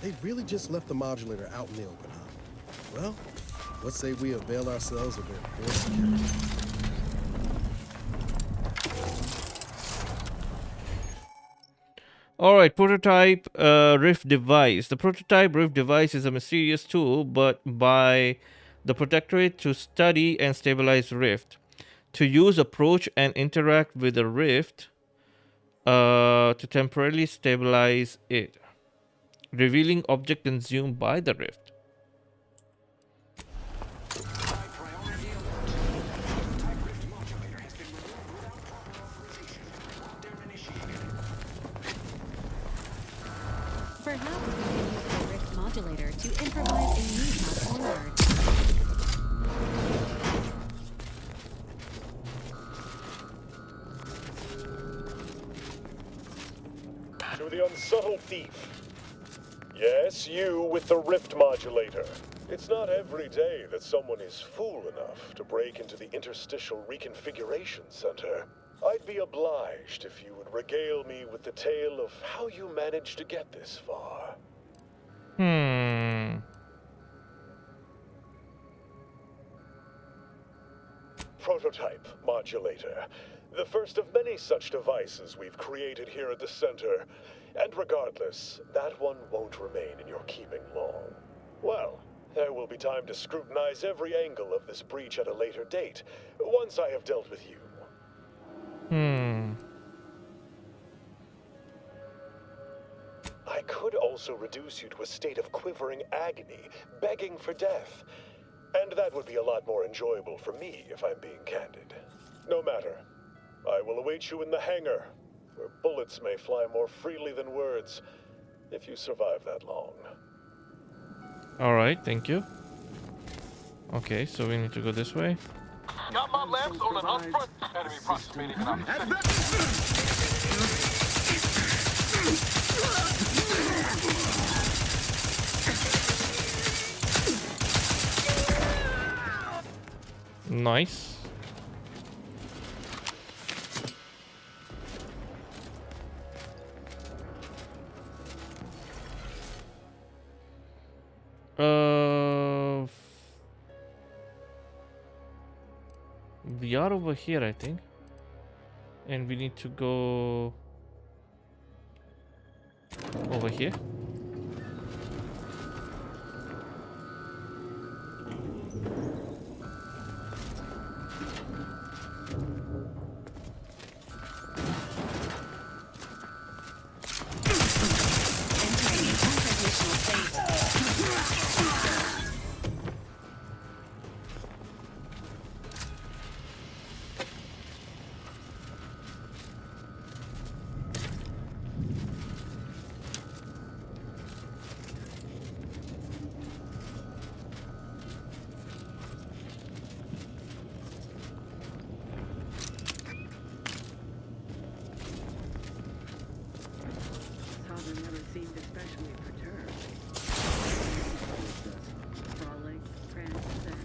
They really just left the modulator out in the open, huh? Well, let's say we avail ourselves of their poor security. Alright, prototype rift device. The prototype rift device is a mysterious tool, but by the Protectorate to study and stabilize rift. To use, approach, and interact with the rift to temporarily stabilize it, revealing object consumed by the rift. Perhaps we can use the rift modulator to improvise a new path forward. To the unsubtle thief. Yes, you with the rift modulator. It's not every day that someone is fool enough to break into the Interstitial Reconfiguration Center. I'd be obliged if you would regale me with the tale of how you managed to get this far. Prototype modulator. The first of many such devices we've created here at the center. And regardless, that one won't remain in your keeping long. Well, there will be time to scrutinize every angle of this breach at a later date, once I have dealt with you. I could also reduce you to a state of quivering agony, begging for death. And that would be a lot more enjoyable for me, if I'm being candid. No matter. I will await you in the hangar, where bullets may fly more freely than words, if you survive that long. Alright, thank you. Okay, so we need to go this way. Got my lamps on and up front. Enemy approximating and I'm Nice. We are over here, I think. And we need to go over here.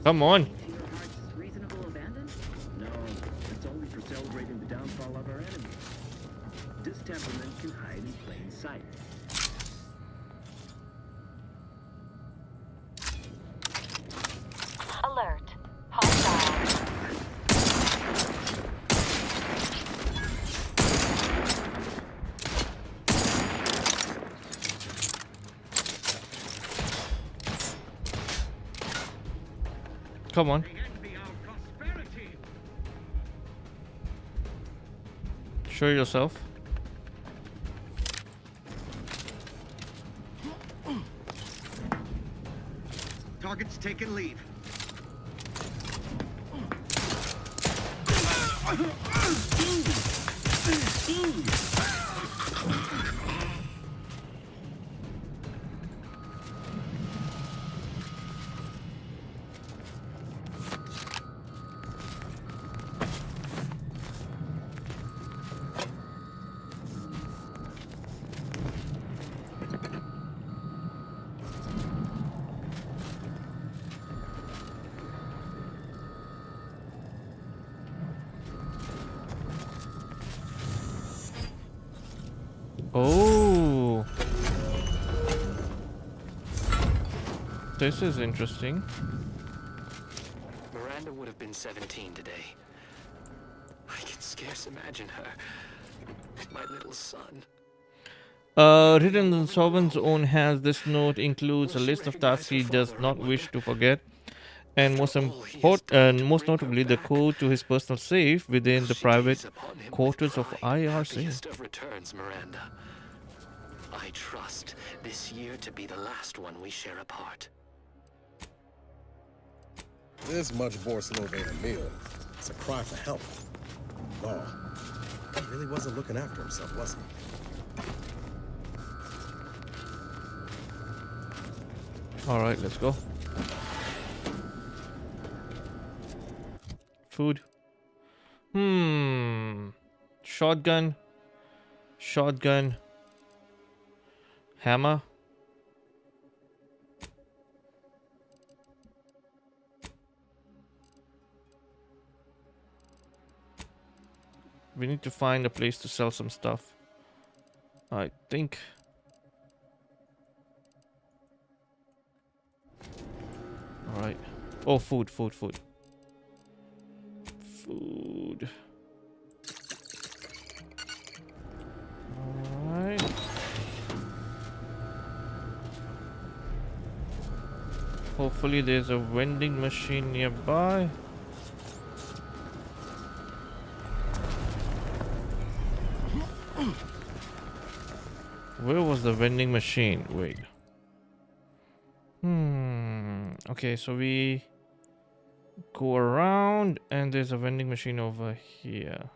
Come on. No, it's only for celebrating the downfall of our enemies. Distemperament can hide in plain sight. Alert. Hostile. Come on. Show yourself. Target's taken leave. Oh, this is interesting. Miranda would have been 17 today. I can scarce imagine her. My little son. Written in Sovereign's own hands, this note includes a list of tasks he does not wish to forget, and most notably the code to his personal safe within the private quarters of IRC. Of returns, Miranda. I trust this year to be the last one we share apart. This much Borslov ain't a meal. It's a cry for help. Oh, he really wasn't looking after himself, was he? All right, let's go. Food. Shotgun. Shotgun. Hammer. We need to find a place to sell some stuff. I think. All right. Oh, food. Food. All right. Hopefully there's a vending machine nearby. Where was the vending machine? Wait. Okay, so we go around and there's a vending machine over here.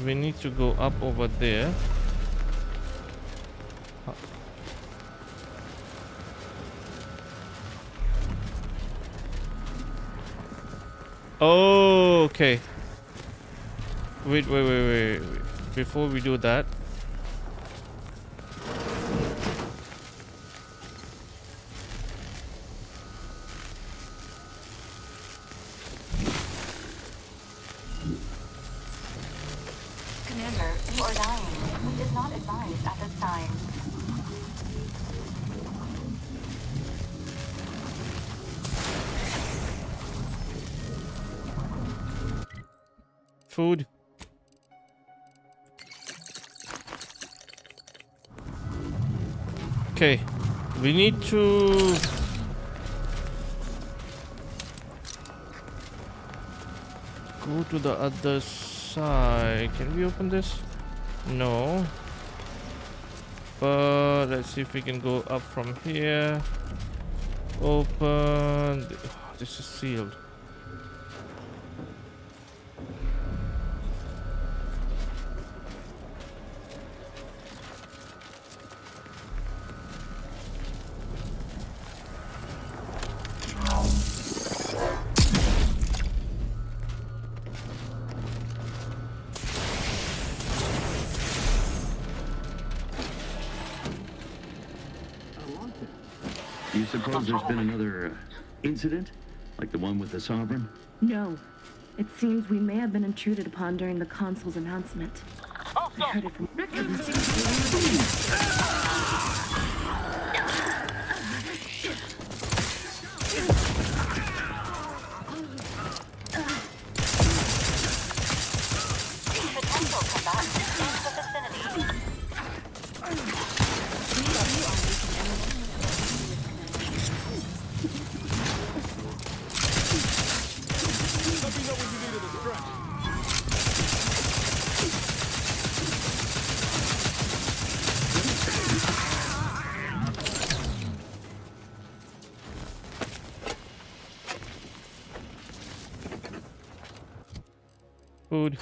We need to go up over there. Oh, okay. Wait. Before we do that. Commander, you are dying, which is not advised at this time. Food. Okay, we need to go to the other side. Can we open this? No. But let's see if we can go up from here. Open. This is sealed. You suppose there's been another incident? Like the one with the Sovereign? No. It seems we may have been intruded upon during the Consul's announcement. I heard it from... Potential combatants in the vicinity. Let me know when you needed a stretch. Food.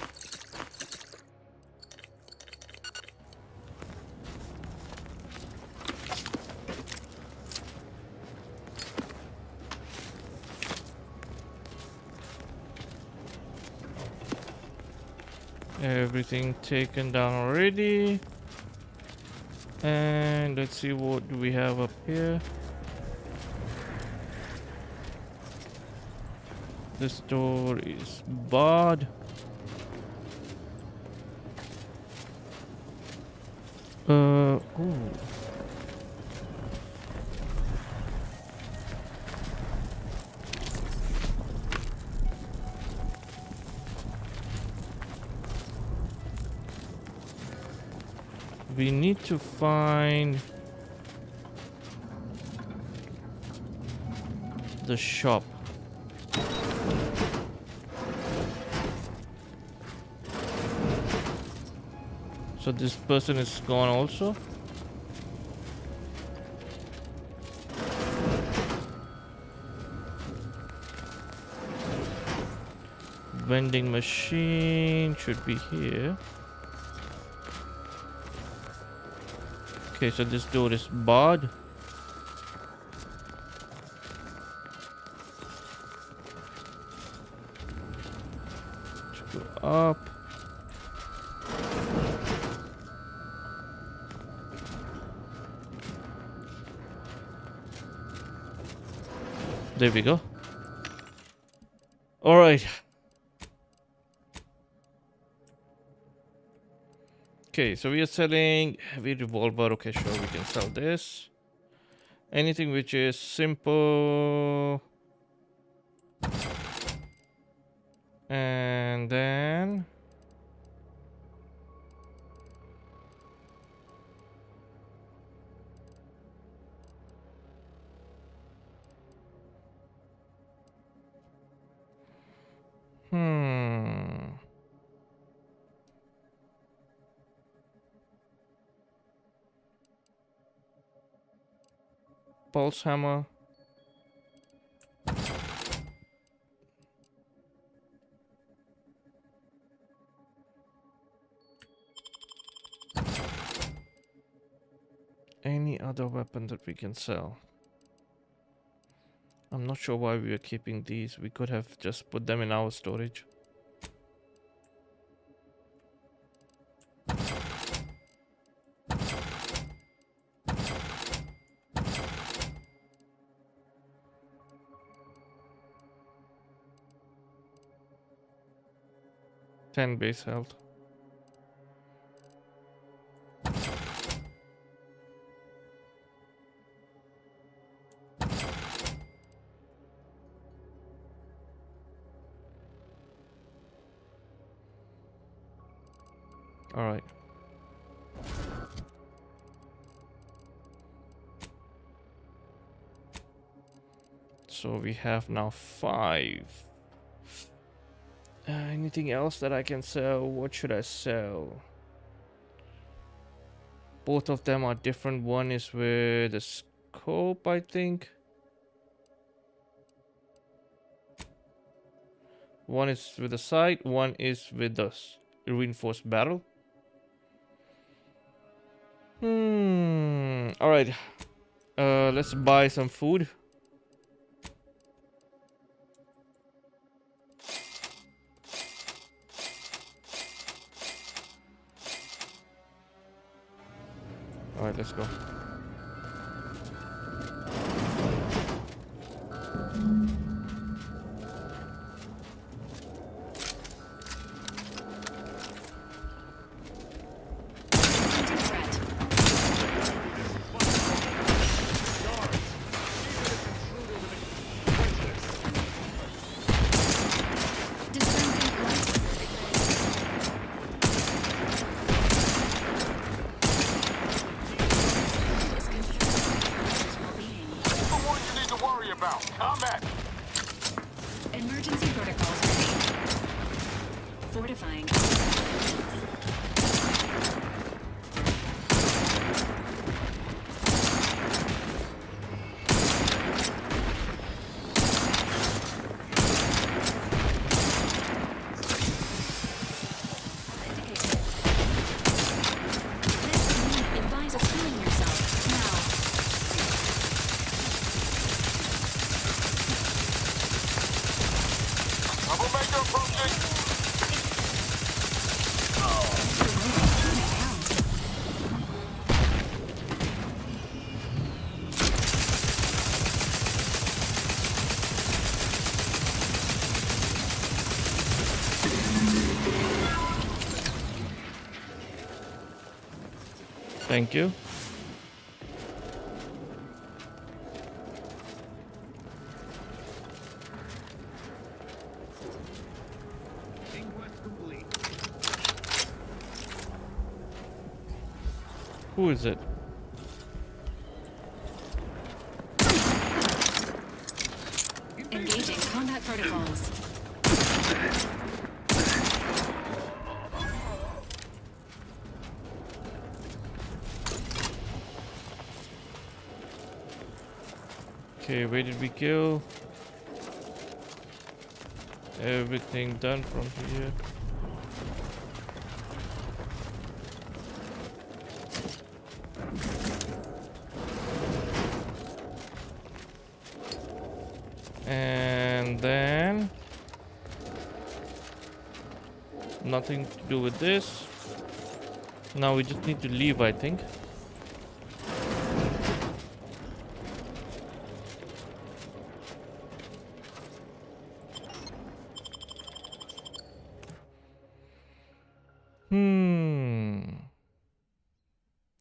Everything taken down already. And let's see, what do we have up here? This door is barred. Ooh. We need to find the shop. So this person is gone also. Vending machine should be here. Okay, so this door is barred. Let's go up. There we go. All right. Okay, so we are selling heavy revolver. Okay, sure, we can sell this. Anything which is simple. And then pulse hammer. Any other weapon that we can sell? I'm not sure why we are keeping these. We could have just put them in our storage. Ten base health. All right. So we have now 5. Anything else that I can sell? What should I sell? Both of them are different. One is with the scope, I think. One is with the sight. One is with the reinforced barrel. All right. Let's buy some food. All right, let's go. Emergency protocols ready. Fortifying. Advise of healing yourself Troublemaker approaching! Thank you. Who is it? Engaging combat protocols. Okay, where did we kill? Everything done from here. And then nothing to do with this. Now we just need to leave, I think.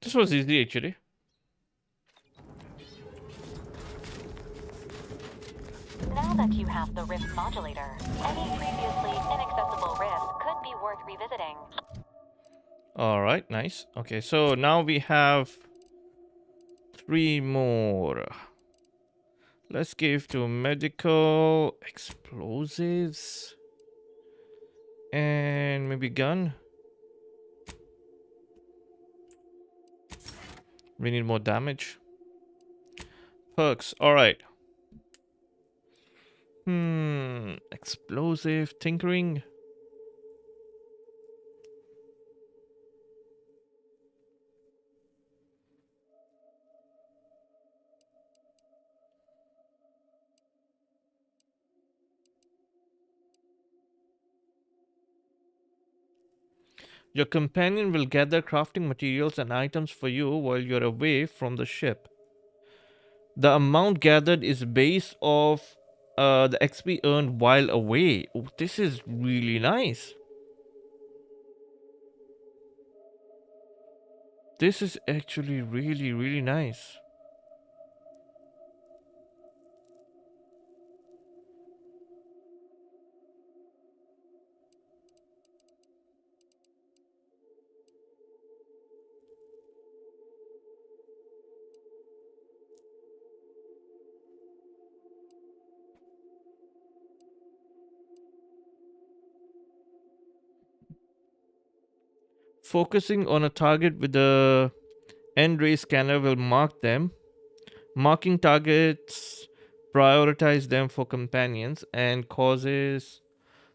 This was easy actually. Now that you have the Rift modulator, any previously inaccessible rifts could be worth revisiting. Alright, nice. Okay, so now we have 3 more. Let's give to medical, explosives, and maybe gun. We need more damage. Perks, alright. Explosive, tinkering. Your companion will gather crafting materials and items for you while you're away from the ship. The amount gathered is based off the XP earned while away. Oh, this is really nice. This is actually really, really nice. Focusing on a target with the end ray scanner will mark them. Marking targets prioritize them for companions and causes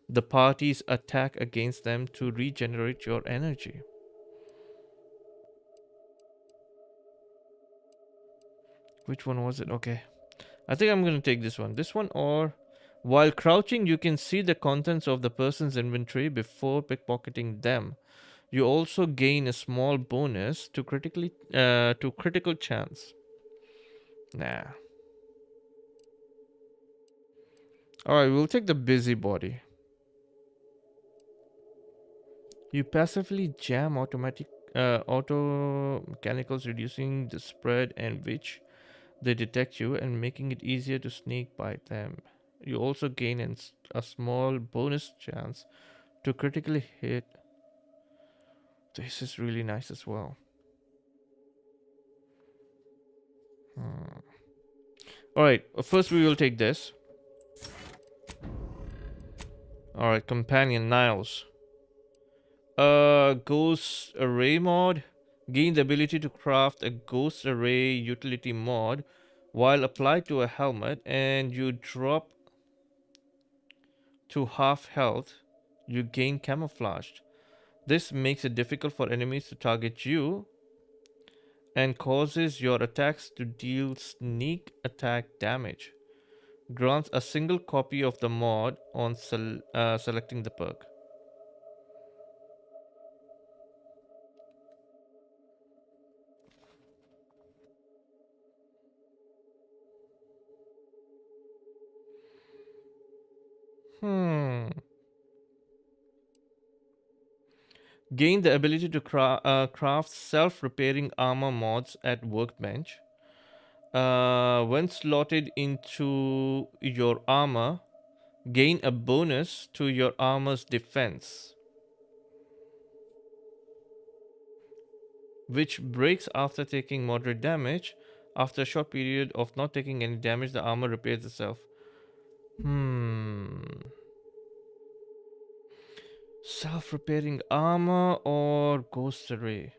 the party's attack against them to regenerate your energy. Which one was it? Okay. I think I'm going to take this one. This one, or while crouching, you can see the contents of the person's inventory before pickpocketing them. You also gain a small bonus to critical chance. Nah. Alright, we'll take the busybody. You passively jam auto mechanicals, reducing the spread and which they detect you and making it easier to sneak by them. You also gain a small bonus chance to critically hit. This is really nice as well. Alright, first we will take this. Alright, companion Niles. Ghost array mod. Gain the ability to craft a ghost array utility mod while applied to a helmet, and you drop to half health. You gain camouflaged. This makes it difficult for enemies to target you and causes your attacks to deal sneak attack damage. Grants a single copy of the mod on selecting the perk. Gain the ability to craft self-repairing armor mods at workbench. When slotted into your armor, gain a bonus to your armor's defense, which breaks after taking moderate damage. After a short period of not taking any damage, the armor repairs itself. Self-repairing armor or ghost array?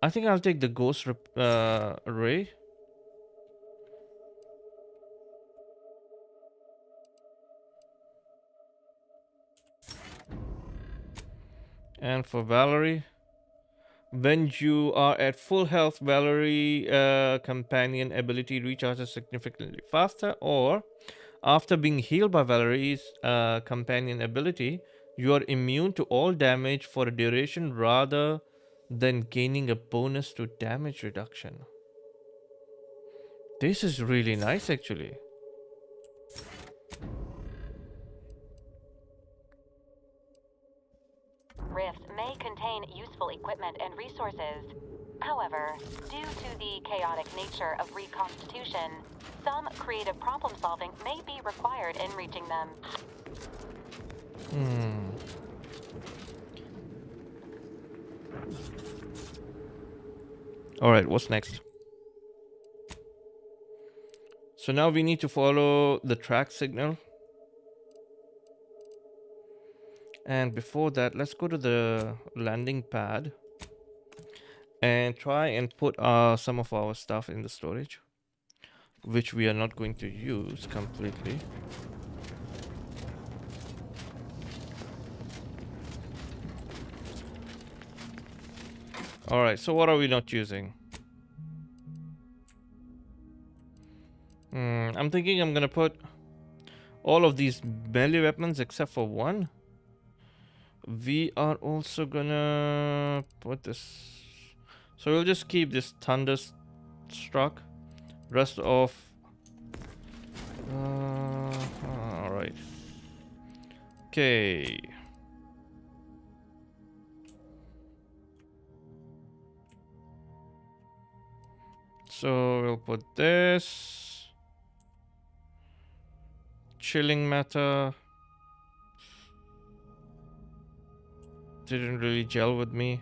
I think I'll take the ghost array. And for Valerie, when you are at full health, Valerie companion ability recharges significantly faster, or after being healed by Valerie's companion ability, you are immune to all damage for a duration rather than gaining a bonus to damage reduction. This is really nice, actually. Rift may contain useful equipment and resources. However, due to the chaotic nature of reconstitution, some creative problem solving may be required in reaching them. Alright, what's next? So now we need to follow the track signal. And before that, let's go to the landing pad and try and put some of our stuff in the storage, which we are not going to use completely. Alright, so what are we not using? I'm thinking I'm gonna put all of these melee weapons except for one. We are also gonna put this. So we'll just keep this Thunderstruck. Rest of. Alright. Okay. So we'll put this. Chilling matter. Didn't really gel with me.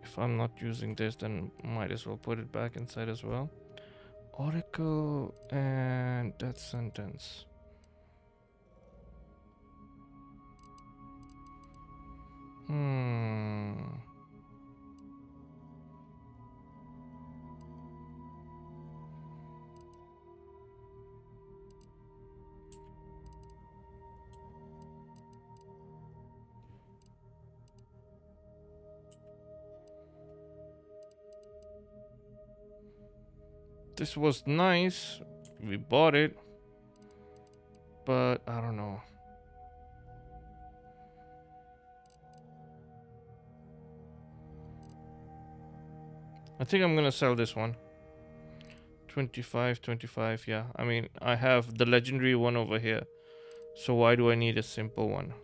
If I'm not using this, then might as well put it back inside as well. Oracle and death sentence. This was nice. We bought it. But I don't know. I think I'm gonna sell this one. 25, 25, yeah. I mean, I have the legendary one over here. So why do I need a simple one?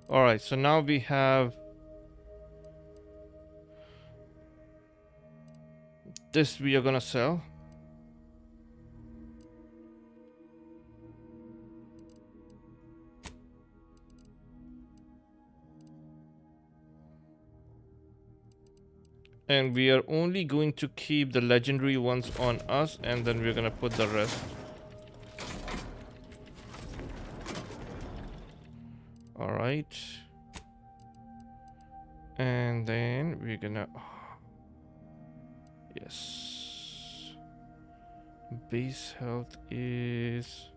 Alright, so now we have this we are gonna sell. And we are only going to keep the legendary ones on us, and then we're gonna put the rest. Alright. And then we're gonna... Yes. Base health is...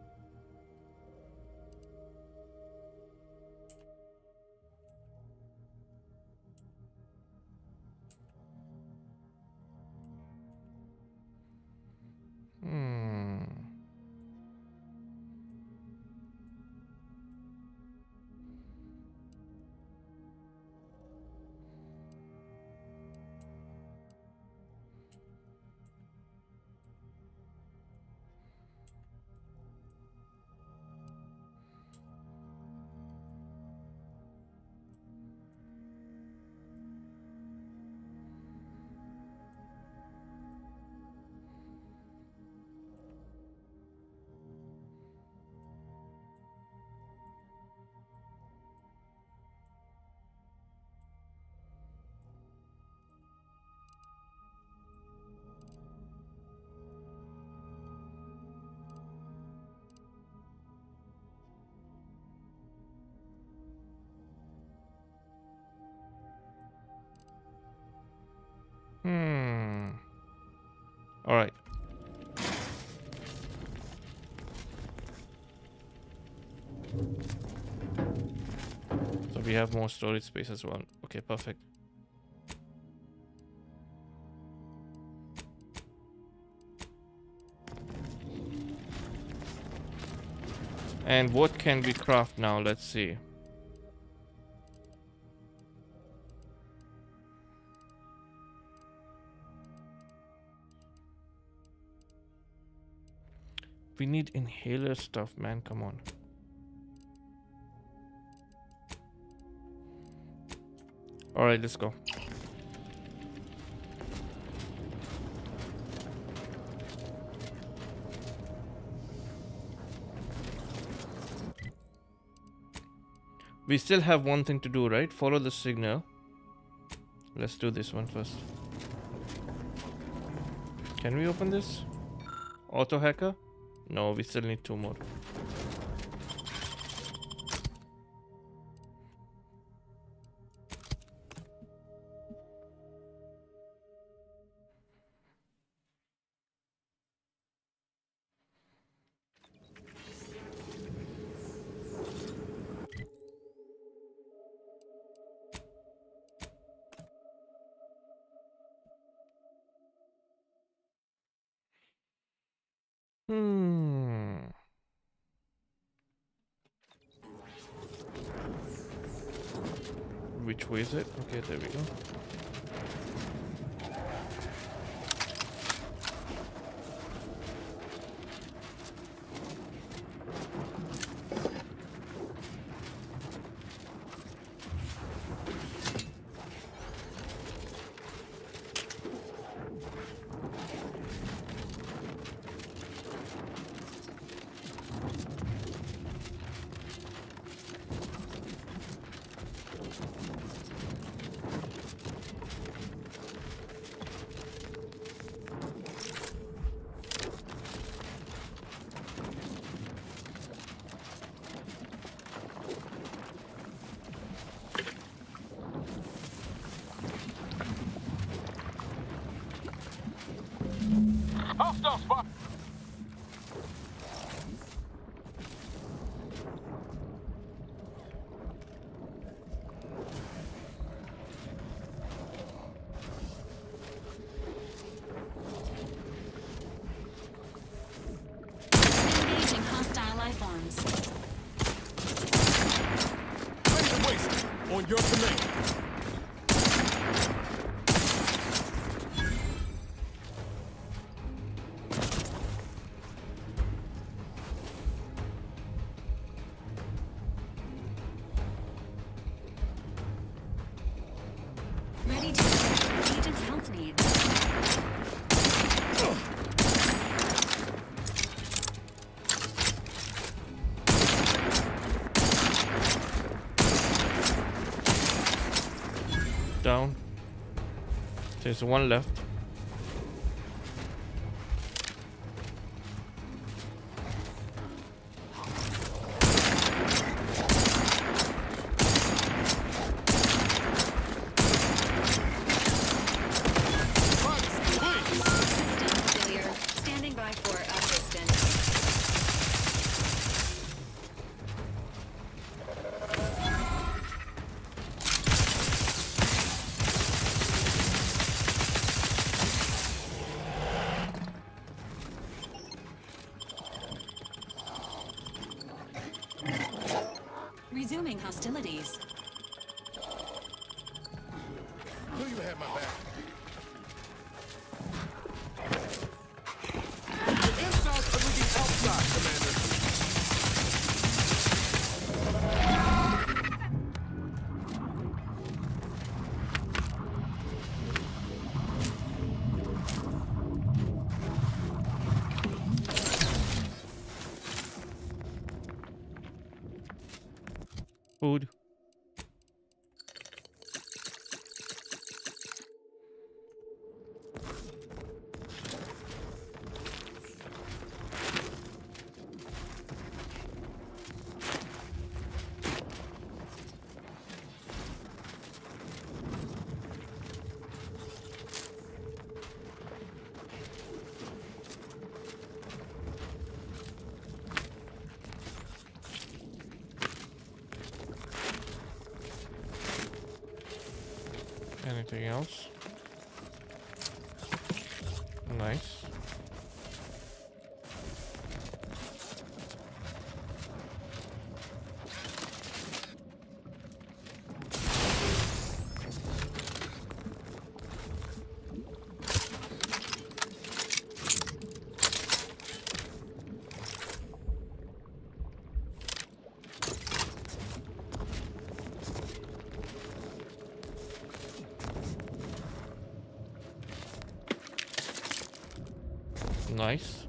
All right. So we have more storage space as well. Okay, perfect. And what can we craft now? Let's see. We need inhaler stuff, man. Come on. All right, let's go. We still have one thing to do, right? Follow the signal. Let's do this one first. Can we open this? Auto hacker? No, we still need 2 more. Which way is it? Okay, there we go. Hostile spot. Engaging hostile life forms. Laser waste on your command. Ready to assess agent's health needs. Down. There's one left. Resuming hostilities. Knew you had my back. The insults are leaking outside, Commander. Food. Anything else? Nice. Nice.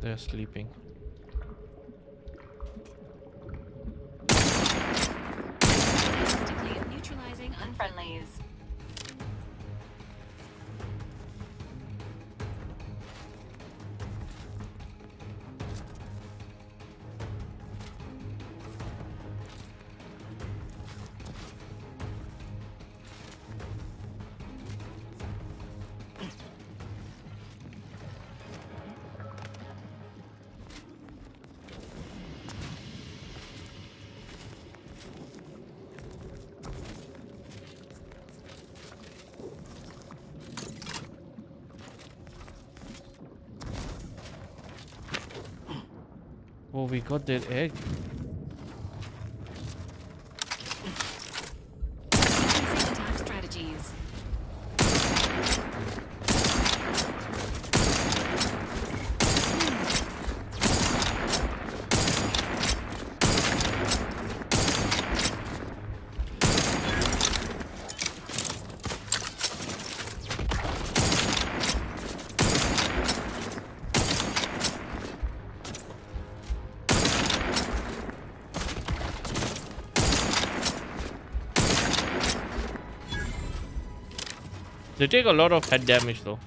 They're sleeping. Neutralizing unfriendlies. Oh, we got that egg. Attack strategies. They take a lot of head damage though.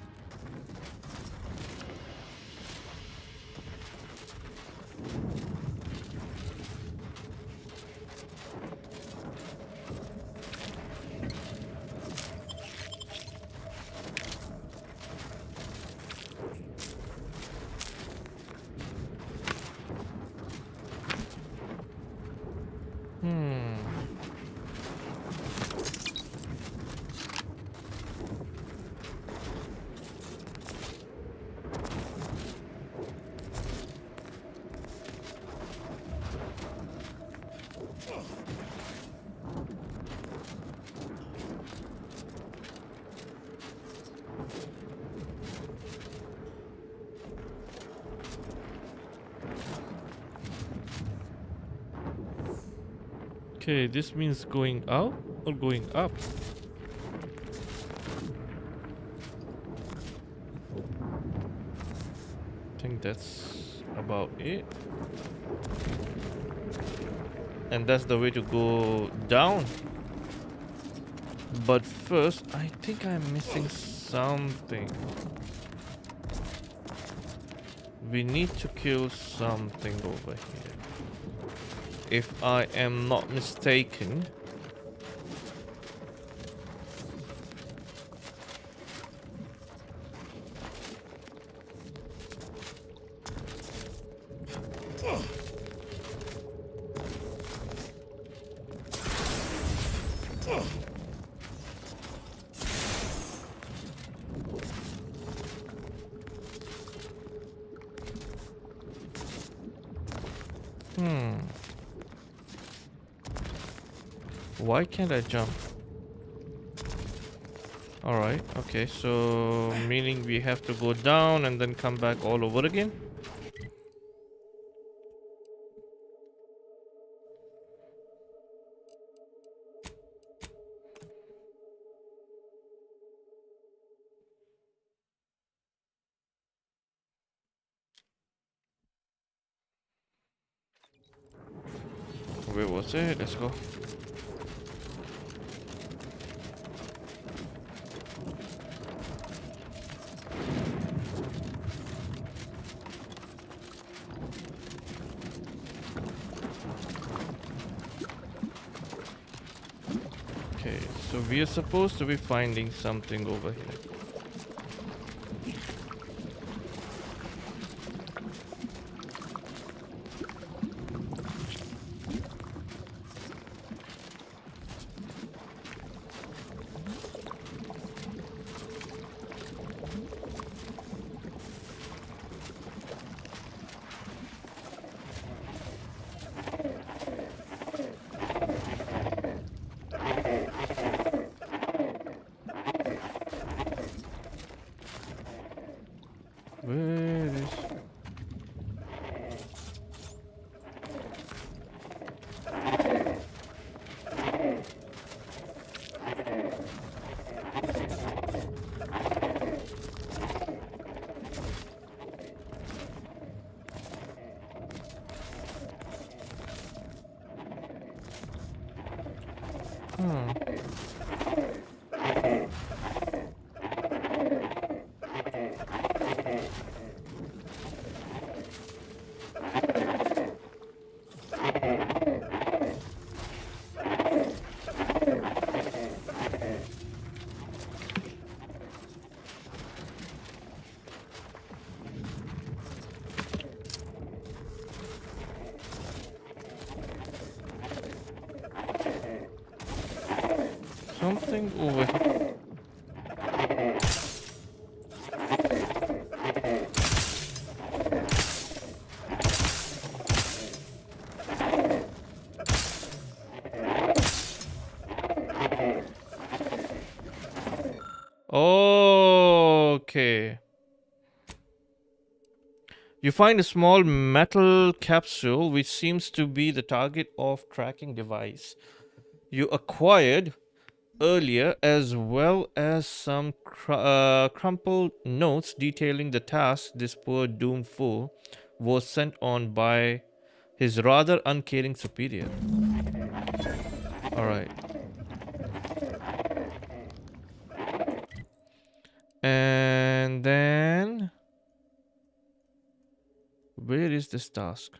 Okay, this means going out or going up? I think that's about it. And that's the way to go down. But first, I think I'm missing something. We need to kill something over here. If I am not mistaken. Hmm. Why can't I jump? Alright, okay, so meaning we have to go down and then come back all over again? Where was it? Let's go. Okay, so we are supposed to be finding something over here. Where is... Hmm. Something over here. Okay. You find a small metal capsule which seems to be the target of tracking device you acquired earlier, as well as some crumpled notes detailing the task this poor doomed fool was sent on by his rather uncaring superior. Alright. And then... where is this task?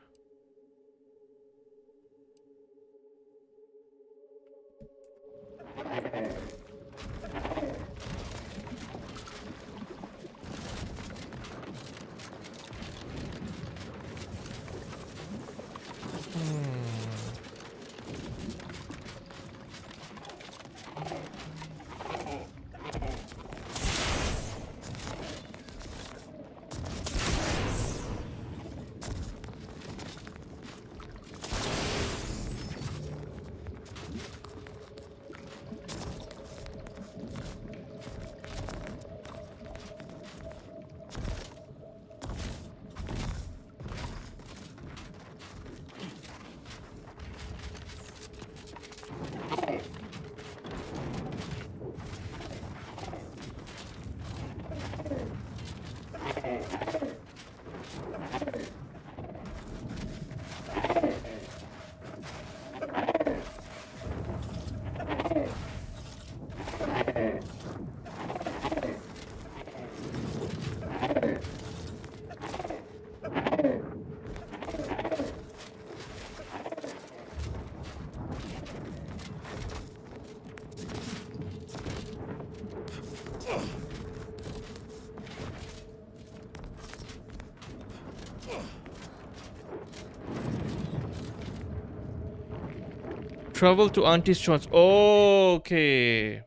Travel to Auntie's Church. Okay.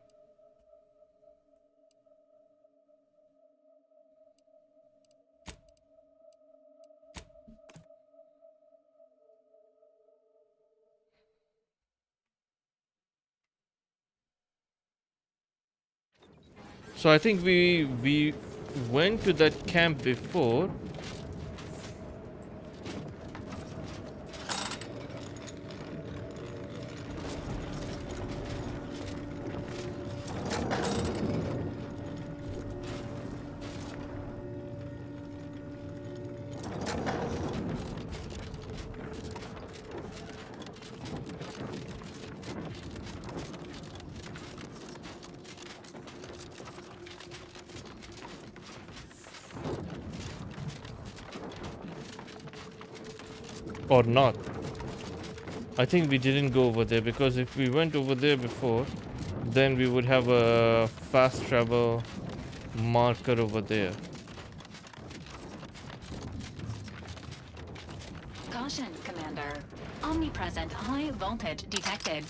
So I think we went to that camp before. Or not. I think we didn't go over there, because if we went over there before, then we would have a fast travel marker over there. Caution, Commander. Omnipresent high voltage detected.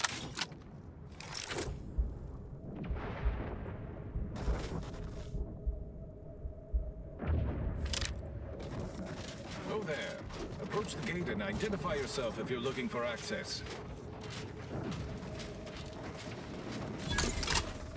Go there. Approach the gate and identify yourself if you're looking for access.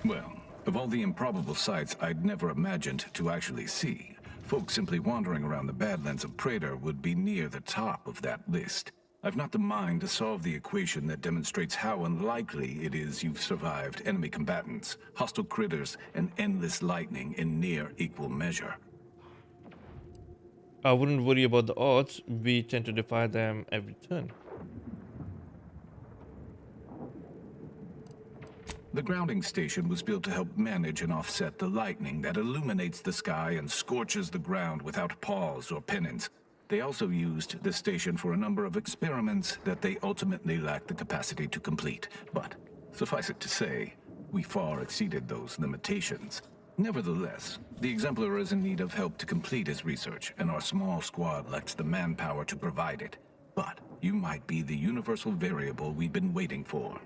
Well, of all the improbable sights I'd never imagined to actually see, folks simply wandering around the Badlands of Praetor would be near the top of that list. I've not the mind to solve the equation that demonstrates how unlikely it is you've survived enemy combatants, hostile critters, and endless lightning in near equal measure. I wouldn't worry about the odds. We tend to defy them every turn. The grounding station was built to help manage and offset the lightning that illuminates the sky and scorches the ground without pause or penance. They also used the station for a number of experiments that they ultimately lacked the capacity to complete. But suffice it to say, we far exceeded those limitations. Nevertheless, the Exemplar is in need of help to complete his research, and our small squad lacks the manpower to provide it. But you might be the universal variable we've been waiting for.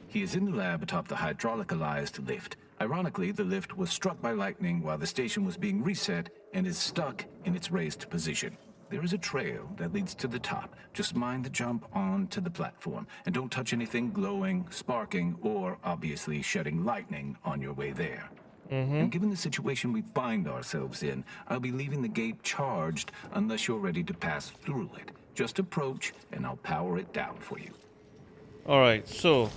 He is in the lab atop the hydraulicalized lift. Ironically, the lift was struck by lightning while the station was being reset and is stuck in its raised position. There is a trail that leads to the top. Just mind the jump onto the platform, and don't touch anything glowing, sparking, or obviously shedding lightning on your way there. And given the situation we find ourselves in, I'll be leaving the gate charged unless you're ready to pass through it. Just approach, and I'll power it down for you. Alright, so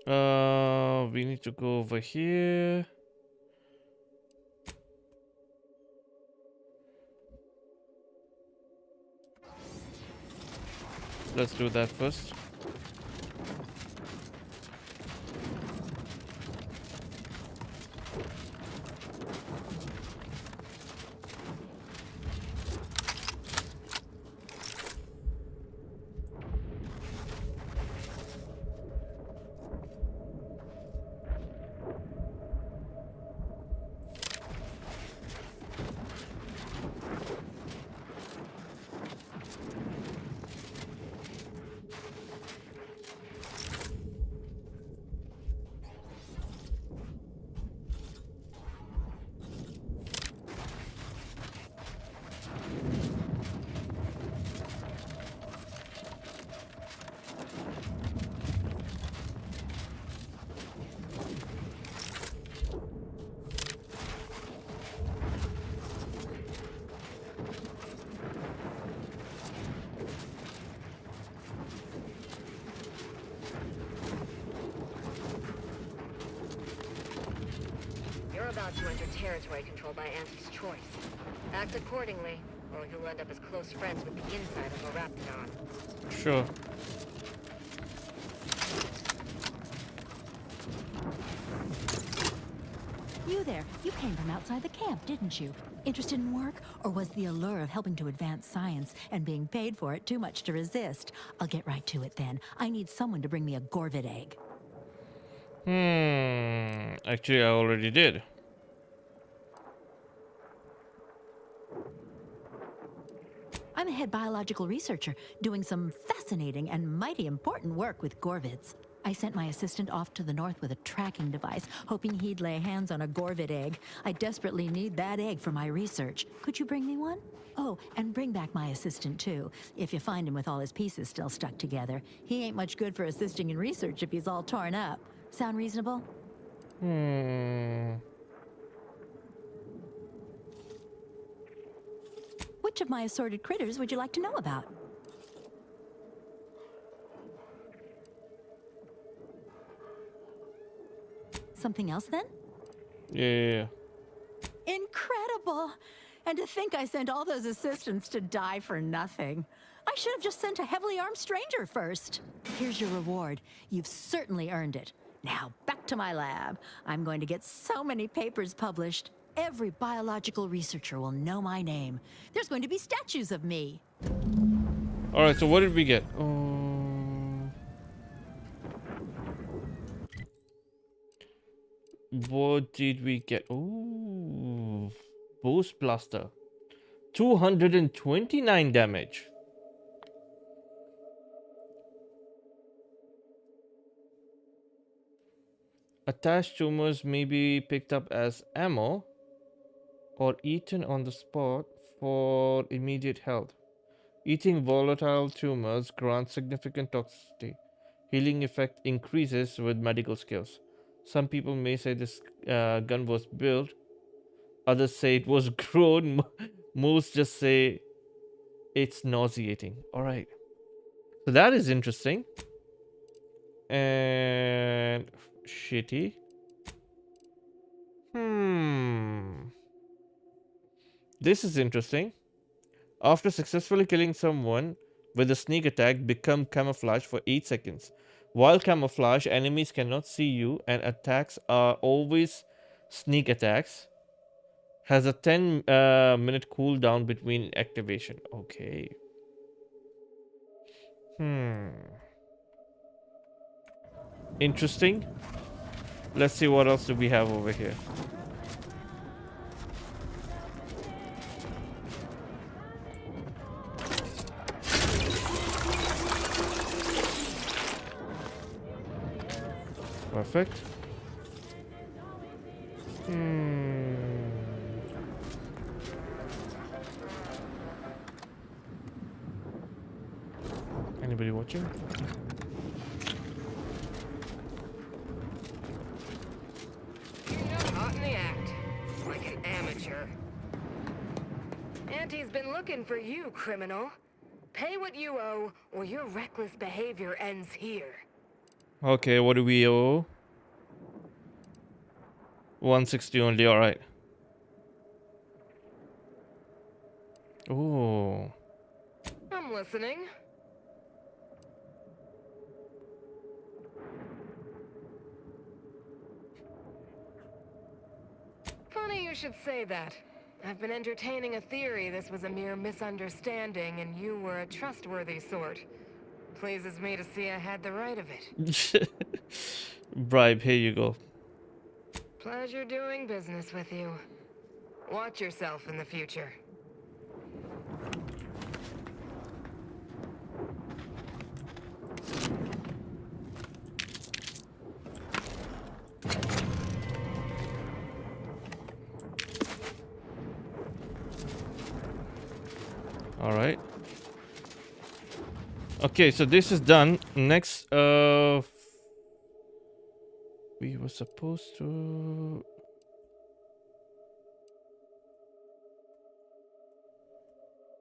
we need to go over here. Let's do that first. You're about to enter territory controlled by Anti's choice. Act accordingly, or you'll end up as close friends with the inside of a Raptidon. Sure. You there. You came from outside the camp, didn't you? Interested in work? Or was the allure of helping to advance science and being paid for it too much to resist? I'll get right to it then. I need someone to bring me a Gorvid egg. Actually, I already did. I'm I'm a head biological researcher doing some fascinating and mighty important work with Gorvids. I sent my assistant off to the north with a tracking device, hoping he'd lay hands on a Gorvid egg. I desperately need that egg for my research. Could you bring me one? Oh, and bring back my assistant, too, if you find him with all his pieces still stuck together. He ain't much good for assisting in research if he's all torn up. Sound reasonable? Which of my assorted critters would you like to know about? Something else, then? Yeah. Incredible! And to think I sent all those assistants to die for nothing. I should have just sent a heavily armed stranger first. Here's your reward. You've certainly earned it. Now, back to my lab. I'm going to get so many papers published. Every biological researcher will know my name. There's going to be statues of me. Alright, so what did we get? What did we get? Ooh, Boost Blaster. 229 damage. Attached tumors may be picked up as ammo or eaten on the spot for immediate health. Eating volatile tumors grants significant toxicity. Healing effect increases with medical skills. Some people may say this gun was built. Others say it was grown. Most just say it's nauseating. Alright. So that is interesting. And shitty. This is interesting. After successfully killing someone with a sneak attack, become camouflage for 8 seconds. While camouflage, enemies cannot see you and attacks are always sneak attacks. Has a 10 minute cooldown between activation. Okay. Interesting. Let's see what else do we have over here. Perfect. Anybody watching? Caught in the act, like an amateur. Auntie's been looking for you, criminal. Pay what you owe, or your reckless behavior ends here. Okay, what do we owe? 160 only, alright. Oh. I'm listening. Funny you should say that. I've been entertaining a theory this was a mere misunderstanding and you were a trustworthy sort. Pleases me to see I had the right of it. Bribe, here you go. Pleasure doing business with you. Watch yourself in the future. Alright. Okay, so this is done. Next, we were supposed to...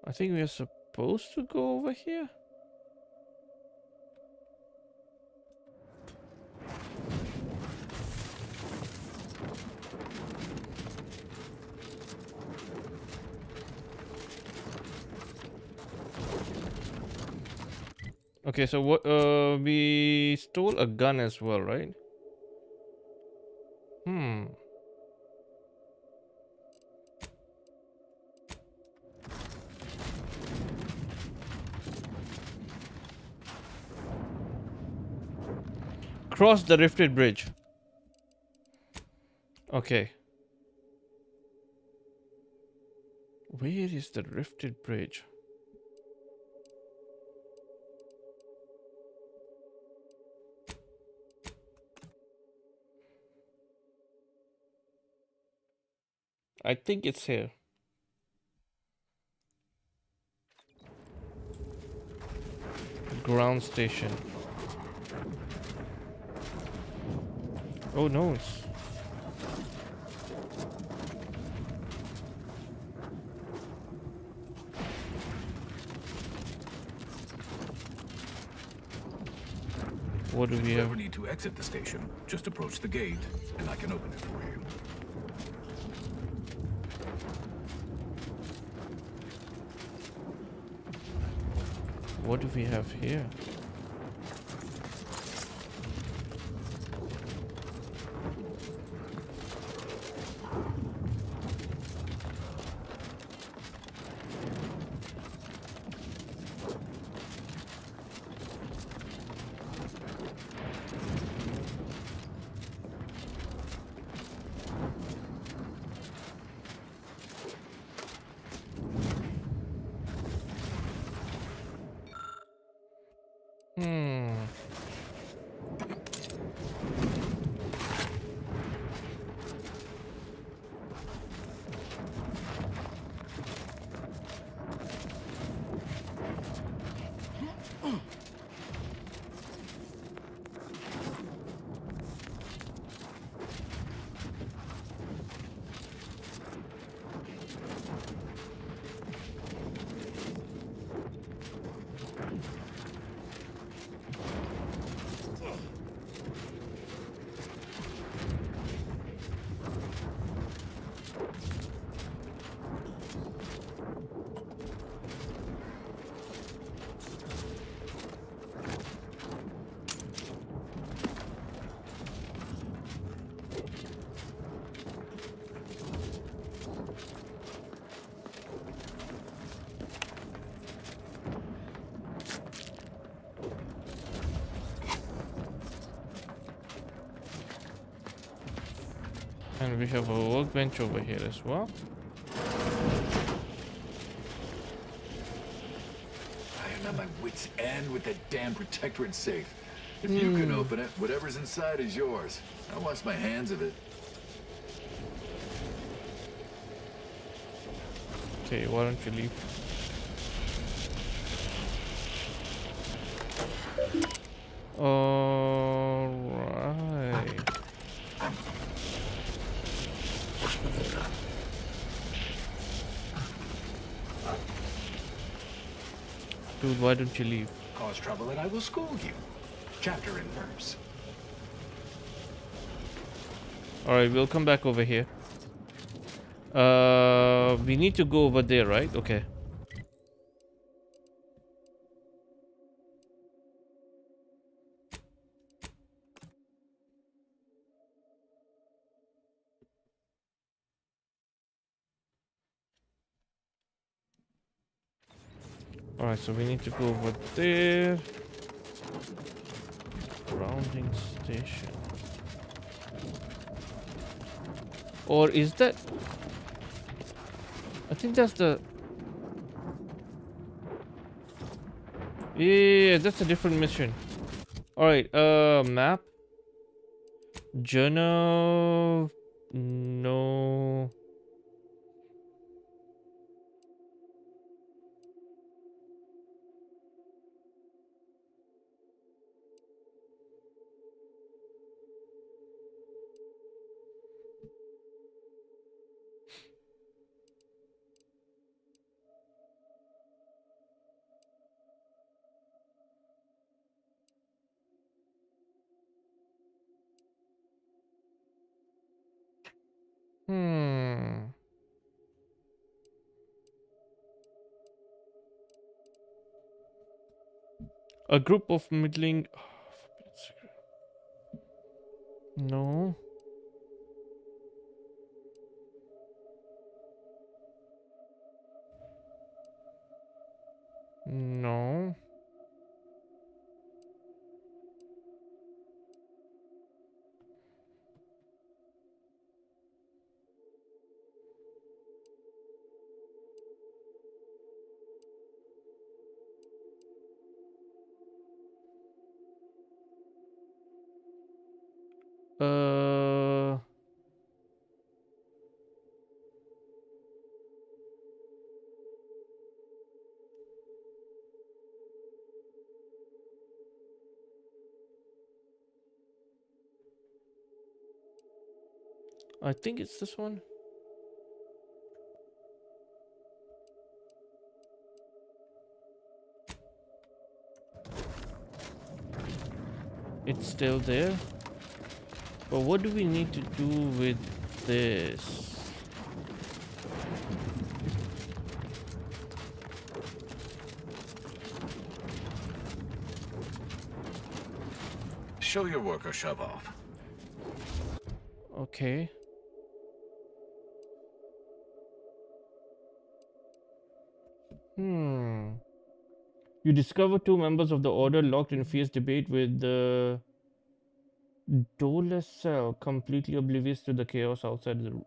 I think we are supposed to go over here. Okay, so what we stole a gun as well, right? Cross the rifted bridge. Okay. Where is the rifted bridge? I think it's here. Ground station. Oh no, it's... What do we If you have? ever need to exit the station, just approach the gate, and I can open it for you. What do we have here? Hmm. And we have a workbench over here as well. I am at my wit's end with that damn protectorate safe. If you can open it, whatever's inside is yours. I wash my hands of it. Okay, why don't you leave? Alright. Dude, why don't you leave? Cause trouble and I will school you. Chapter and verse. Alright, we'll come back over here. We need to go over there, right? Okay. Alright, so we need to go over there. Grounding station. Or is that... I think that's the... Yeah, that's a different mission. Alright, map. Journal... No... Hmm... A group of middling... No. No. Uh... I think it's this one. It's still there. But what do we need to do with this? Show your work or shove off. Okay. You discover two members of the Order locked in fierce debate with the doorless cell, completely oblivious to the chaos outside the room.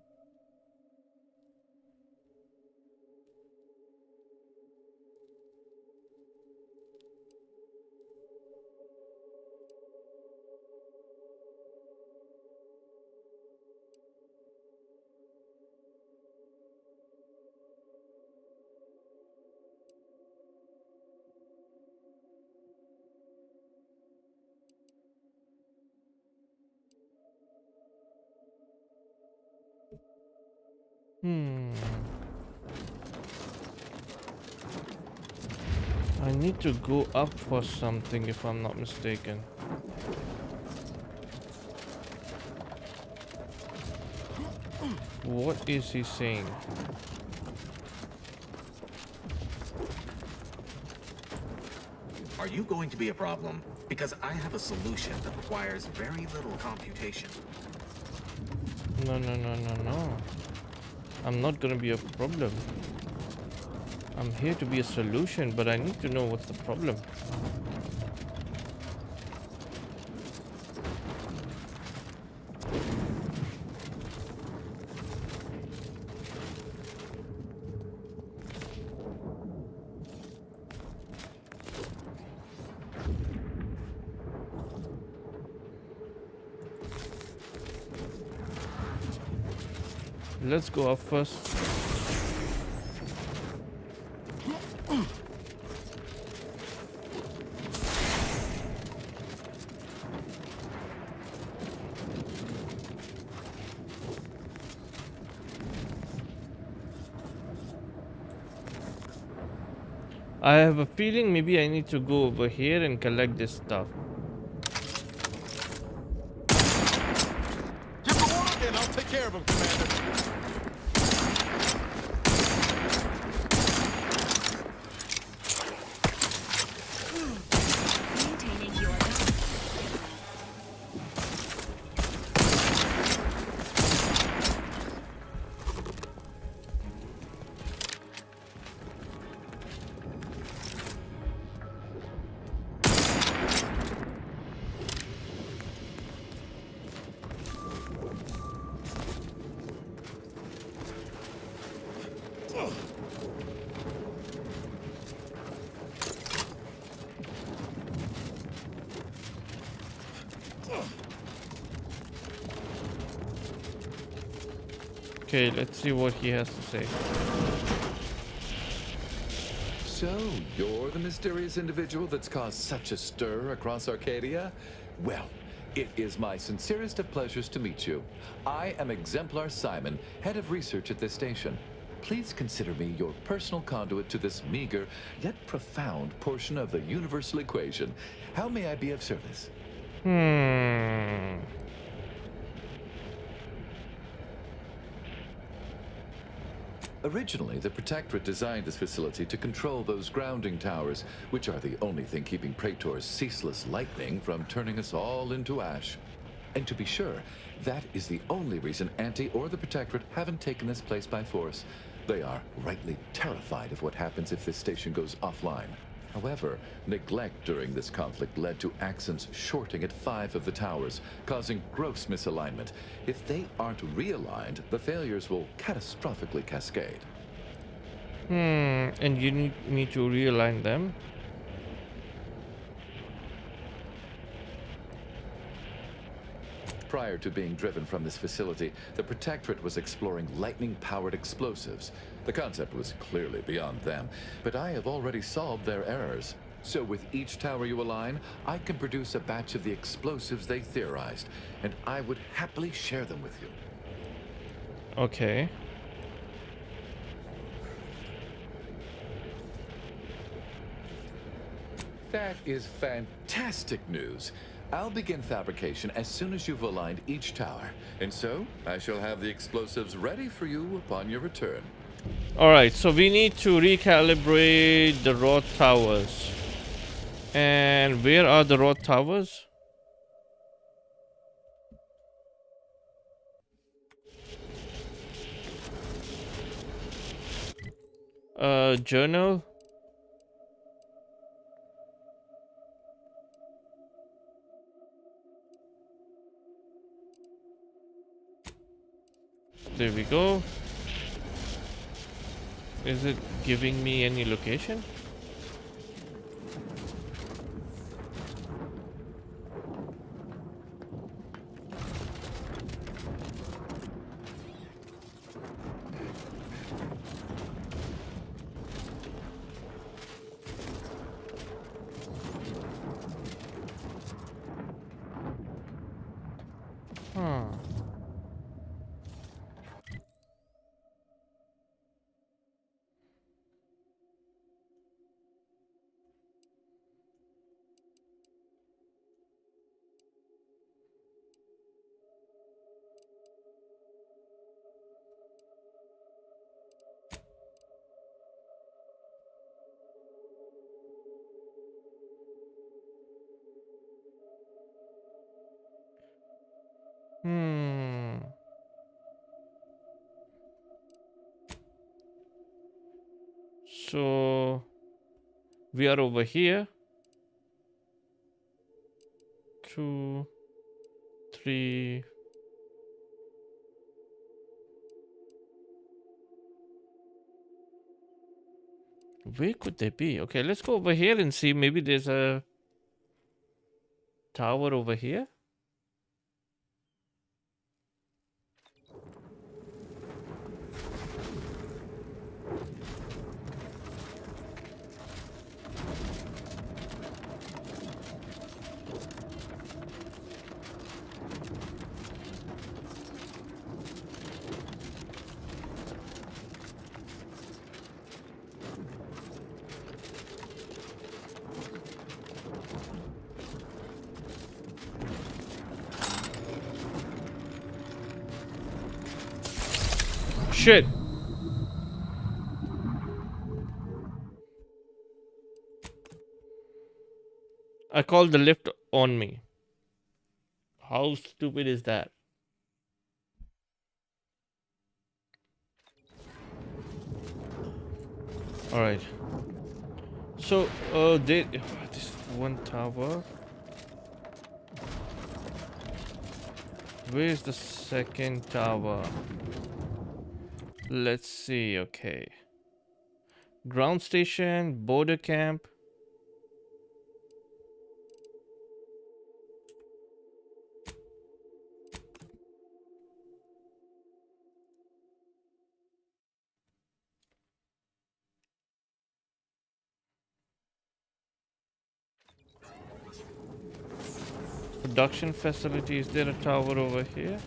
I need to go up for something if I'm not mistaken. What is he saying? Are you going to be a problem? Because I have a solution that requires very little computation. No. I'm not gonna be a problem. I'm here to be a solution, but I need to know what's the problem. Let's go up first. I have a feeling maybe I need to go over here and collect this stuff. Give the order and I'll take care of him, Commander. Maintaining your balance. Okay, let's see what he has to say. So, you're the mysterious individual that's caused such a stir across Arcadia? Well, it is my sincerest of pleasures to meet you. I am Exemplar Simon, head of research at this station. Please consider me your personal conduit to this meager, yet profound portion of the universal equation. How may I be of service? Originally, the Protectorate designed this facility to control those grounding towers, which are the only thing keeping Praetor's ceaseless lightning from turning us all into ash. And to be sure, that is the only reason Anti or the Protectorate haven't taken this place by force. They are rightly terrified of what happens if this station goes offline. However, neglect during this conflict led to Axon's shorting at 5 of the towers, causing gross misalignment. If they aren't realigned, the failures will catastrophically cascade. And you need to realign them. Prior to being driven from this facility, the Protectorate was exploring lightning-powered explosives. The concept was clearly beyond them, but I have already solved their errors. So with each tower you align, I can produce a batch of the explosives they theorized, and I would happily share them with you. Okay. That is fantastic news. I'll begin fabrication as soon as you've aligned each tower, and so I shall have the explosives ready for you upon your return. Alright, so we need to recalibrate the rod towers. And where are the rod towers? Journal. There we go. Is it giving me any location? Huh. Hmm. So we are over here. 2, 3. Where could they be? Okay, let's go over here and see. Maybe there's a tower over here. Shit. I called the lift on me. How stupid is that? All right. So, this one tower. Where's the second tower? Let's see. Okay. Ground station, border camp. Production facility. Is there a tower over here?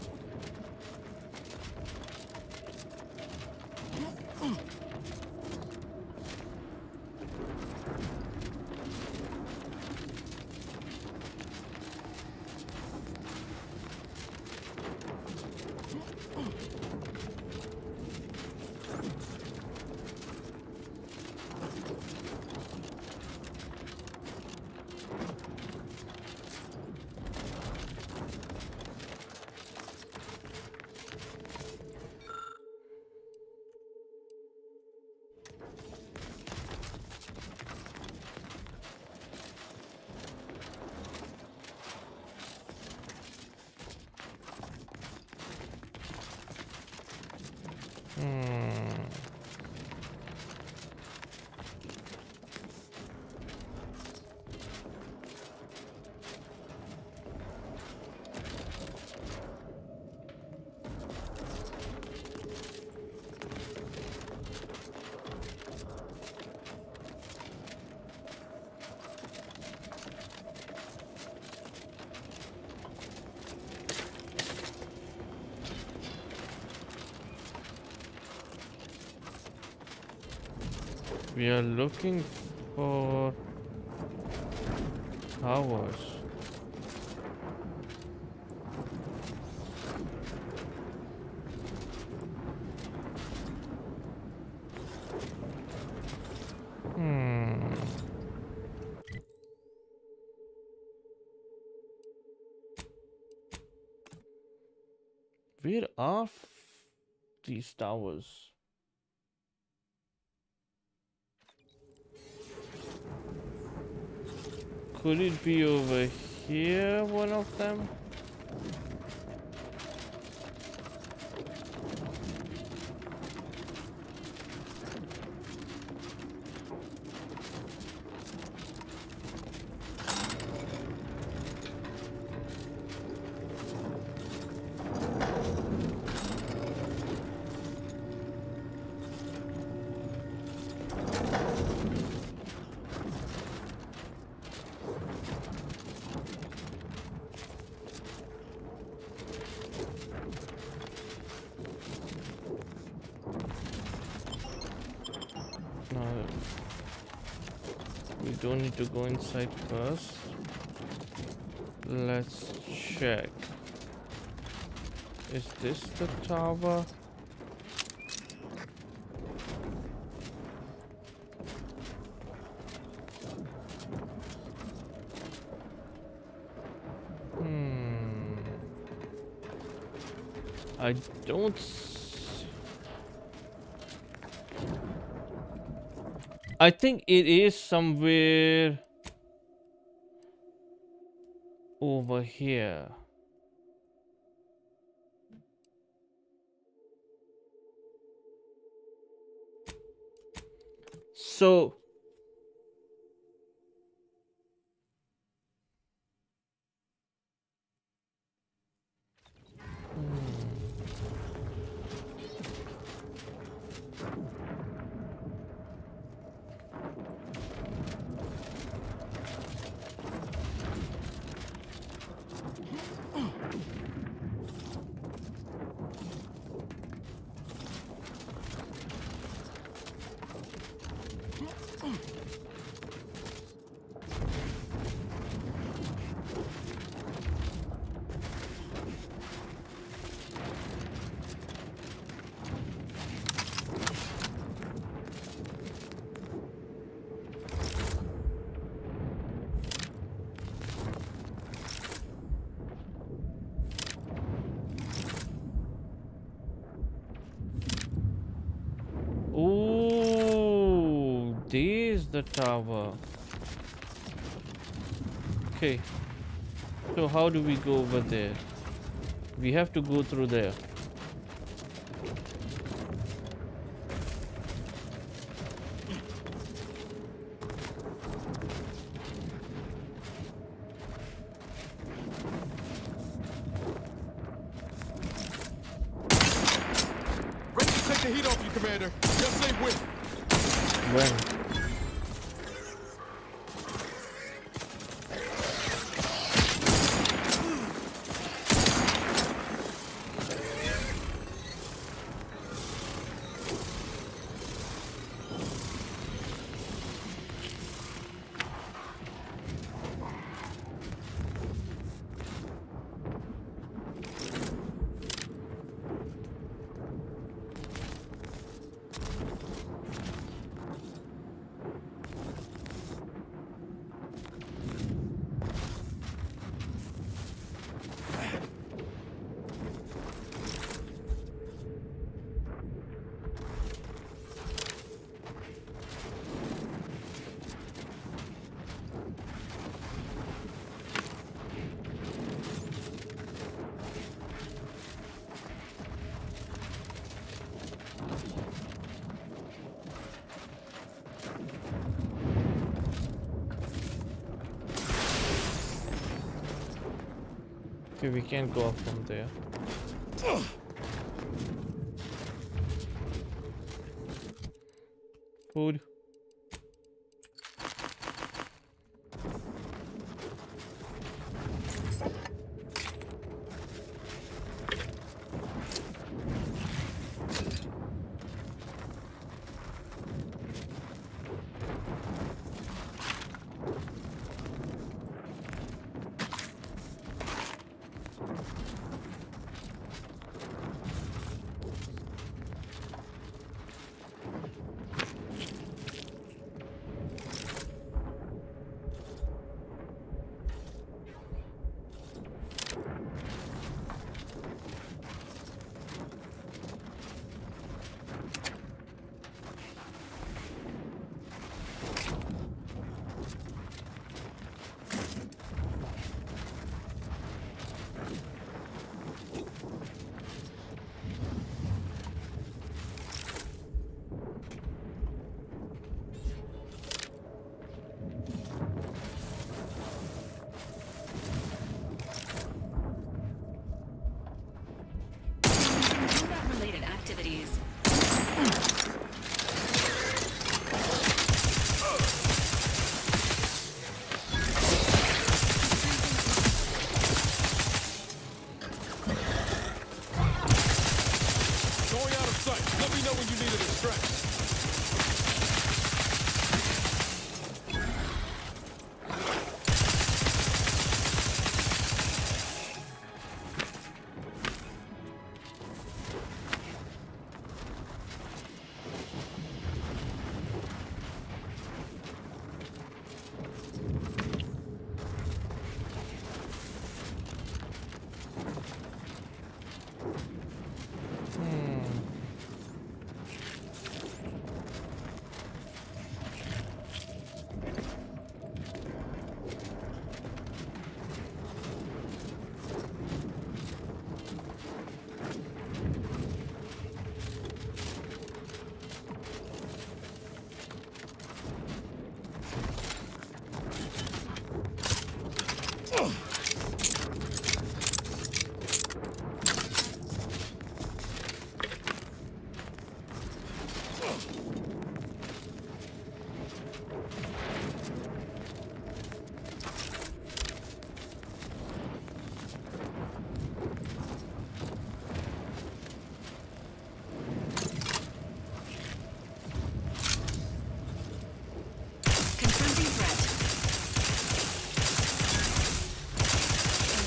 We are looking for towers. Where are these towers? Could it be over here, one of them? No, we don't need to go inside first. Let's check. Is this the tower? I don't I think it is somewhere over here. So oh, there's the tower. Okay. So how do we go over there? We have to go through there. Ready to take the heat off you, Commander. Just say when. When? Okay, we can't go up from there. Food. Confronting threat.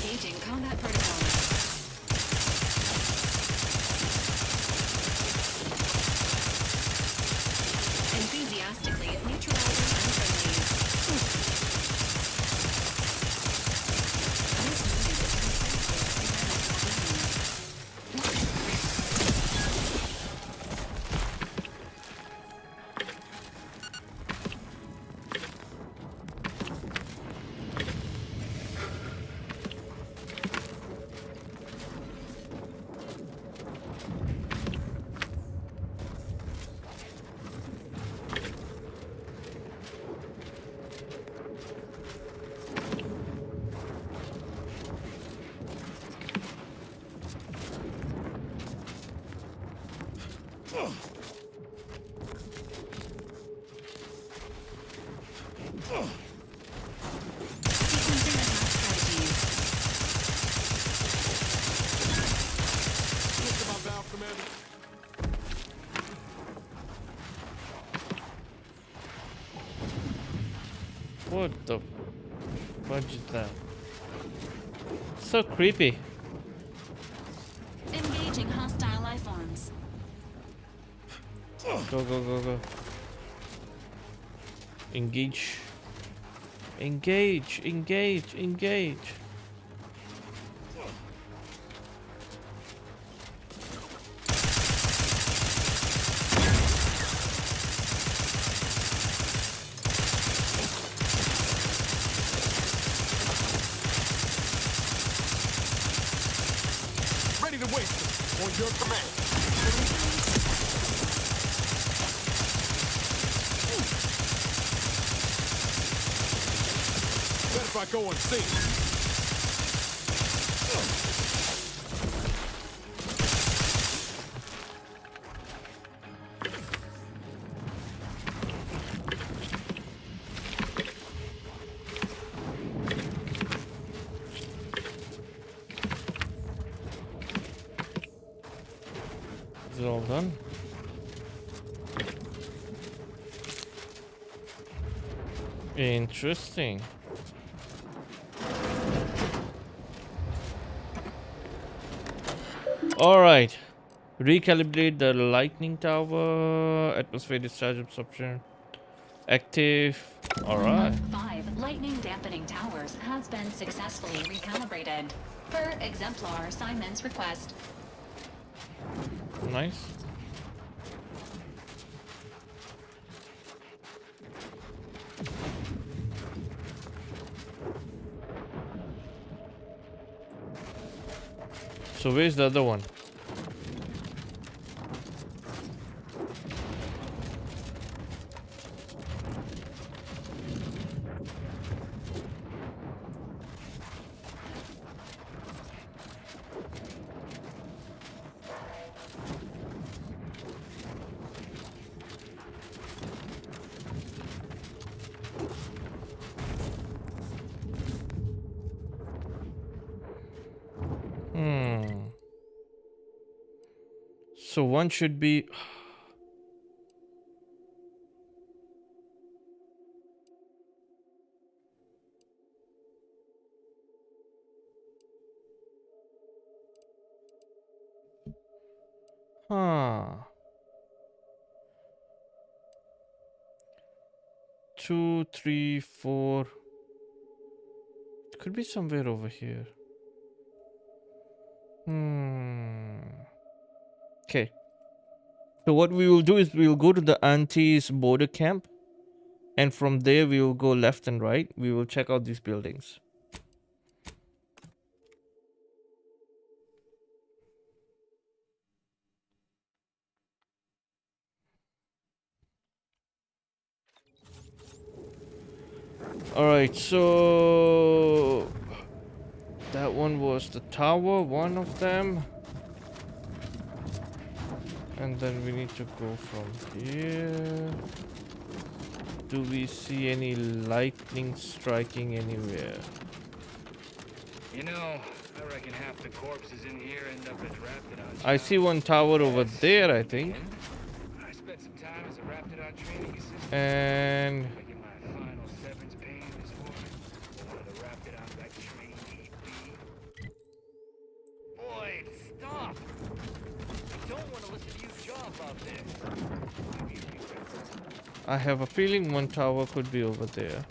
Engaging combat protocol. Enthusiastically neutralizing unfriendlies. This unit is What the fudge is that? So creepy. engaging hostile life forms. Go, go, go, go. Engage. Engage, engage, engage. Ready to waste it. On your command. Better if I go and see. Is it all done? Interesting. All right. Recalibrate the lightning tower. Atmosphere discharge absorption. Active. All right. Of 5 lightning dampening towers has been successfully recalibrated. Per exemplar Simon's request. Nice. So where's the other one? So one should be. Huh. 2, 3, 4. It could be somewhere over here. Okay. So what we will do is we will go to the Auntie's border camp, and from there we will go left and right. We will check out these buildings. All right. So That one was the tower, one of them. And then we need to go from here. Do we see any lightning striking anywhere? You know, I reckon half the corpses in here end up as Raptidon. I see one tower over there, I think. I spent some time as a Raptidon training assistant. And I get my final severance payment this morning. One of the Raptidons got trained EB. Boy, stop! I don't want to listen to you jaw about this. I have a feeling one tower could be over there.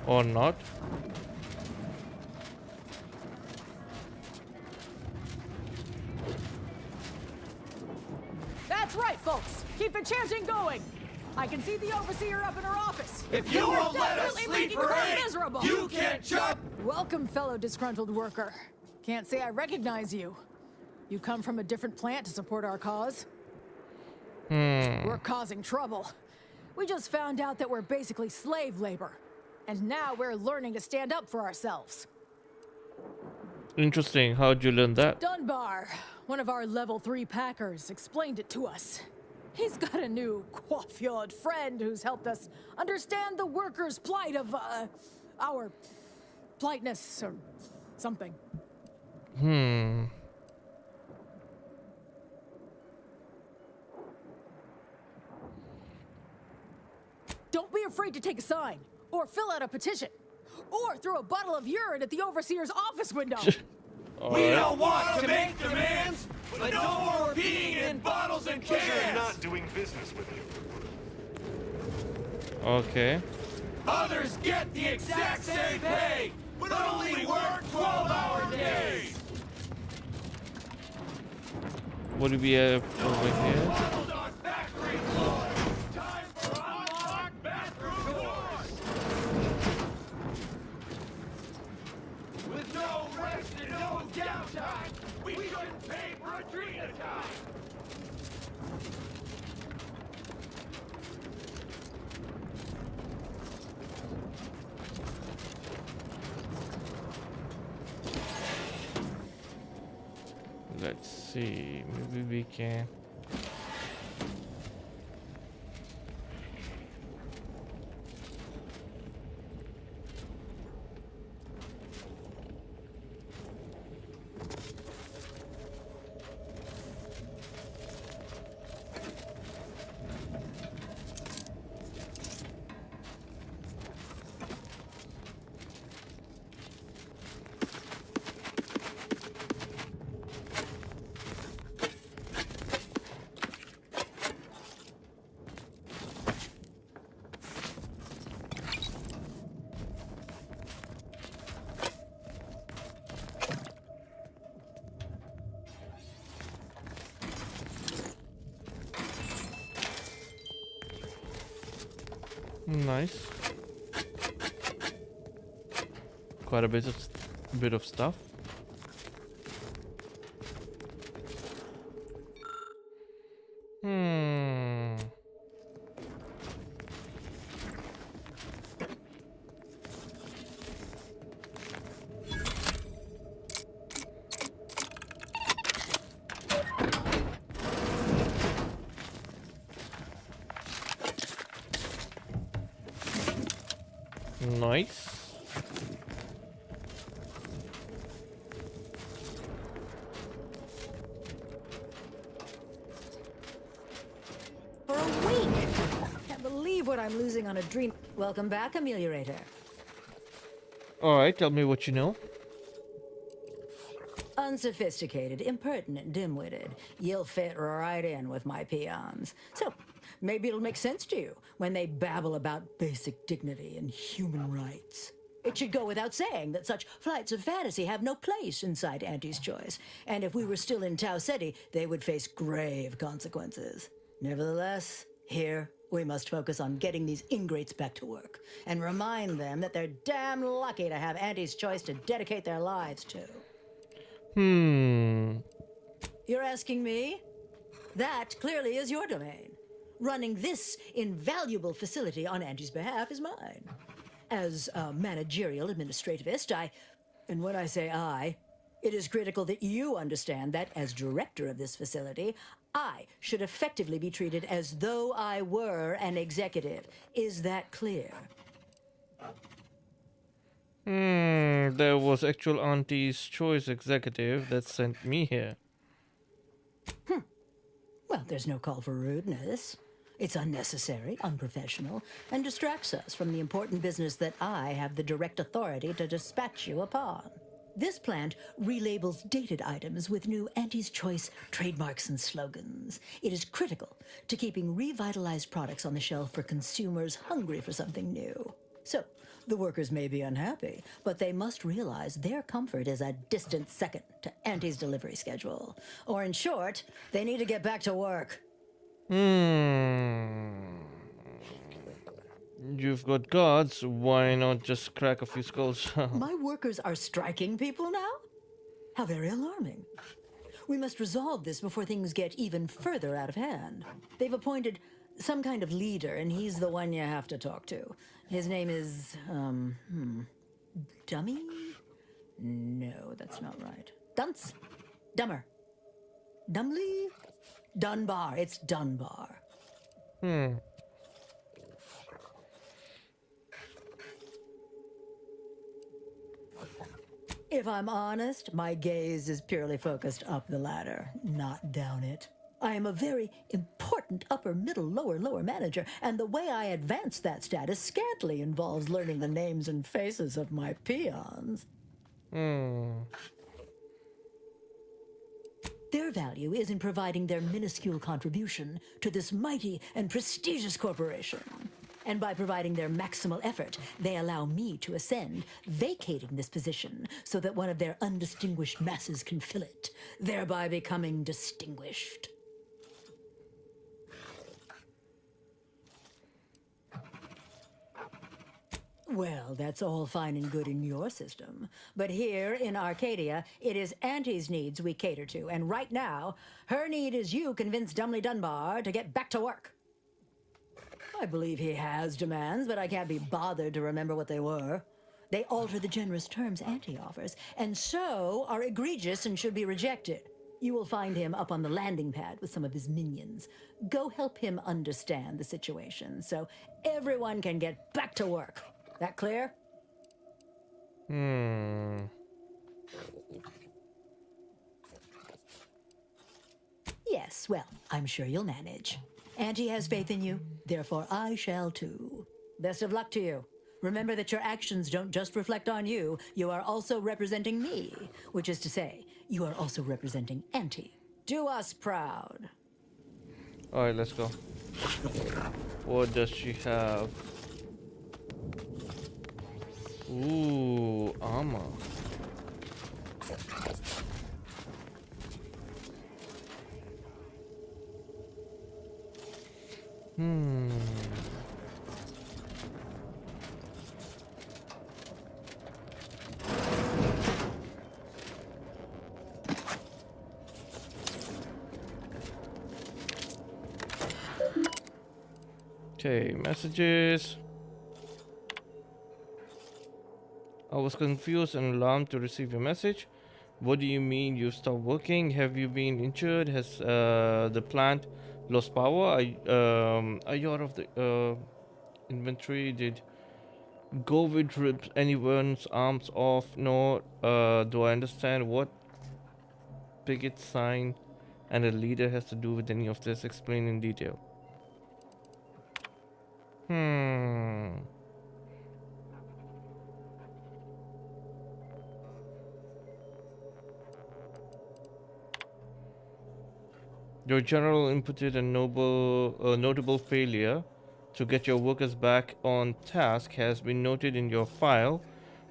Or not. That's right, folks. Keep the chanting going. I can see the overseer up in her office. If you won't let us sleep for eight, miserable. you can't jump. Welcome, fellow disgruntled worker. Can't say I recognize you. You come from a different plant to support our cause? We're causing trouble. We just found out that we're basically slave labor. And now we're learning to stand up for ourselves. Interesting. How'd you learn that? Dunbar, one of our level 3 packers, explained it to us. He's got a new coiffured friend who's helped us understand the workers' plight of, our politeness or something. Don't be afraid to take a sign, or fill out a petition, or throw a bottle of urine at the overseer's office window. We don't want to make demands, but no more peeing in bottles and cans. Pleasure not doing business with you. Okay. Others get the exact same pay, but only work 12-hour days. What do we have over here? Bottles on factory floors. Time for unlocked bathroom doors. With no rest and no downtime, we couldn't pay for a drink at a time. Let's see. Maybe we can. Nice. Quite a bit of stuff. Nice. For a week! Can't believe what I'm losing on a dream. Welcome back, Ameliorator. Alright, tell me what you know. Unsophisticated, impertinent, dim-witted. You'll fit right in with my peons. So, maybe it'll make sense to you when they babble about basic dignity and human rights. It should go without saying that such flights of fantasy have no place inside Auntie's Choice, and if we were still in Tau Ceti, they would face grave consequences. Nevertheless, here we must focus on getting these ingrates back to work, and remind them that they're damn lucky to have Auntie's Choice to dedicate their lives to. You're asking me? That clearly is your domain. Running this invaluable facility on Auntie's behalf is mine. As a managerial administrativist, and when I say I, it is critical that you understand that as director of this facility, I should effectively be treated as though I were an executive. Is that clear? There was actual Auntie's Choice executive that sent me here. Well, there's no call for rudeness. It's unnecessary, unprofessional, and distracts us from the important business that I have the direct authority to dispatch you upon. This plant relabels dated items with new Auntie's Choice trademarks and slogans. It is critical to keeping revitalized products on the shelf for consumers hungry for something new. So, the workers may be unhappy, but they must realize their comfort is a distant second to Auntie's delivery schedule. Or in short, they need to get back to work. You've got guards, why not just crack a few skulls? My workers are striking people now? How very alarming. We must resolve this before things get even further out of hand. They've appointed some kind of leader, and he's the one you have to talk to. His name is, Dummy? No, that's not right. Dunce? Dummer? Dumbly? Dunbar. It's Dunbar. If I'm honest, my gaze is purely focused up the ladder, not down it. I am a very important upper, middle, lower manager, and the way I advance that status scantily involves learning the names and faces of my peons. Their value is in providing their minuscule contribution to this mighty and prestigious corporation. And by providing their maximal effort, they allow me to ascend, vacating this position so that one of their undistinguished masses can fill it, thereby becoming distinguished. Well, that's all fine and good in your system. But here in Arcadia, it is Auntie's needs we cater to, and right now, her need is you convince Dumbly Dunbar to get back to work. I believe he has demands, but I can't be bothered to remember what they were. They alter the generous terms Auntie offers, and so are egregious and should be rejected. You will find him up on the landing pad with some of his minions. Go help him understand the situation so everyone can get back to work. That clear? Yes, well, I'm sure you'll manage. Auntie has faith in you, therefore I shall too. Best of luck to you. Remember that your actions don't just reflect on you, you are also representing me, which is to say, you are also representing Auntie. Do us proud. Alright, let's go. What does she have? Ooh, armor. Okay, messages. I was confused and alarmed to receive your message. What do you mean you stopped working? Have you been injured? Has the plant lost power? Are you out of the inventory? Did Covid rip anyone's arms off? No. Do I understand what picket sign and a leader has to do with any of this? Explain in detail. Your general inputted a notable failure to get your workers back on task has been noted in your file.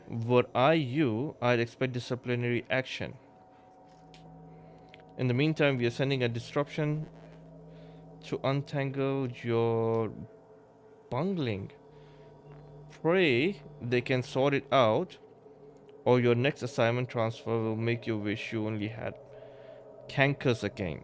Were I you, I'd expect disciplinary action. In the meantime, we are sending a disruption to untangle your bungling. Pray they can sort it out, or your next assignment transfer will make you wish you only had cankers again.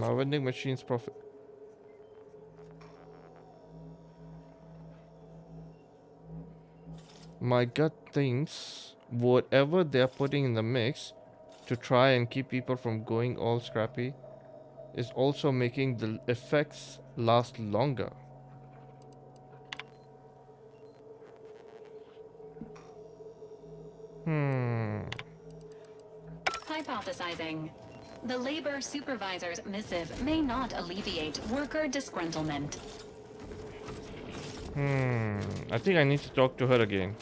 Our vending machines profit. My gut thinks whatever they're putting in the mix to try and keep people from going all scrappy is also making the effects last longer. Hypothesizing. The labor supervisor's missive may not alleviate worker disgruntlement. I think I need to talk to her again.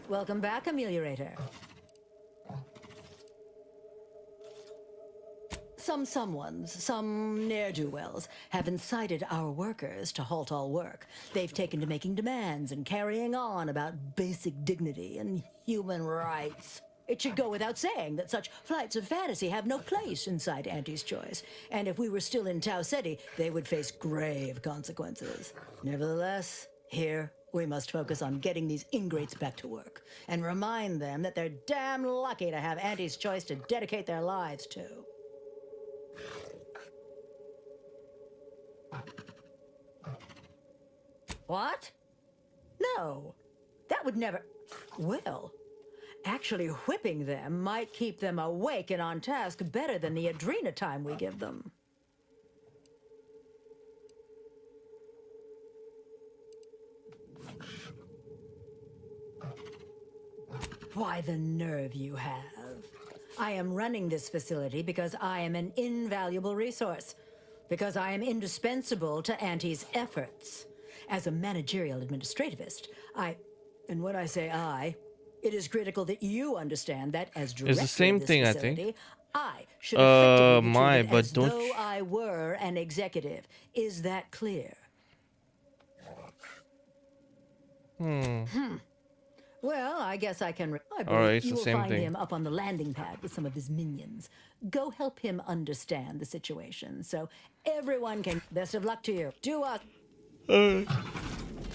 Welcome back, Ameliorator. Some ne'er-do-wells, have incited our workers to halt all work. They've taken to making demands and carrying on about basic dignity and human rights. It should go without saying that such flights of fantasy have no place inside Auntie's Choice. And if we were still in Tau Ceti, they would face grave consequences. Nevertheless, here we must focus on getting these ingrates back to work and remind them that they're damn lucky to have Auntie's Choice to dedicate their lives to. What? No, that would never... Well, actually whipping them might keep them awake and on task better than the adrena time we give them. Why, the nerve you have. I am running this facility because I am an invaluable resource, because I am indispensable to Auntie's efforts. As a managerial administrativist, and when I say I, it is critical that you understand that as director It's the same of this thing, facility, I think. I should effectively be My, treated but as don't though I were an executive. Is that clear? Well, I guess I can. I believe Alright, it's you the will same find thing. him up on the landing pad with some of his minions. Go help him understand the situation, so everyone can. Best of luck to you. Do us. Alright,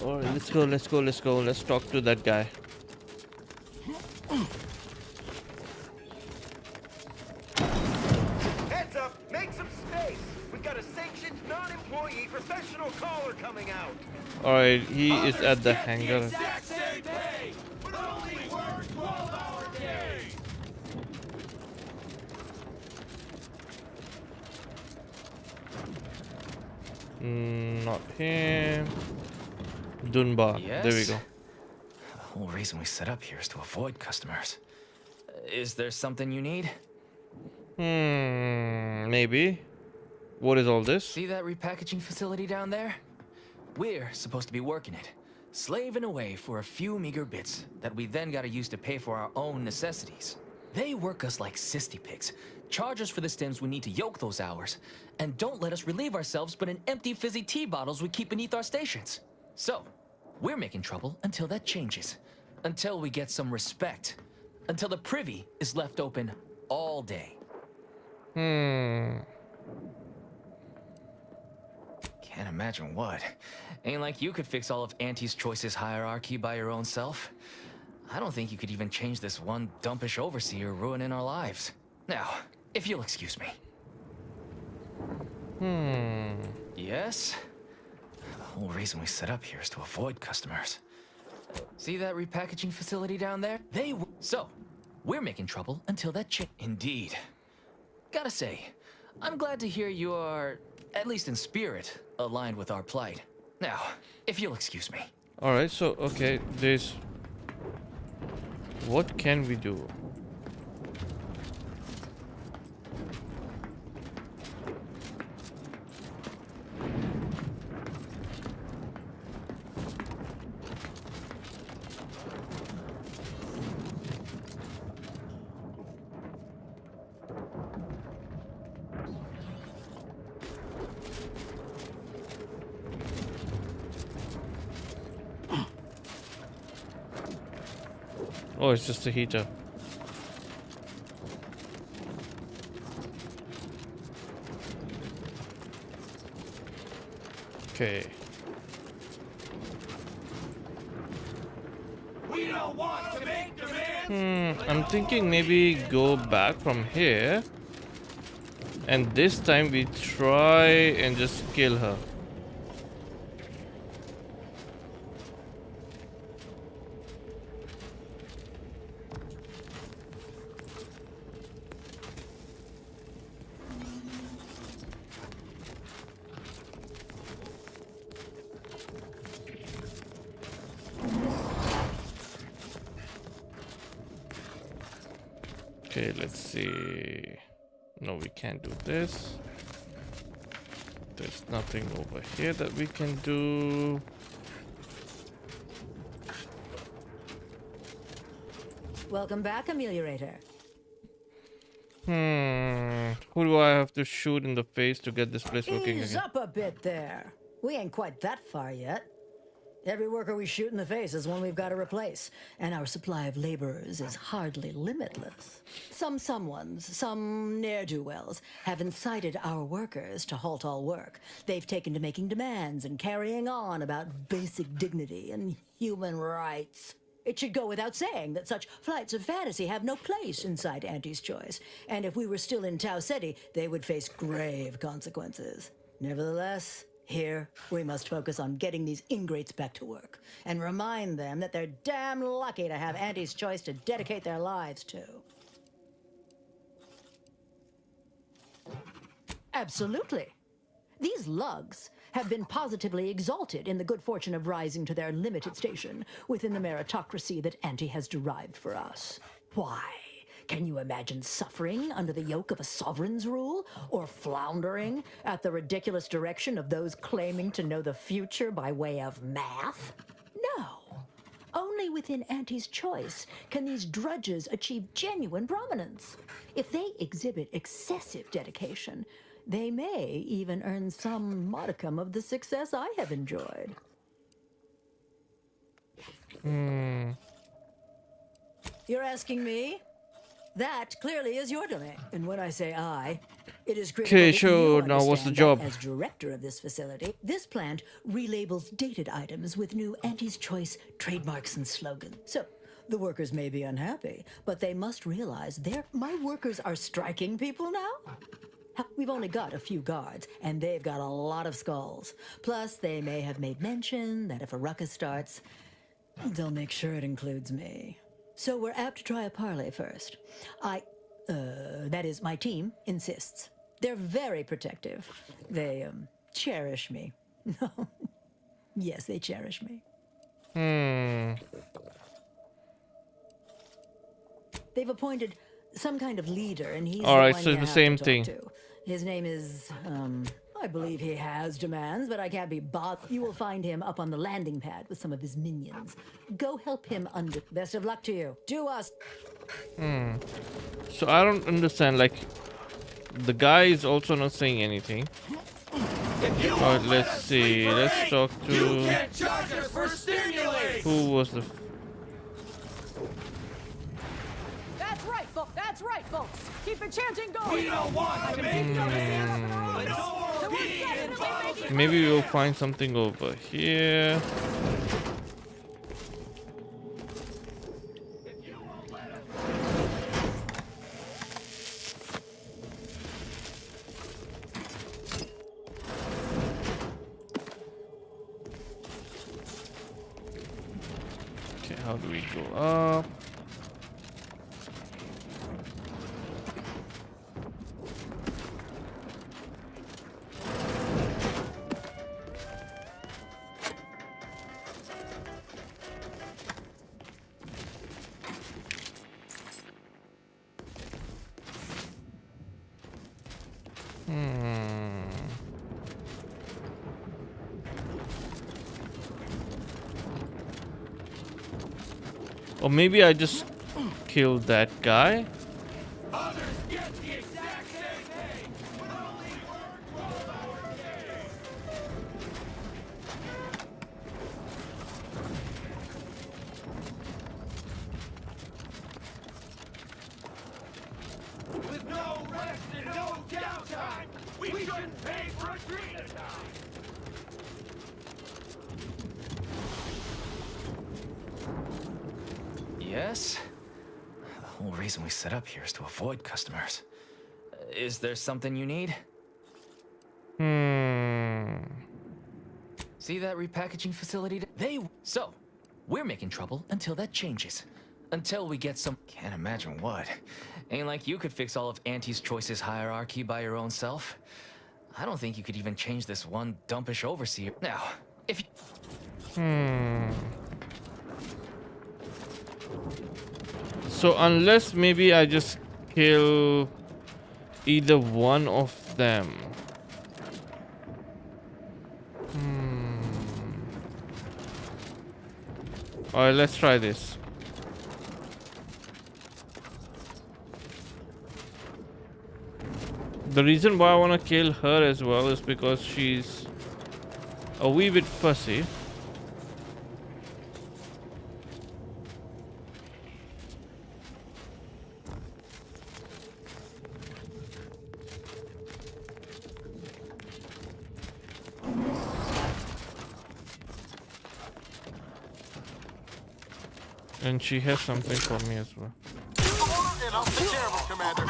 let's go. Let's talk to that guy. Heads up! Make some space! We've got a sanctioned non-employee professional caller coming out! Alright, he is at the hangar. Exact same pay! But only work 12-hour days! Not him. Dunbar. Yes? There we go. The whole reason we set up here is to avoid customers. Is there something you need? Maybe. What is all this? See that repackaging facility down there? We're supposed to be working it, slaving away for a few meager bits that we then gotta use to pay for our own necessities. They work us like cysty pigs, charge us for the stems we need to yoke those hours, and don't let us relieve ourselves but in empty fizzy tea bottles we keep beneath our stations. So, we're making trouble until that changes. Until we get some respect. Until the privy is left open all day. Hmm. Can't imagine what. Ain't like you could fix all of Auntie's Choice's hierarchy by your own self. I don't think you could even change this one dumpish overseer ruining our lives. Now, if you'll excuse me. Yes? The whole reason we set up here is to avoid customers. See that repackaging facility down there? So, we're making trouble until that Indeed. Gotta say, I'm glad to hear you are, at least in spirit, aligned with our plight. Now, if you'll excuse me. Alright, so, okay, there's... What can we do? Oh, it's just a heater. Okay. We don't want to make demands. I'm thinking maybe go back from here. And this time we try and just kill her. Okay, let's see. No, we can't do this. There's nothing over here that we can do. Welcome back, Ameliorator. Who do I have to shoot in the face to get this place working Ease again? up a bit there. We ain't quite that far yet. Every worker we shoot in the face is one we've got to replace, and our supply of laborers is hardly limitless. Some ne'er-do-wells have incited our workers to halt all work. They've taken to making demands and carrying on about basic dignity and human rights. It should go without saying that such flights of fantasy have no place inside Auntie's Choice, and if we were still in Tau Ceti, they would face grave consequences. Nevertheless, here, we must focus on getting these ingrates back to work and remind them that they're damn lucky to have Auntie's Choice to dedicate their lives to. Absolutely. These lugs have been positively exalted in the good fortune of rising to their limited station within the meritocracy that Auntie has derived for us. Why? Can you imagine suffering under the yoke of a sovereign's rule? Or floundering at the ridiculous direction of those claiming to know the future by way of math? No. Only within Auntie's Choice can these drudges achieve genuine prominence. If they exhibit excessive dedication, they may even earn some modicum of the success I have enjoyed. You're asking me? That clearly is your domain. And when I say I, it is critical Okay, that sure. you Now what's the understand job? that as director of this facility, this plant relabels dated items with new Auntie's Choice trademarks and slogans. So, the workers may be unhappy, but they must realize my workers are striking people now. We've only got a few guards, and they've got a lot of skulls. Plus, they may have made mention that if a ruckus starts, they'll make sure it includes me. So we're apt to try a parley first. That is, my team insists. They're very protective. They, cherish me. Yes, they cherish me. They've appointed some kind of leader, and he's Alright, the one so you the have same to thing. talk to. His name is, I believe he has demands, but I can't be bothered. You will find him up on the landing pad with some of his minions. Go help him under. Best of luck to you. Do us. So I don't understand, like, the guy is also not saying anything. Alright, let's see. Let's talk to... You can't charge us for stimulating! Who was the... That's right, folks. That's right, folks. Keep the chanting going. We don't want to make Maybe we'll find something over here. Okay, how do we go up? Or maybe I just killed that guy. Others get the exact same thing. But only work 12-hour days. Yes? The whole reason we set up here is to avoid customers. Is there something you need? See that repackaging facility? So, we're making trouble until that changes. Until we get some... Can't imagine what. Ain't like you could fix all of Auntie's Choices hierarchy by your own self. I don't think you could even change this one dumpish overseer. Now, if you... So unless maybe I just kill either one of them. Alright, let's try this. The reason why I want to kill her as well is because she's a wee bit fussy. And she has something for me as well. And I'll take care of him, Commander.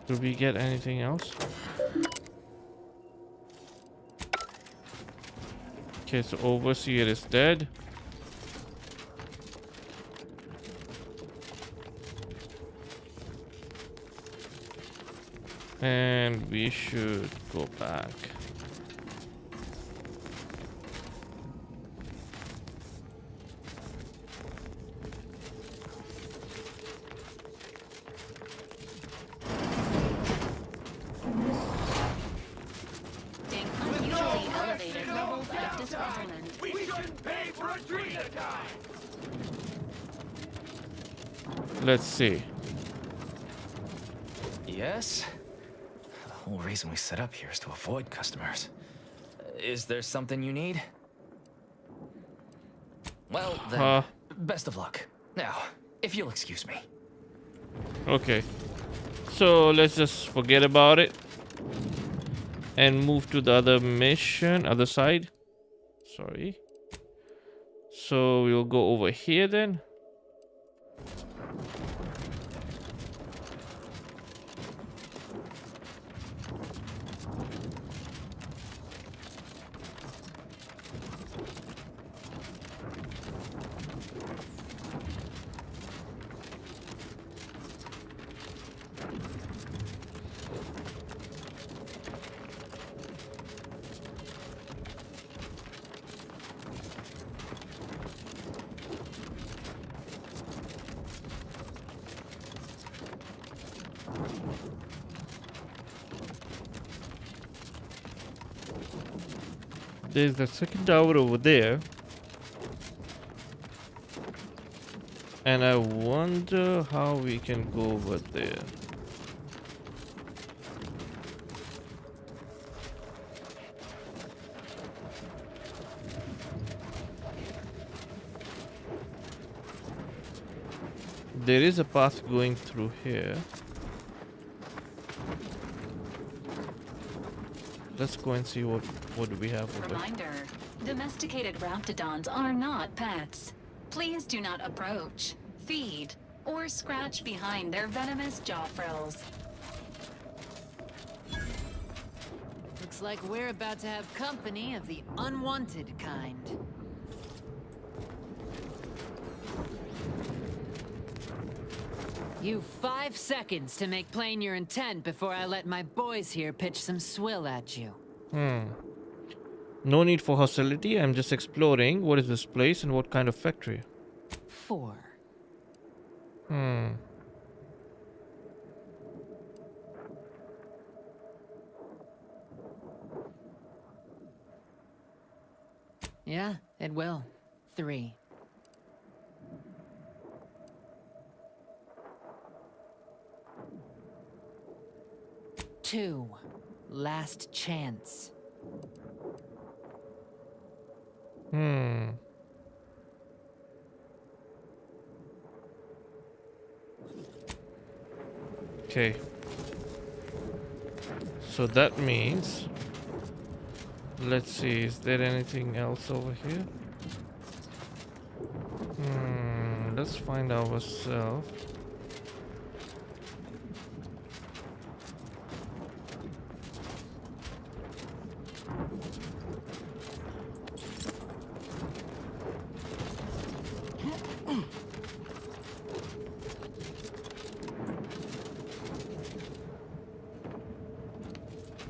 Do we get anything else? Okay, so Overseer is dead. And we should go back. Let's see. Yes? The whole reason we set up here is to avoid customers. Is there something you need? Well, then, best of luck. Now, if you'll excuse me. Okay. So let's just forget about it. And move to the other mission, other side. Sorry. So we'll go over here then. There's the second tower over there. And I wonder how we can go over there. There is a path going through here. Let's go and see what do we have over there. Reminder, domesticated raptidons are not pets. Please do not approach, feed, or scratch behind their venomous jaw frills. Looks like we're about to have company of the unwanted kind. You've 5 seconds to make plain your intent before I let my boys here pitch some swill at you. No need for hostility. I'm just exploring. What is this place and what kind of factory? 4. Yeah, it will. 3. 2. Last chance. Okay. So that means, let's see, is there anything else over here? Let's find ourselves.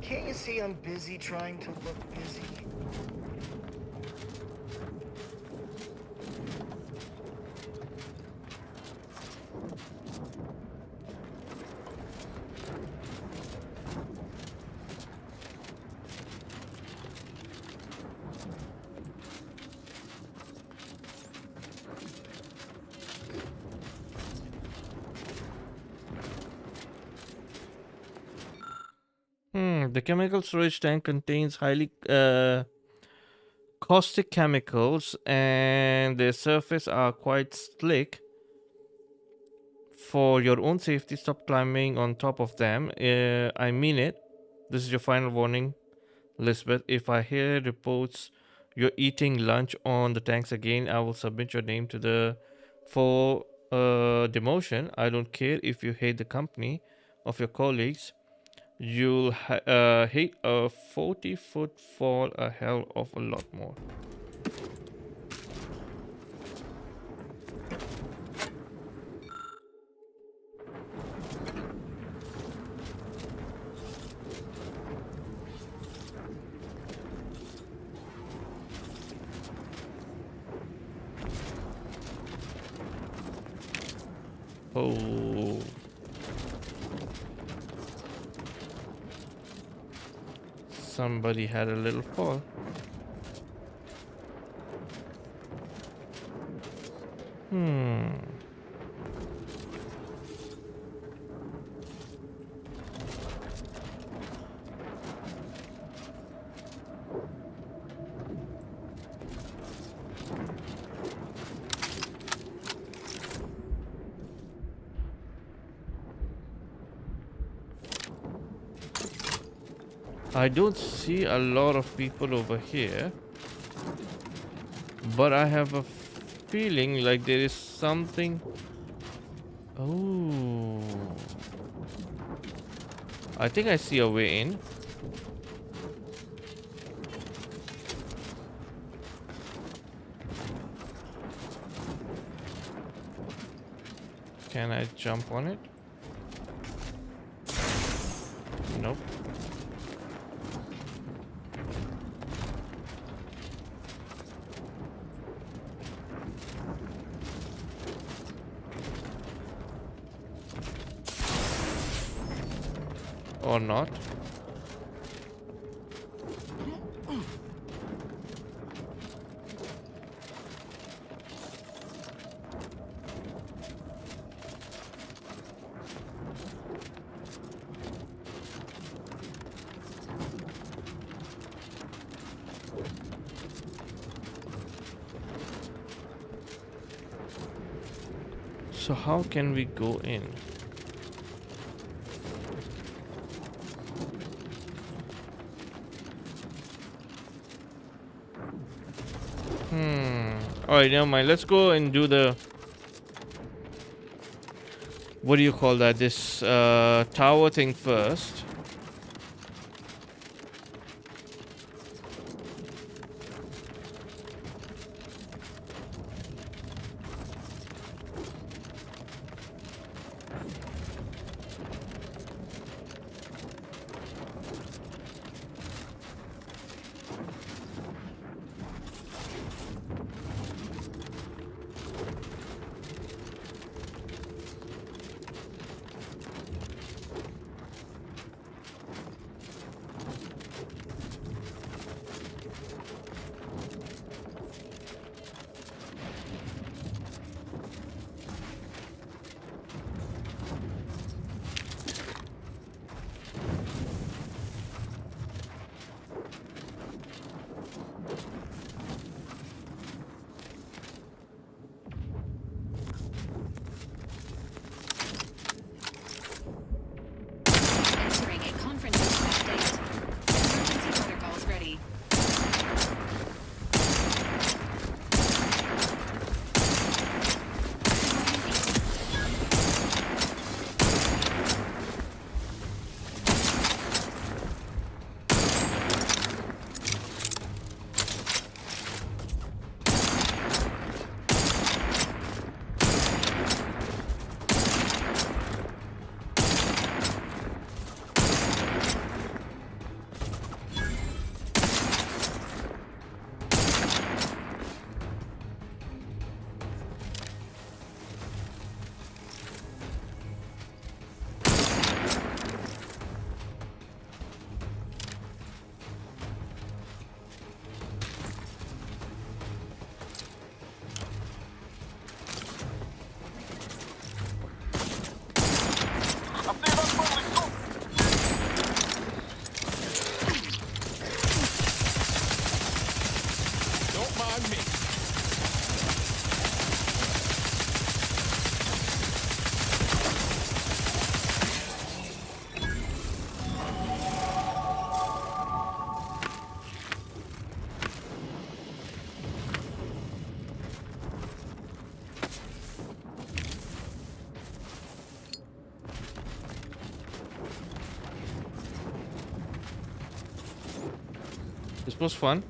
Can't you see I'm busy trying to look busy? The chemical storage tank contains highly caustic chemicals, and their surface are quite slick. For your own safety, stop climbing on top of them. I mean it. This is your final warning, Lisbeth. If I hear reports you're eating lunch on the tanks again, I will submit your name to the for demotion. I don't care if you hate the company of your colleagues. You'll hate a 40-foot fall a hell of a lot more. Oh. Somebody had a little fall. I don't see a lot of people over here, but I have a feeling like there is something. Oh, I think I see a way in. Can I jump on it? Nope. Or not. So how can we go in? Alright, never mind. Let's go and do the... What do you call that? This tower thing first. This was fun.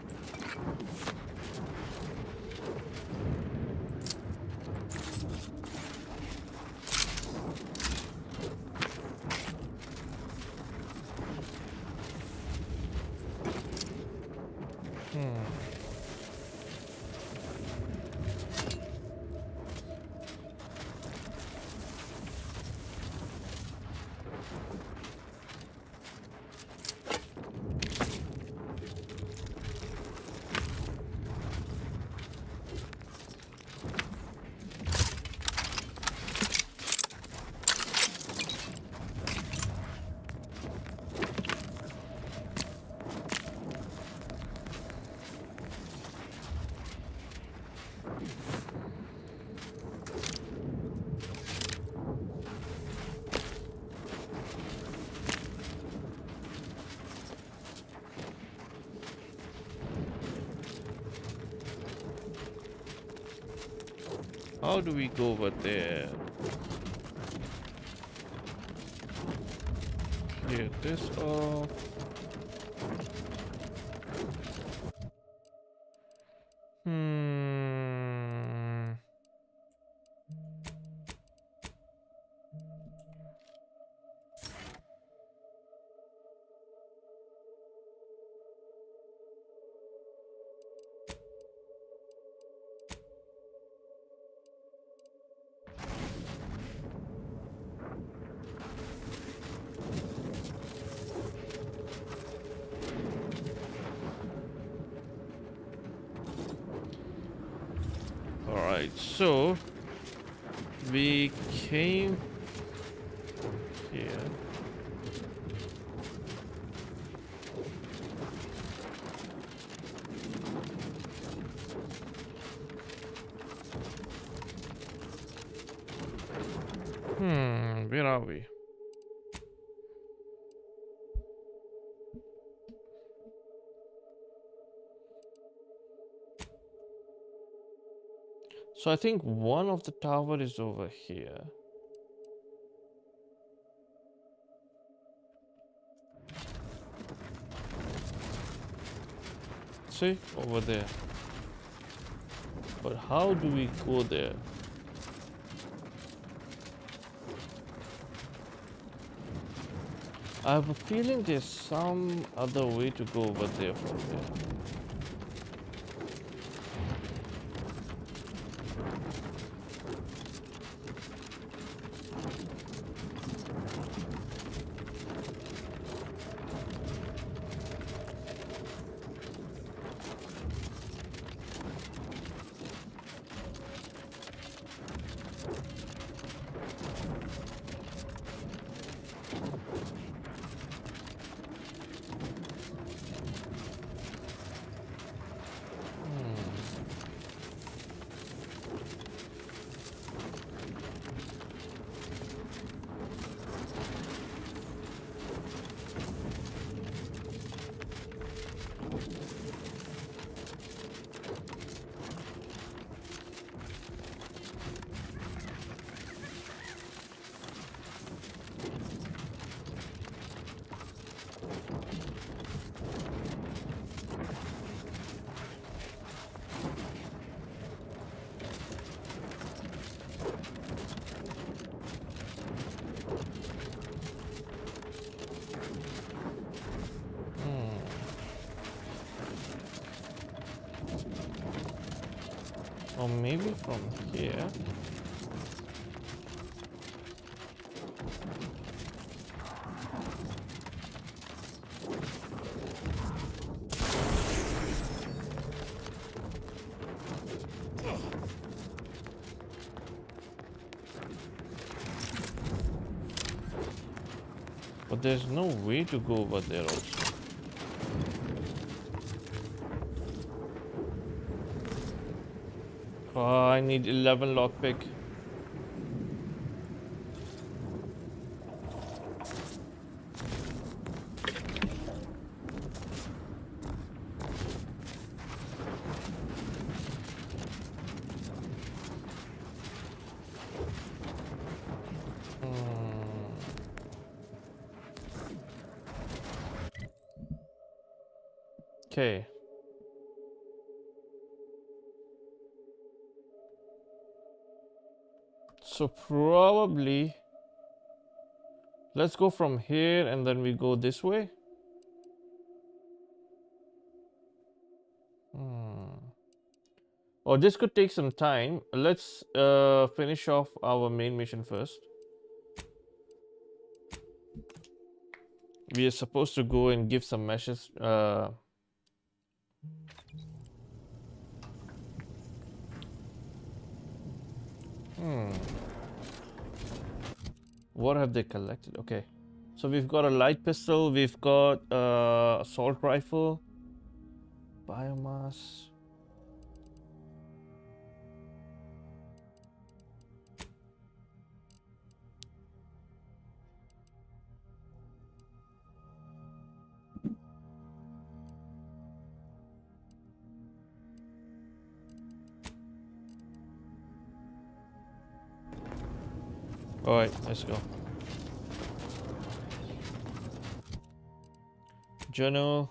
How do we go over there? Clear this off. Alright, so we came here. Where are we? So I think one of the tower is over here. See? Over there. But how do we go there? I have a feeling there's some other way to go over there from there. Or maybe from here. But there's no way to go over there also. Oh, I need 11 lockpick. Okay. So probably let's go from here and then we go this way. Oh, this could take some time. Let's finish off our main mission first. We are supposed to go and give some messages. What have they collected? Okay. So we've got a light pistol, we've got assault rifle, biomass. All right, let's go. Journal,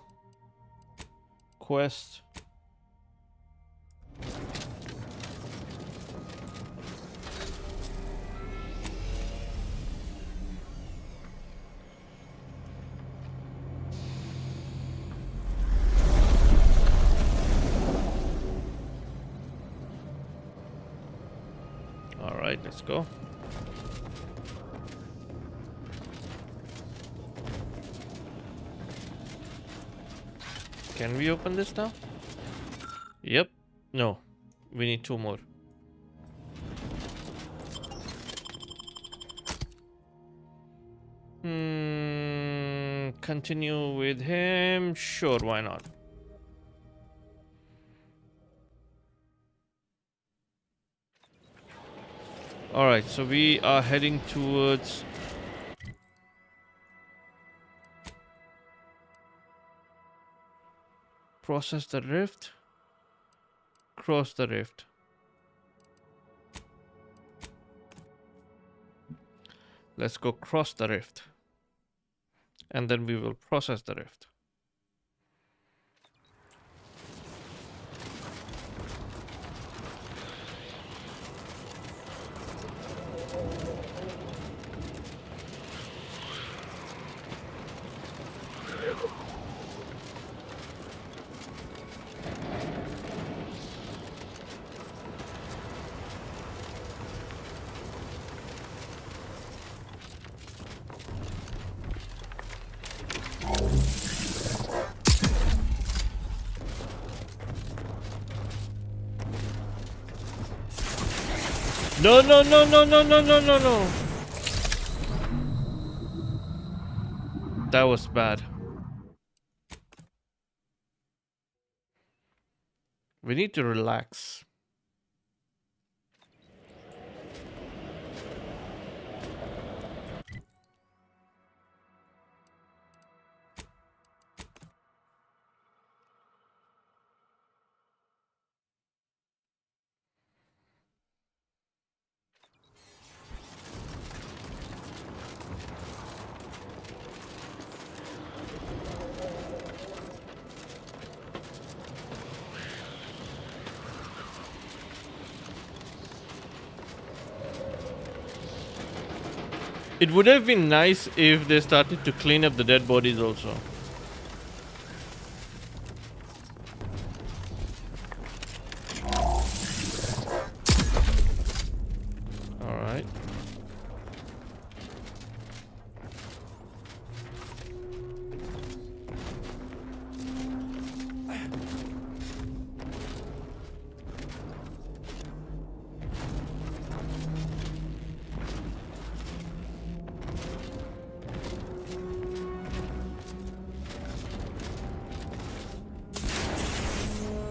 quest. All right, let's go. Can we open this now? Yep. No. We need 2 more. Continue with him. Sure, why not? Alright, so we are heading towards... Process the rift. Cross the rift. Let's go cross the rift. And then we will process the rift. No, no, no, no, no, no, no, no, no. That was bad. We need to relax. It would have been nice if they started to clean up the dead bodies also. Alright.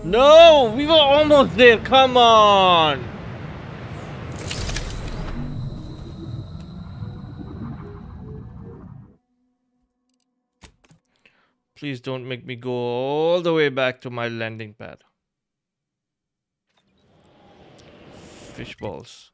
No, we were almost there. Come on. Please don't make me go all the way back to my landing pad. Fish balls.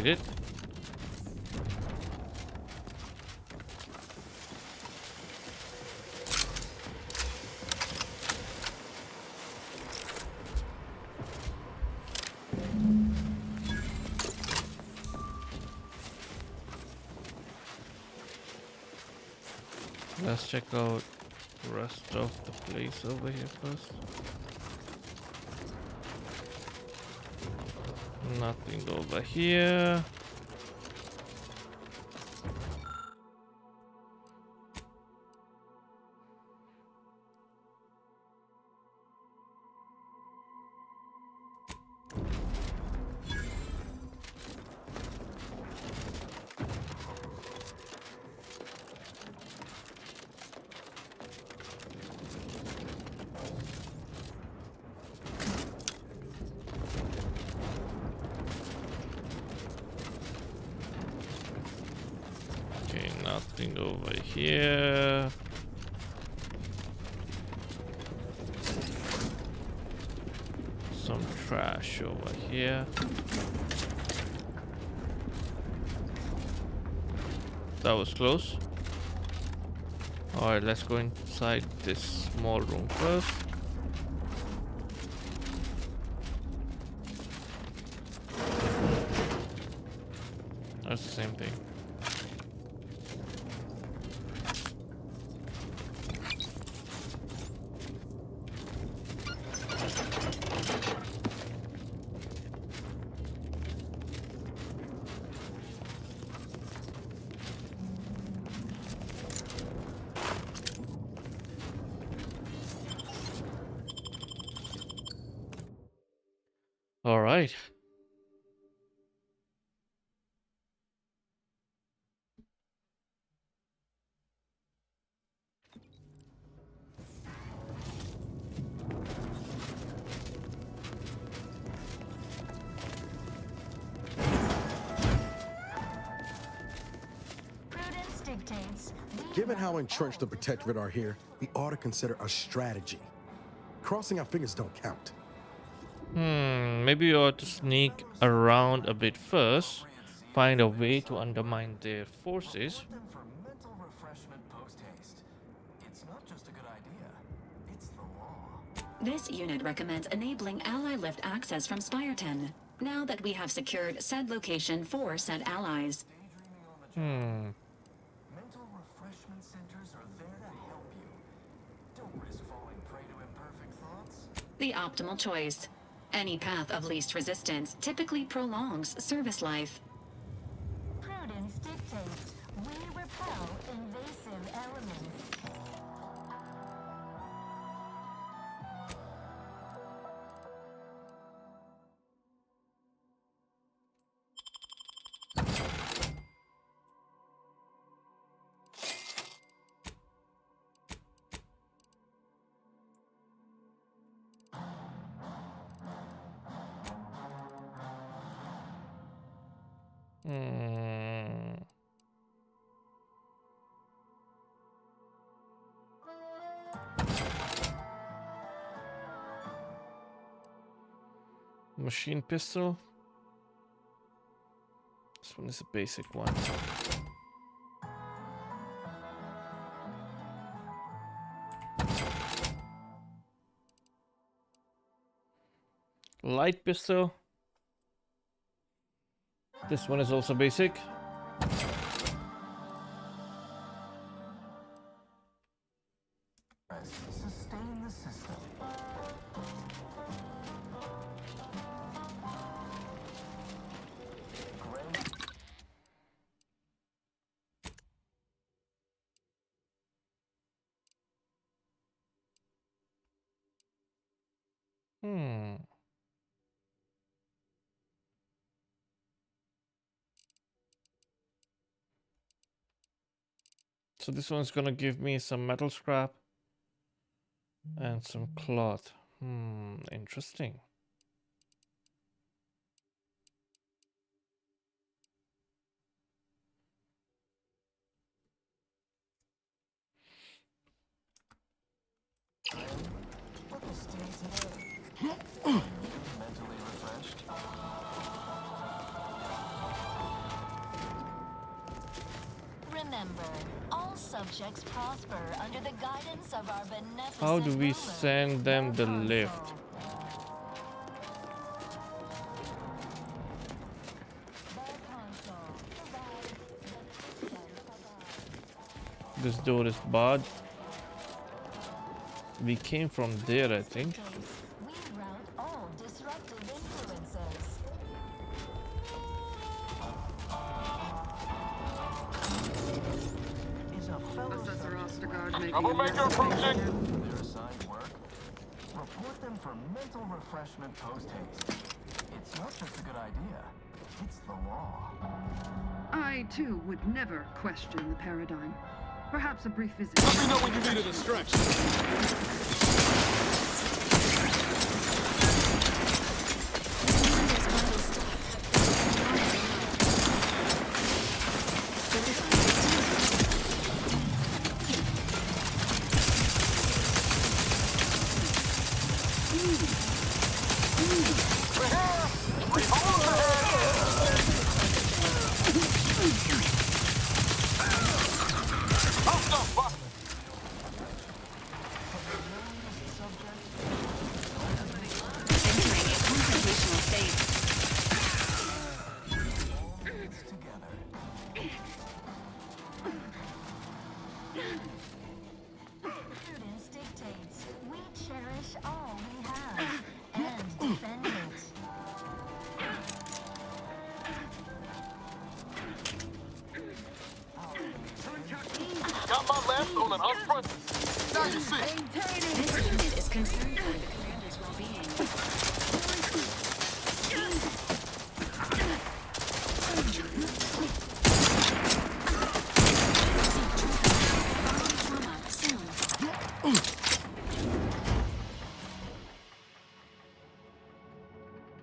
made it. Let's check out the rest of the place over here first. Nothing over here. Okay, nothing over here. Some trash over here. That was close. Alright, let's go inside this small room first. That's the same thing. All right. Prudence dictates. Given how entrenched the Protectorate are here, we ought to consider a strategy. Crossing our fingers don't count. Maybe you ought to sneak around a bit first, find a way to undermine their forces. This unit recommends enabling ally lift access from Spireton, now that we have secured said location for said allies. Mental refreshment centers are there to help you. Don't risk falling prey to imperfect thoughts. The optimal choice. Any path of least resistance typically prolongs service life. Prudence dictates we repel invasive elements. Machine pistol. This one is a basic one. Light pistol. This one is also basic. Sustain the system. So this one's gonna give me some metal scrap and some cloth. Interesting. Mentally refreshed. Remember, all subjects prosper under the guidance of our beneficent How do we ruler, send them the lift? This door is barred. We came from there, I think. We rout all disruptive influences. Assessor Ostergaard making Troublemaker approaching! Their assigned work? Report them for mental refreshment post-haste. It's not just a good idea, it's the law. I, too, would never question the paradigm. Perhaps a brief visit. Let me know when you need a distraction. Prudence dictates we cherish all we have and defend it. Got my left on an upfront. Now you see. This unit is concerned for the commander's well-being.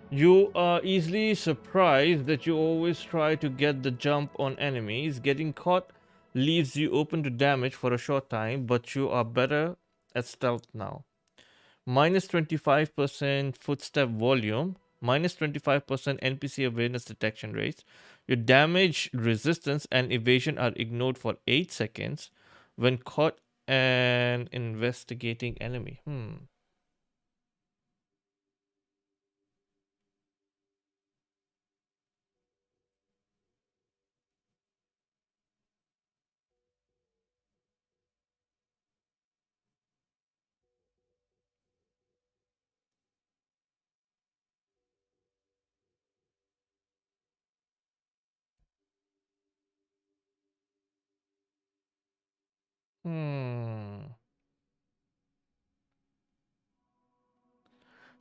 You are easily surprised that you always try to get the jump on enemies. Getting caught leaves you open to damage for a short time, but you are better at stealth now. Minus 25% footstep volume, minus 25% NPC awareness detection rates. Your damage, resistance, and evasion are ignored for 8 seconds when caught an investigating enemy.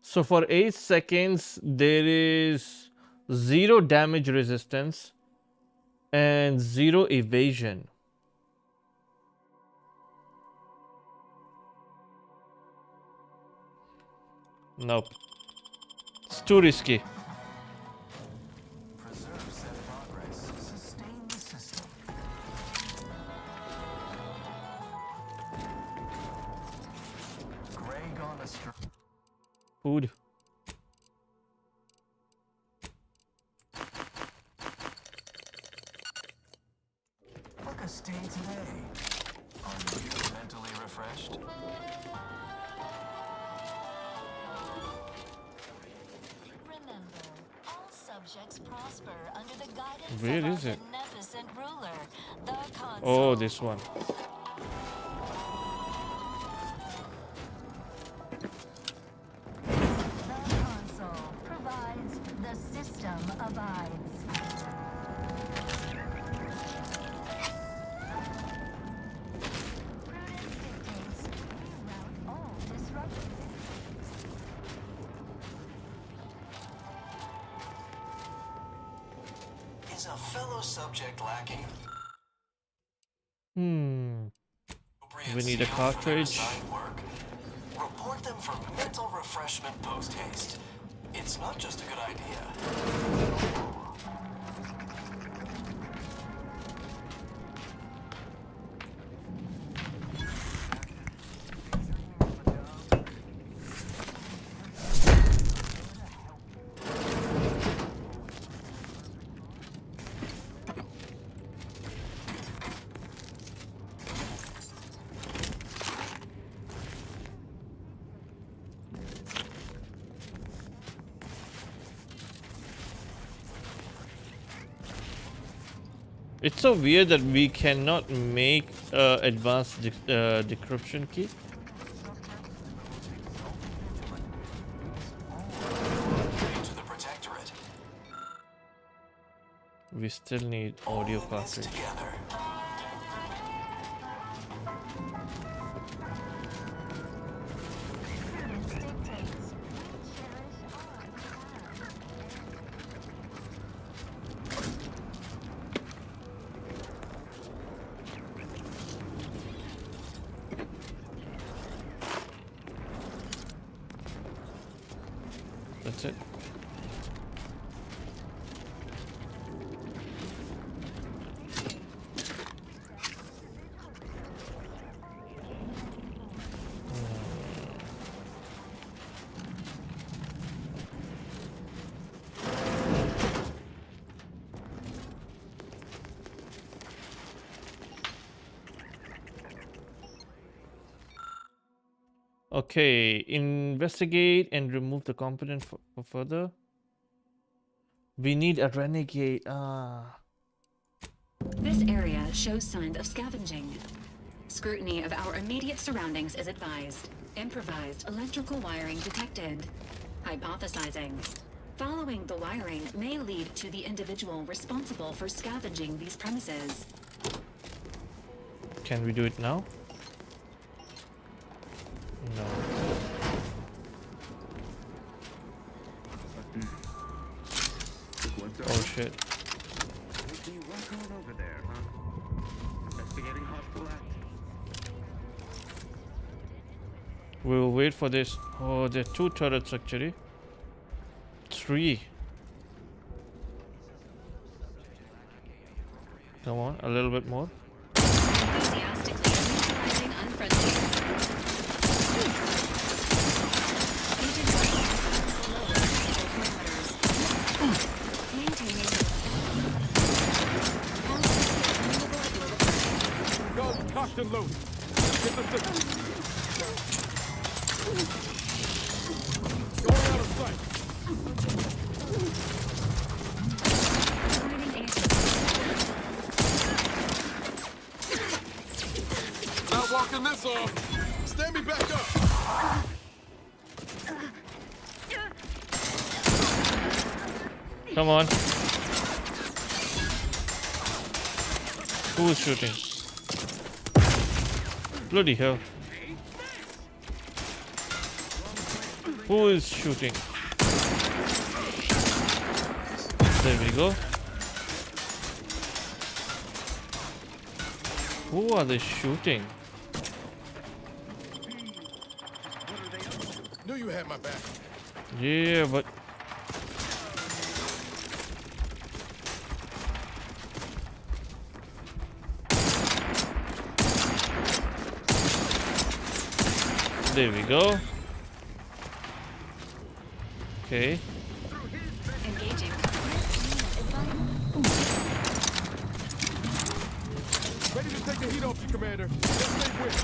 So for 8 seconds, there is 0 damage resistance and 0 evasion. Nope. It's too risky. Preserve set progress. Sustain the system. Greg on the Food. Look a stay today. Are you mentally refreshed? Remember, all subjects prosper under the guidance Where of our is it? beneficent ruler, the console. Oh, this one. The console provides, the system abides. Prudence dictates we rout all disruption. Is a fellow subject lacking? We need a cartridge. Report them for mental refreshment post-haste. It's not just a good idea. It's so weird that we cannot make advanced decryption key. To the Protectorate. We still need audio cartridge. Together. That's it. Okay, investigate and remove the component for further. We need a renegade. This area shows signs of scavenging. Scrutiny of our immediate surroundings is advised. Improvised electrical wiring detected. Hypothesizing. Following the wiring may lead to the individual responsible for scavenging these premises. Can we do it now? No. Oh shit. We'll wait for this. Oh, there are 2 turrets actually. 3. Come on, a little bit more. Enthusiastically neutralizing unfriendlies. Agent maintaining. Guns cocked and loaded. Get the signal. Going out of sight. Not walking this off. Stand me back up. Come on. Who is shooting? Bloody hell. Who is shooting? There we go. Who are they shooting? Knew you had my back. Yeah, but there we go. Okay. Engaging. Ready to take the heat off you, Commander. Just stay with.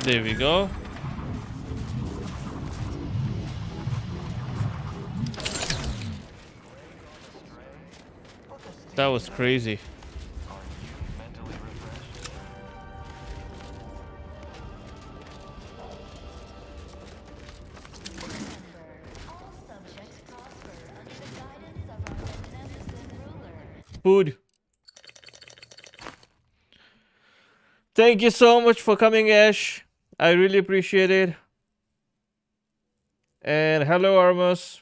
There we go. That was crazy. Food. Thank you so much for coming, Ash. I really appreciate it. And hello, Armus.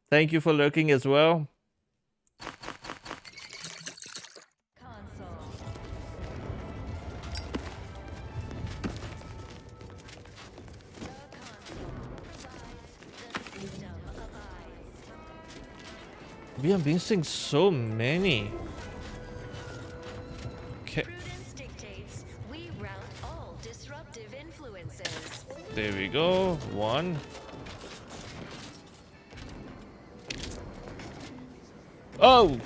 Thank you for lurking as well. We are missing so many. Okay. There we go. 1. Oh!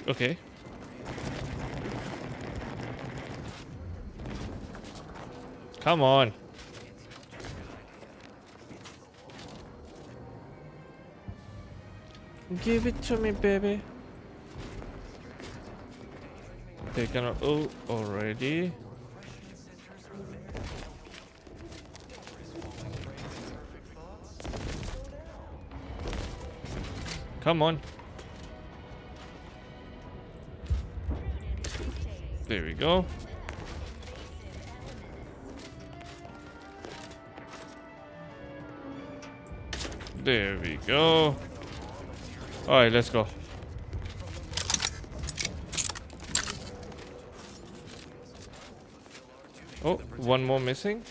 Okay. Come on. Give it to me, baby. Taken out. Oh, already. Come on. There we go. There we go. Alright, let's go. Oh, one more missing.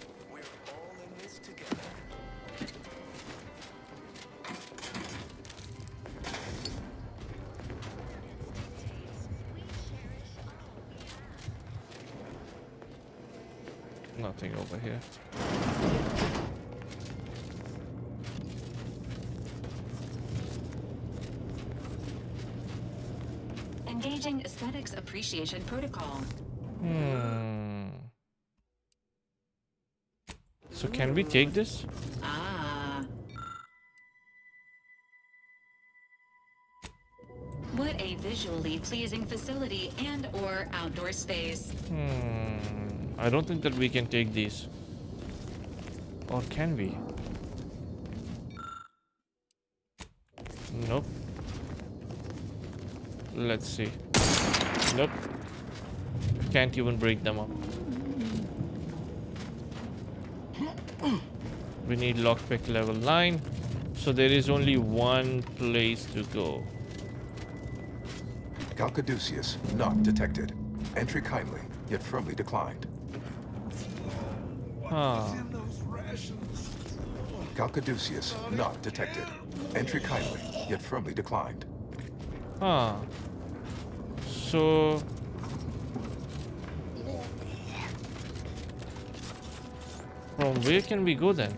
Nothing over here. Engaging aesthetics appreciation protocol. So can we take this? Ah. What a visually pleasing facility and or outdoor space. I don't think that we can take these. Or can we? Nope. Let's see. Nope. Can't even break them up. We need lockpick level 9. So there is only one place to go. Calcaduceus not detected. Entry kindly, yet firmly declined. Huh. Calcaduceus not detected. Entry kindly, yet firmly declined. Huh. So... from where can we go then?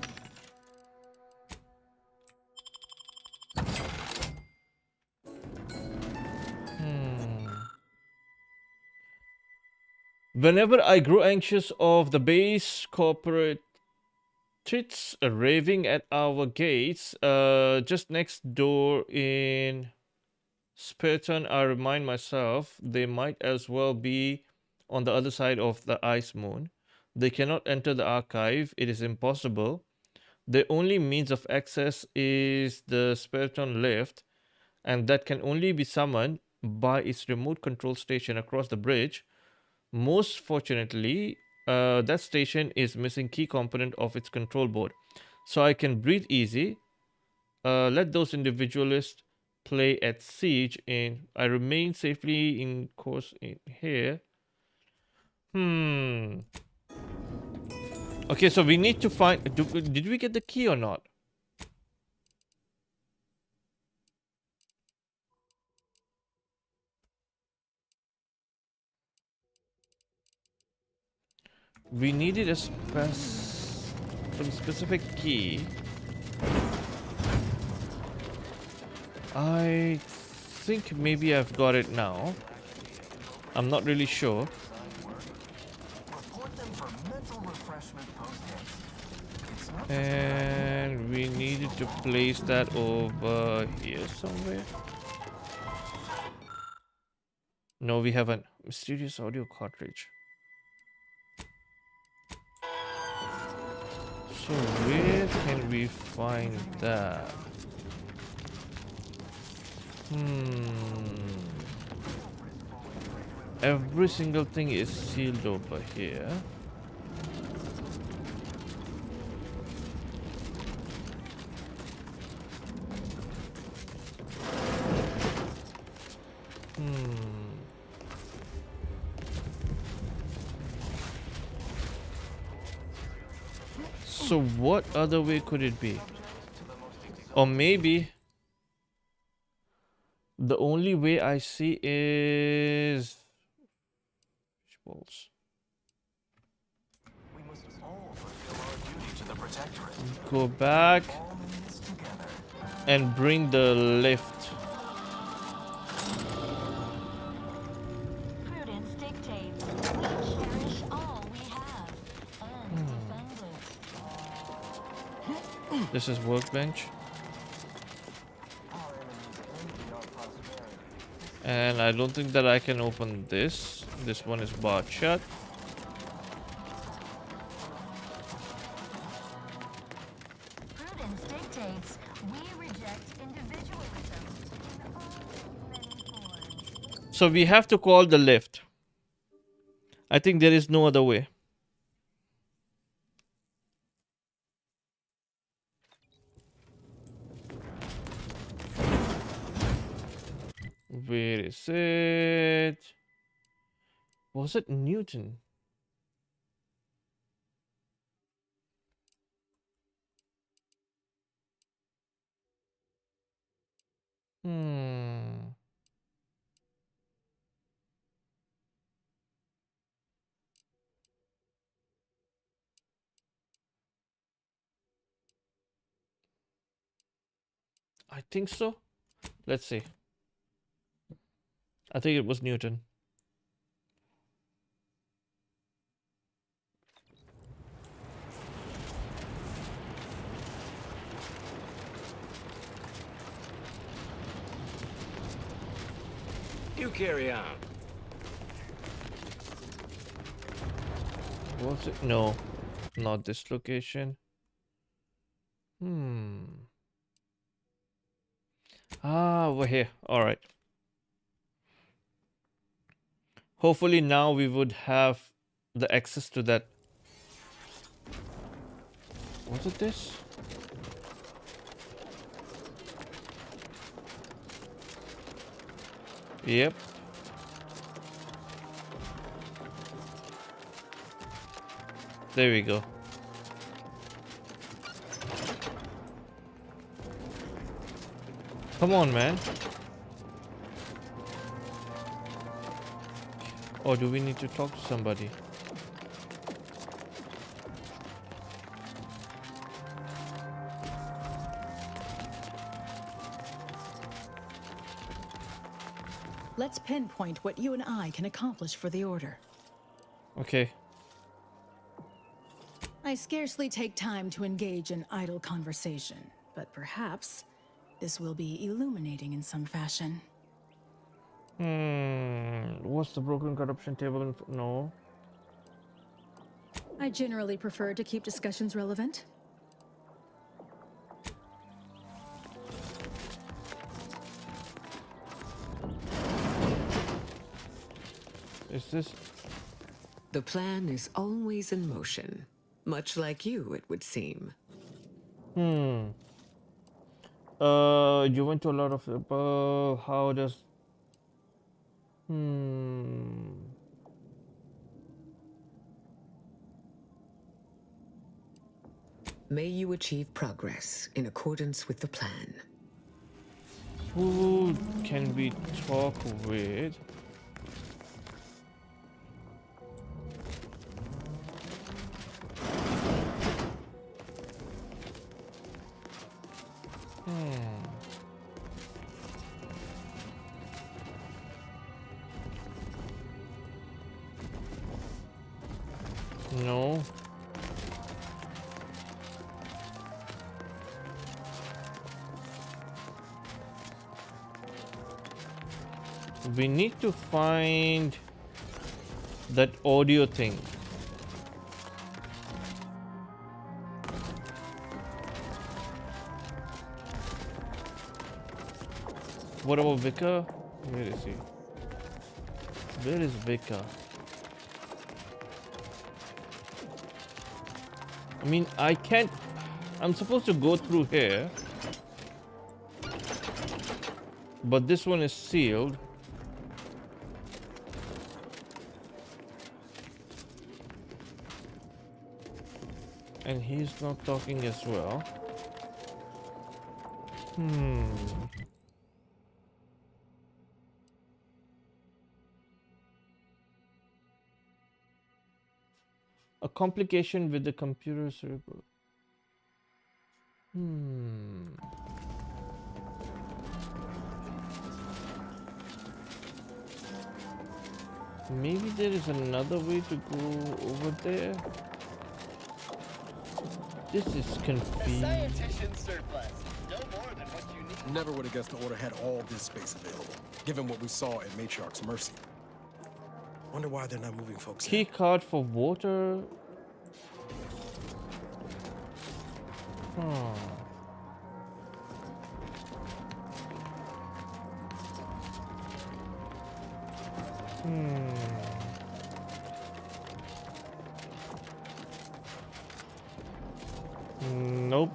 Whenever I grow anxious of the base corporate tits raving at our gates, just next door in Spartan, I remind myself they might as well be on the other side of the ice moon. They cannot enter the archive. It is impossible. Their only means of access is the Spartan lift, and that can only be summoned by its remote control station across the bridge. Most fortunately, that station is missing key component of its control board. So I can breathe easy. Let those individualists play at siege in. I remain safely in course in here. Okay, so we need to find... did we get the key or not? We needed a some specific key. I think maybe I've got it now. I'm not really sure. And we needed to place that over here somewhere. No, we haven't. Mysterious audio cartridge. So where can we find that? Every single thing is sealed over here. So what other way could it be? Or maybe the only way I see is balls. Go back and bring the lift. Prudence dictates we cherish all we have and defend it. This is workbench. And I don't think that I can open this. This one is barred shut. Prudence dictates we reject individualism in all many forms. So we have to call the lift. I think there is no other way. Where is it? Was it Newton? Hmm. I think so. Let's see. I think it was Newton. You carry on. Was it? No, not this location. Ah, we're here. All right. Hopefully now we would have the access to that. Was it this? Yep. There we go. Come on, man. Or do we need to talk to somebody? Let's pinpoint what you and I can accomplish for the Order. Okay. I scarcely take time to engage in idle conversation, but perhaps this will be illuminating in some fashion. What's the broken corruption table? No. I generally prefer to keep discussions relevant. Is this? The plan is always in motion. Much like you, it would seem. You went to a lot of how does May you achieve progress in accordance with the plan. Who can we talk with? No. We need to find that audio thing. What about Vicar? Where is he? Where is Vicar? I mean, I can't. I'm supposed to go through here, but this one is sealed. And he's not talking as well. A complication with the computer cerebral. Maybe there is another way to go over there. This is confusing. Surplus. No more than what you need. Never would have guessed the Order had all this space available, given what we saw at Matriarch's Mercy. Wonder why they're not moving folks Key in. card for water. Huh. Nope.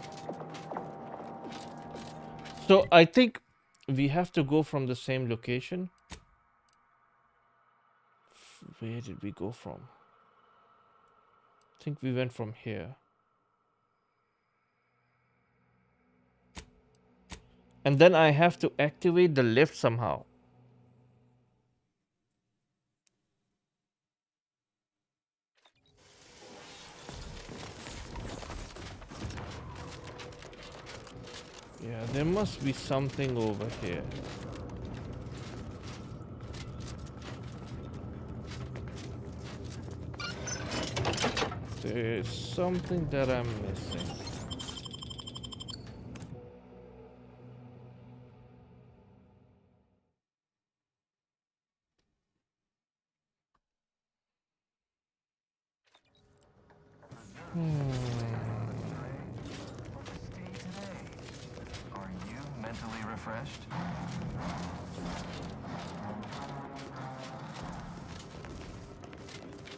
So I think we have to go from the same location. Where did we go from? I think we went from here. And then I have to activate the lift somehow. Yeah, there must be something over here. There's something that I'm missing. Are you mentally refreshed?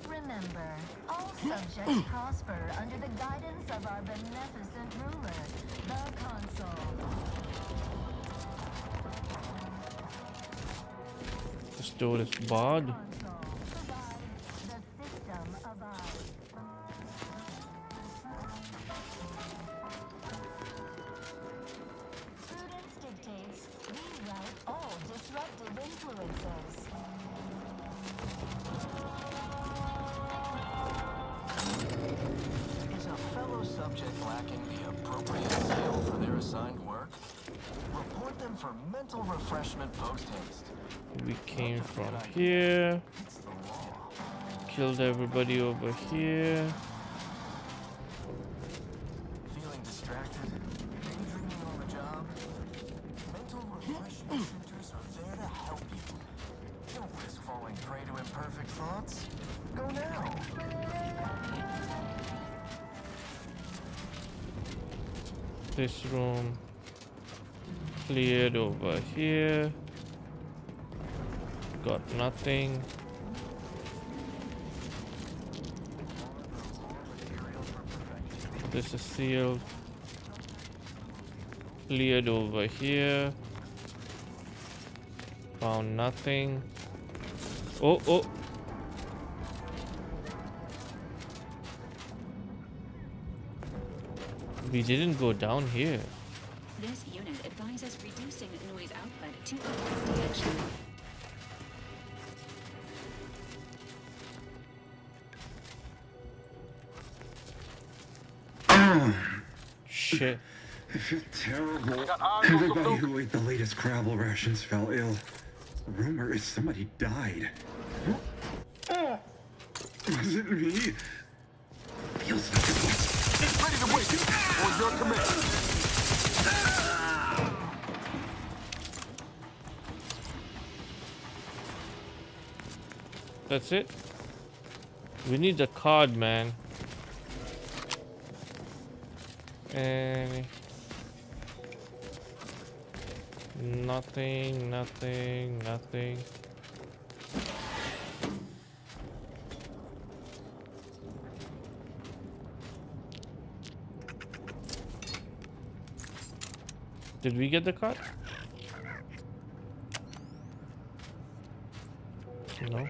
Remember, all subjects prosper under the guidance of our beneficent ruler, the Consul. This door is barred. Prudence dictates we rout all disruptive influences. Is a fellow subject lacking the appropriate skill for their assigned work? Report them for mental refreshment post-haste. We came from here. Killed everybody over here. Feeling distracted? Daydreaming on the job? Mental refreshment centers are there to help you. Don't risk falling prey to imperfect thoughts. Go now. This room cleared over here. Got nothing. This is sealed. Cleared over here. Found nothing. Oh, oh. We didn't go down here. This unit advises reducing noise output to avoid detection. Shit. I feel terrible. Everybody who ate the latest Crabble rations fell ill. The rumor is somebody died. Was it me? Feels like it was. Ready to wait for your command. That's it. We need the card, man. And nothing, nothing, nothing. Did we get the card? No.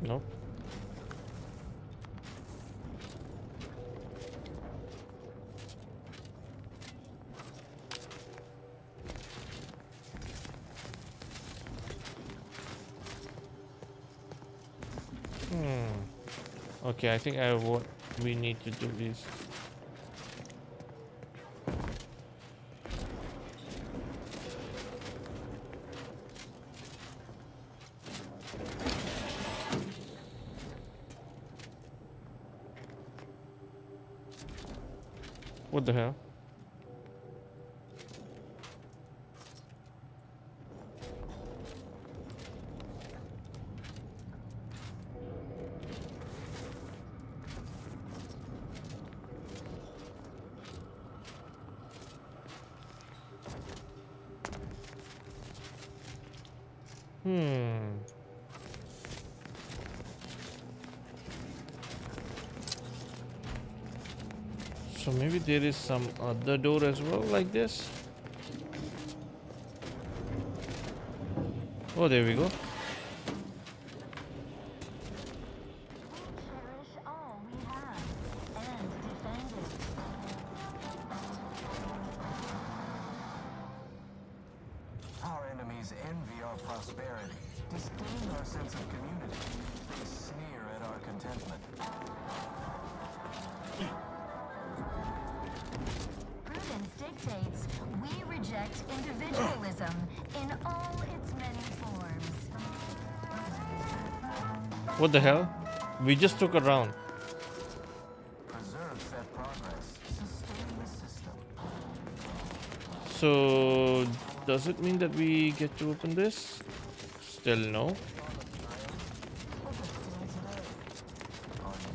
Nope. Okay, I think what we need to do is What the hell? So maybe there is some other door as well like this. Oh, there we go. Our enemies envy our prosperity, disdain our sense of community. They sneer at our contentment. Prudence dictates we reject individualism in all its many forms. What the hell? We just took a round. Preserve said progress. Sustain the system. So does it mean that we get to open this? Still no. Are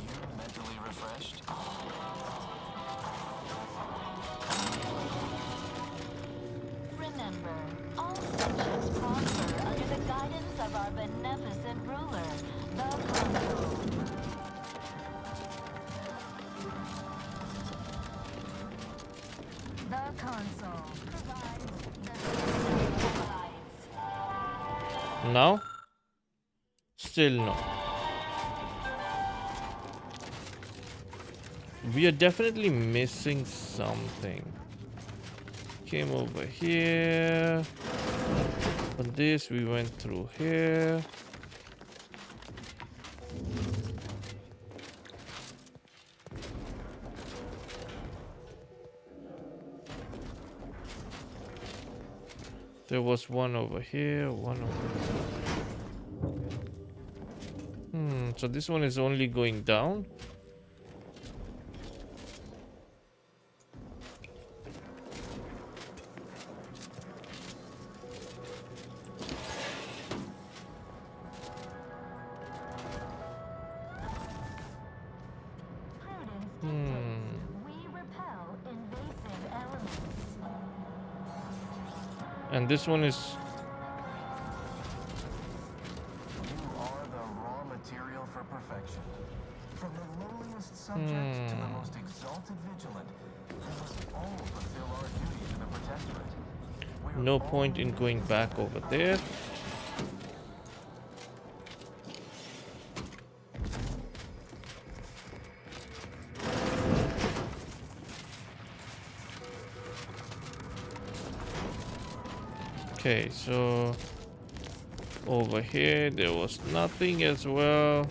you mentally refreshed? Remember, all subjects prosper under the guidance of our beneficent ruler, the Consul. The Consul provides the system provides. Now? Still no. We are definitely missing something. Came over here. On this, we went through here. There was one over here, one over here. So this one is only going down. We repel invasive elements. And this one is... You are the raw material for perfection. From the lowliest subject to the most exalted vigilant, we must all fulfill our duty to the Protectorate. No point in going back over there. Okay, so over here there was nothing as well.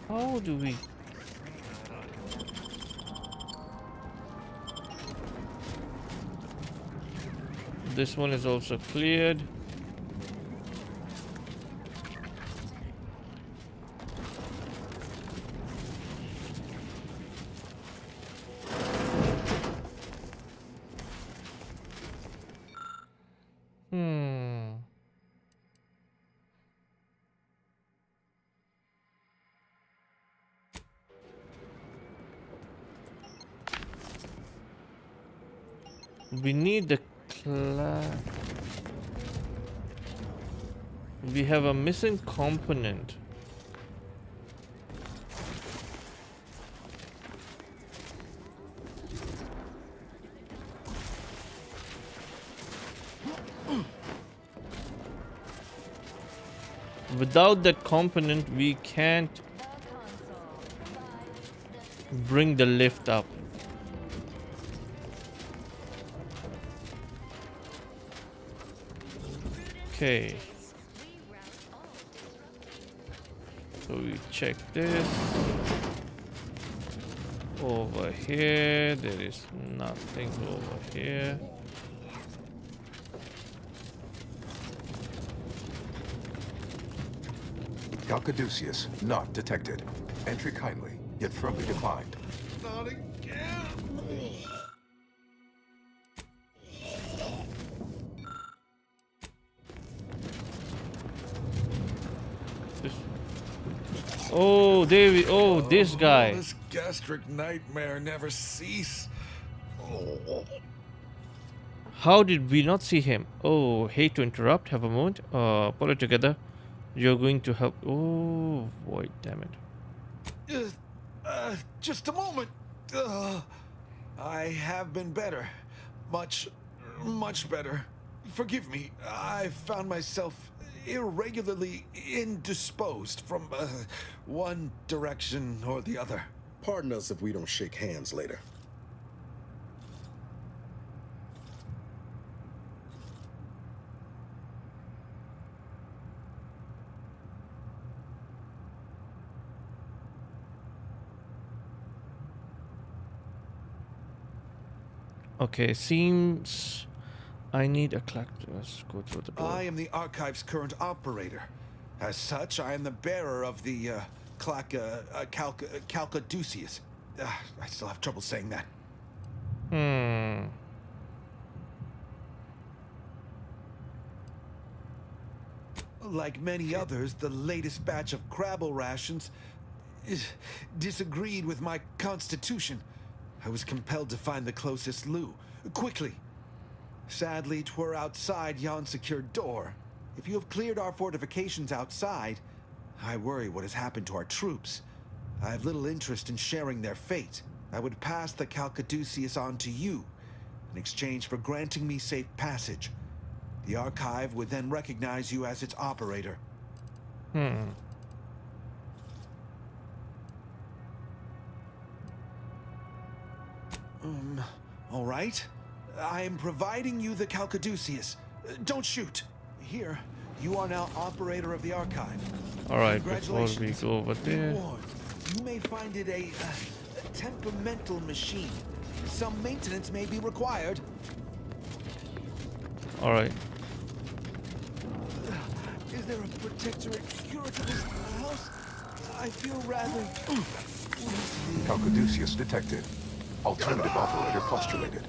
How do we... This one is also cleared. We need the we have a missing component. Without that component, we can't bring the lift up. Okay. So we check this. Over here, there is nothing over here. Caduceus not detected. Entry kindly, yet firmly declined. Not again. Oh, David. Oh, this guy. This gastric nightmare never cease. Oh. How did we not see him? Oh, hate to interrupt. Have a moment. Pull it together. You're going to help. Oh, boy, damn it. Just a moment. I have been better. Much better. Forgive me. I found myself irregularly indisposed from one direction or the other. Pardon us if we don't shake hands later. Okay, seems I need a clock. Let's go through the door. I am the archive's current operator. As such, I am the bearer of the Calcaduceus. I still have trouble saying that. Like many others, the latest batch of Crabble rations disagreed with my constitution. I was compelled to find the closest loo, quickly. Sadly, 'twere outside yon secured door. If you have cleared our fortifications outside, I worry what has happened to our troops. I have little interest in sharing their fate. I would pass the Calcaduceus on to you, in exchange for granting me safe passage. The Archive would then recognize you as its operator. All right. I am providing you the Calcaduceus. Don't shoot. Here, you are now operator of the Archive. All right, before we go over there. You may find it a temperamental machine. Some maintenance may be required. All right. Is there a protectorate cure to this house? I feel rather... Calcaduceus detected. Alternative operator postulated.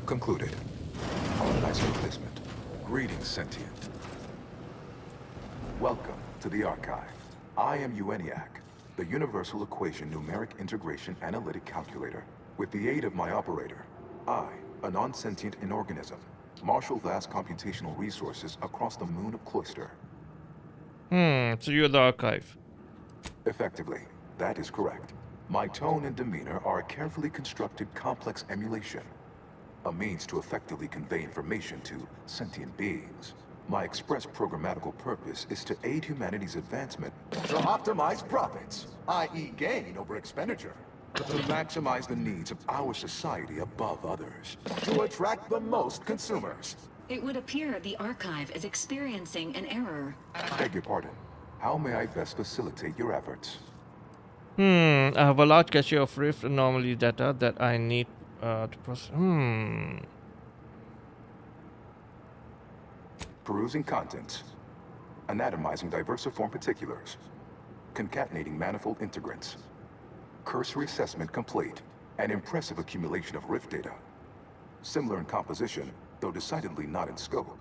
Concluded. Colonizer replacement. Greetings, sentient. Welcome to the Archive. I am EUENIAC, the Universal Equation Numeric Integration Analytic Calculator. With the aid of my operator, I, a non-sentient inorganism, marshal vast computational resources across the moon of Cloister. So you're the Archive. Effectively, that is correct. My tone and demeanor are a carefully constructed complex emulation, a means to effectively convey information to sentient beings. My express programmatical purpose is to aid humanity's advancement to optimize profits, i.e. gain over expenditure, to maximize the needs of our society above others, to attract the most consumers. It would appear the Archive is experiencing an error. Beg your pardon. How may I best facilitate your efforts? I have a large cache of Rift anomaly data that I need to process. Perusing contents. Anatomizing diversiform particulars. Concatenating manifold integrants. Cursory assessment complete. An impressive accumulation of Rift data. Similar in composition, though decidedly not in scope,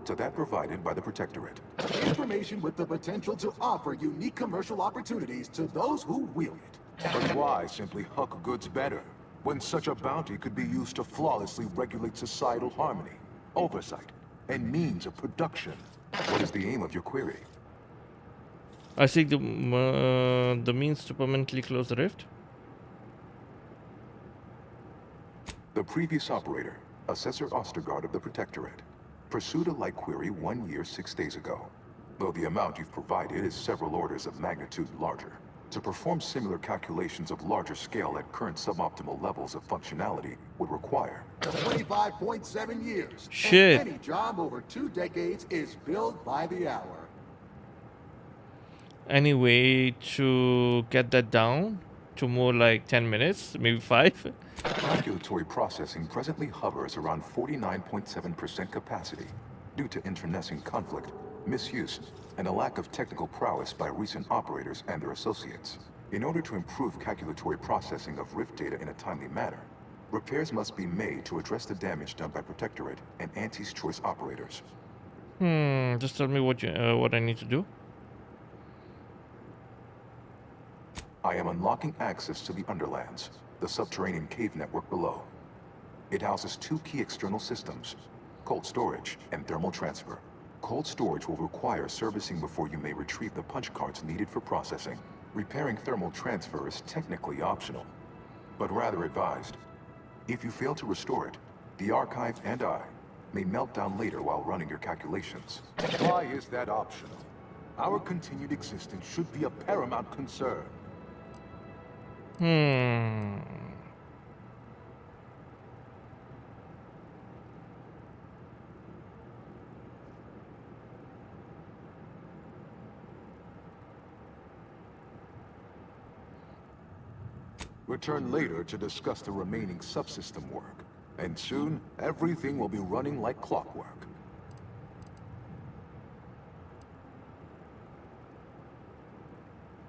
to that provided by the Protectorate. Information with the potential to offer unique commercial opportunities to those who wield it. But why simply huck goods better, when such a bounty could be used to flawlessly regulate societal harmony, oversight, and means of production? What is the aim of your query? I seek the means to permanently close the rift. The previous operator, Assessor Ostergaard of the Protectorate, pursued a like query 1 year, 6 days ago, though the amount you've provided is several orders of magnitude larger. To perform similar calculations of larger scale at current suboptimal levels of functionality would require 25.7 years. Shit. And any job over 2 decades is billed by the hour. Any way to get that down to more like 10 minutes, maybe 5? Calculatory processing presently hovers around 49.7% capacity due to internecine conflict, misuse, and a lack of technical prowess by recent operators and their associates. In order to improve calculatory processing of Rift data in a timely manner, repairs must be made to address the damage done by Protectorate and Auntie's Choice operators. Just tell me what I need to do. I am unlocking access to the Underlands, the subterranean cave network below. It houses two key external systems, cold storage and thermal transfer. Cold storage will require servicing before you may retrieve the punch cards needed for processing. Repairing thermal transfer is technically optional, but rather advised. If you fail to restore it, the archive and I may melt down later while running your calculations. Why is that optional? Our continued existence should be a paramount concern. Return later to discuss the remaining subsystem work. And soon, everything will be running like clockwork.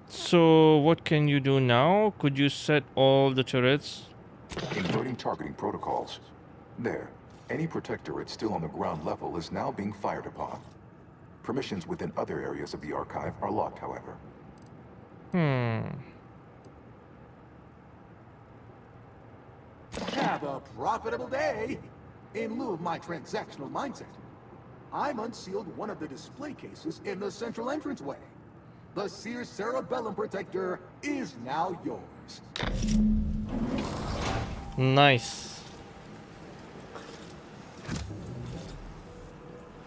So what can you do now? Could you set all the turrets? Inverting targeting protocols. There. Any Protectorate still on the ground level is now being fired upon. Permissions within other areas of the archive are locked, however. Have a profitable day! In lieu of my transactional mindset, I'm unsealed one of the display cases in the central entranceway. The Seer Cerebellum Protector is now yours. Nice.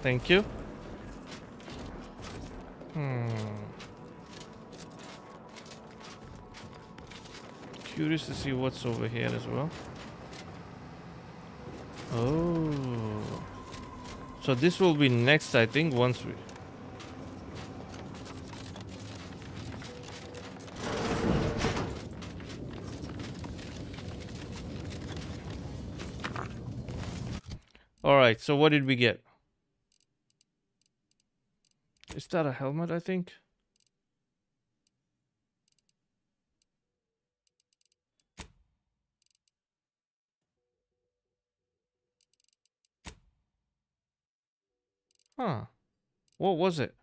Thank you. Curious to see what's over here as well. Oh. So this will be next, I think, once we... Alright, so what did we get? Is that a helmet, I think? Huh. What was it?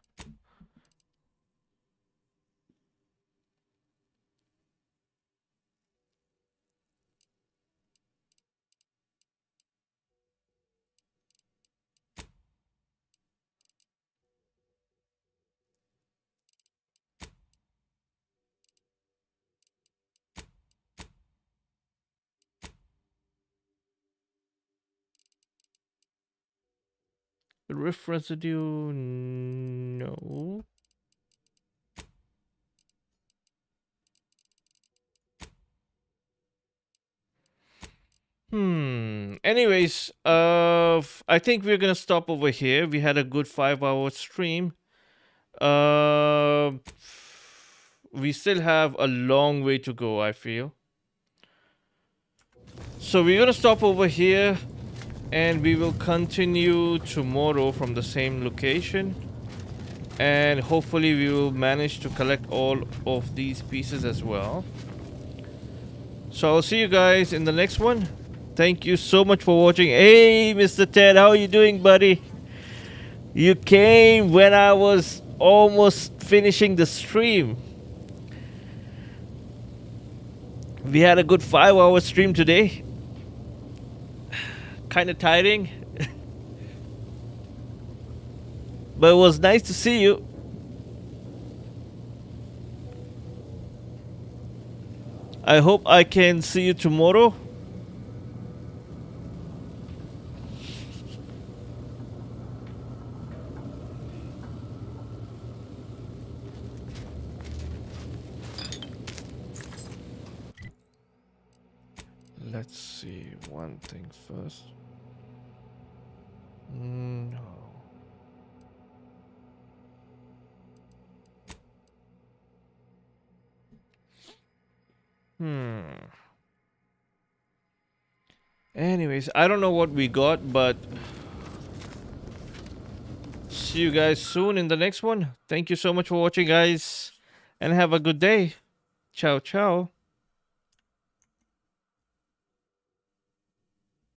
Rift residue? No. Anyways, I think we're gonna stop over here. We had a good 5-hour stream. We still have a long way to go, I feel. So we're gonna stop over here, and we will continue tomorrow from the same location. And hopefully we will manage to collect all of these pieces as well. So I'll see you guys in the next one. Thank you so much for watching. Hey, Mr. Ted, how are you doing, buddy? You came when I was almost finishing the stream. We had a good 5-hour stream today. Kind of tiring. But it was nice to see you. I hope I can see you tomorrow. Let's see one thing first. No. Anyways, I don't know what we got, but see you guys soon in the next one. Thank you so much for watching, guys, and have a good day. Ciao, ciao.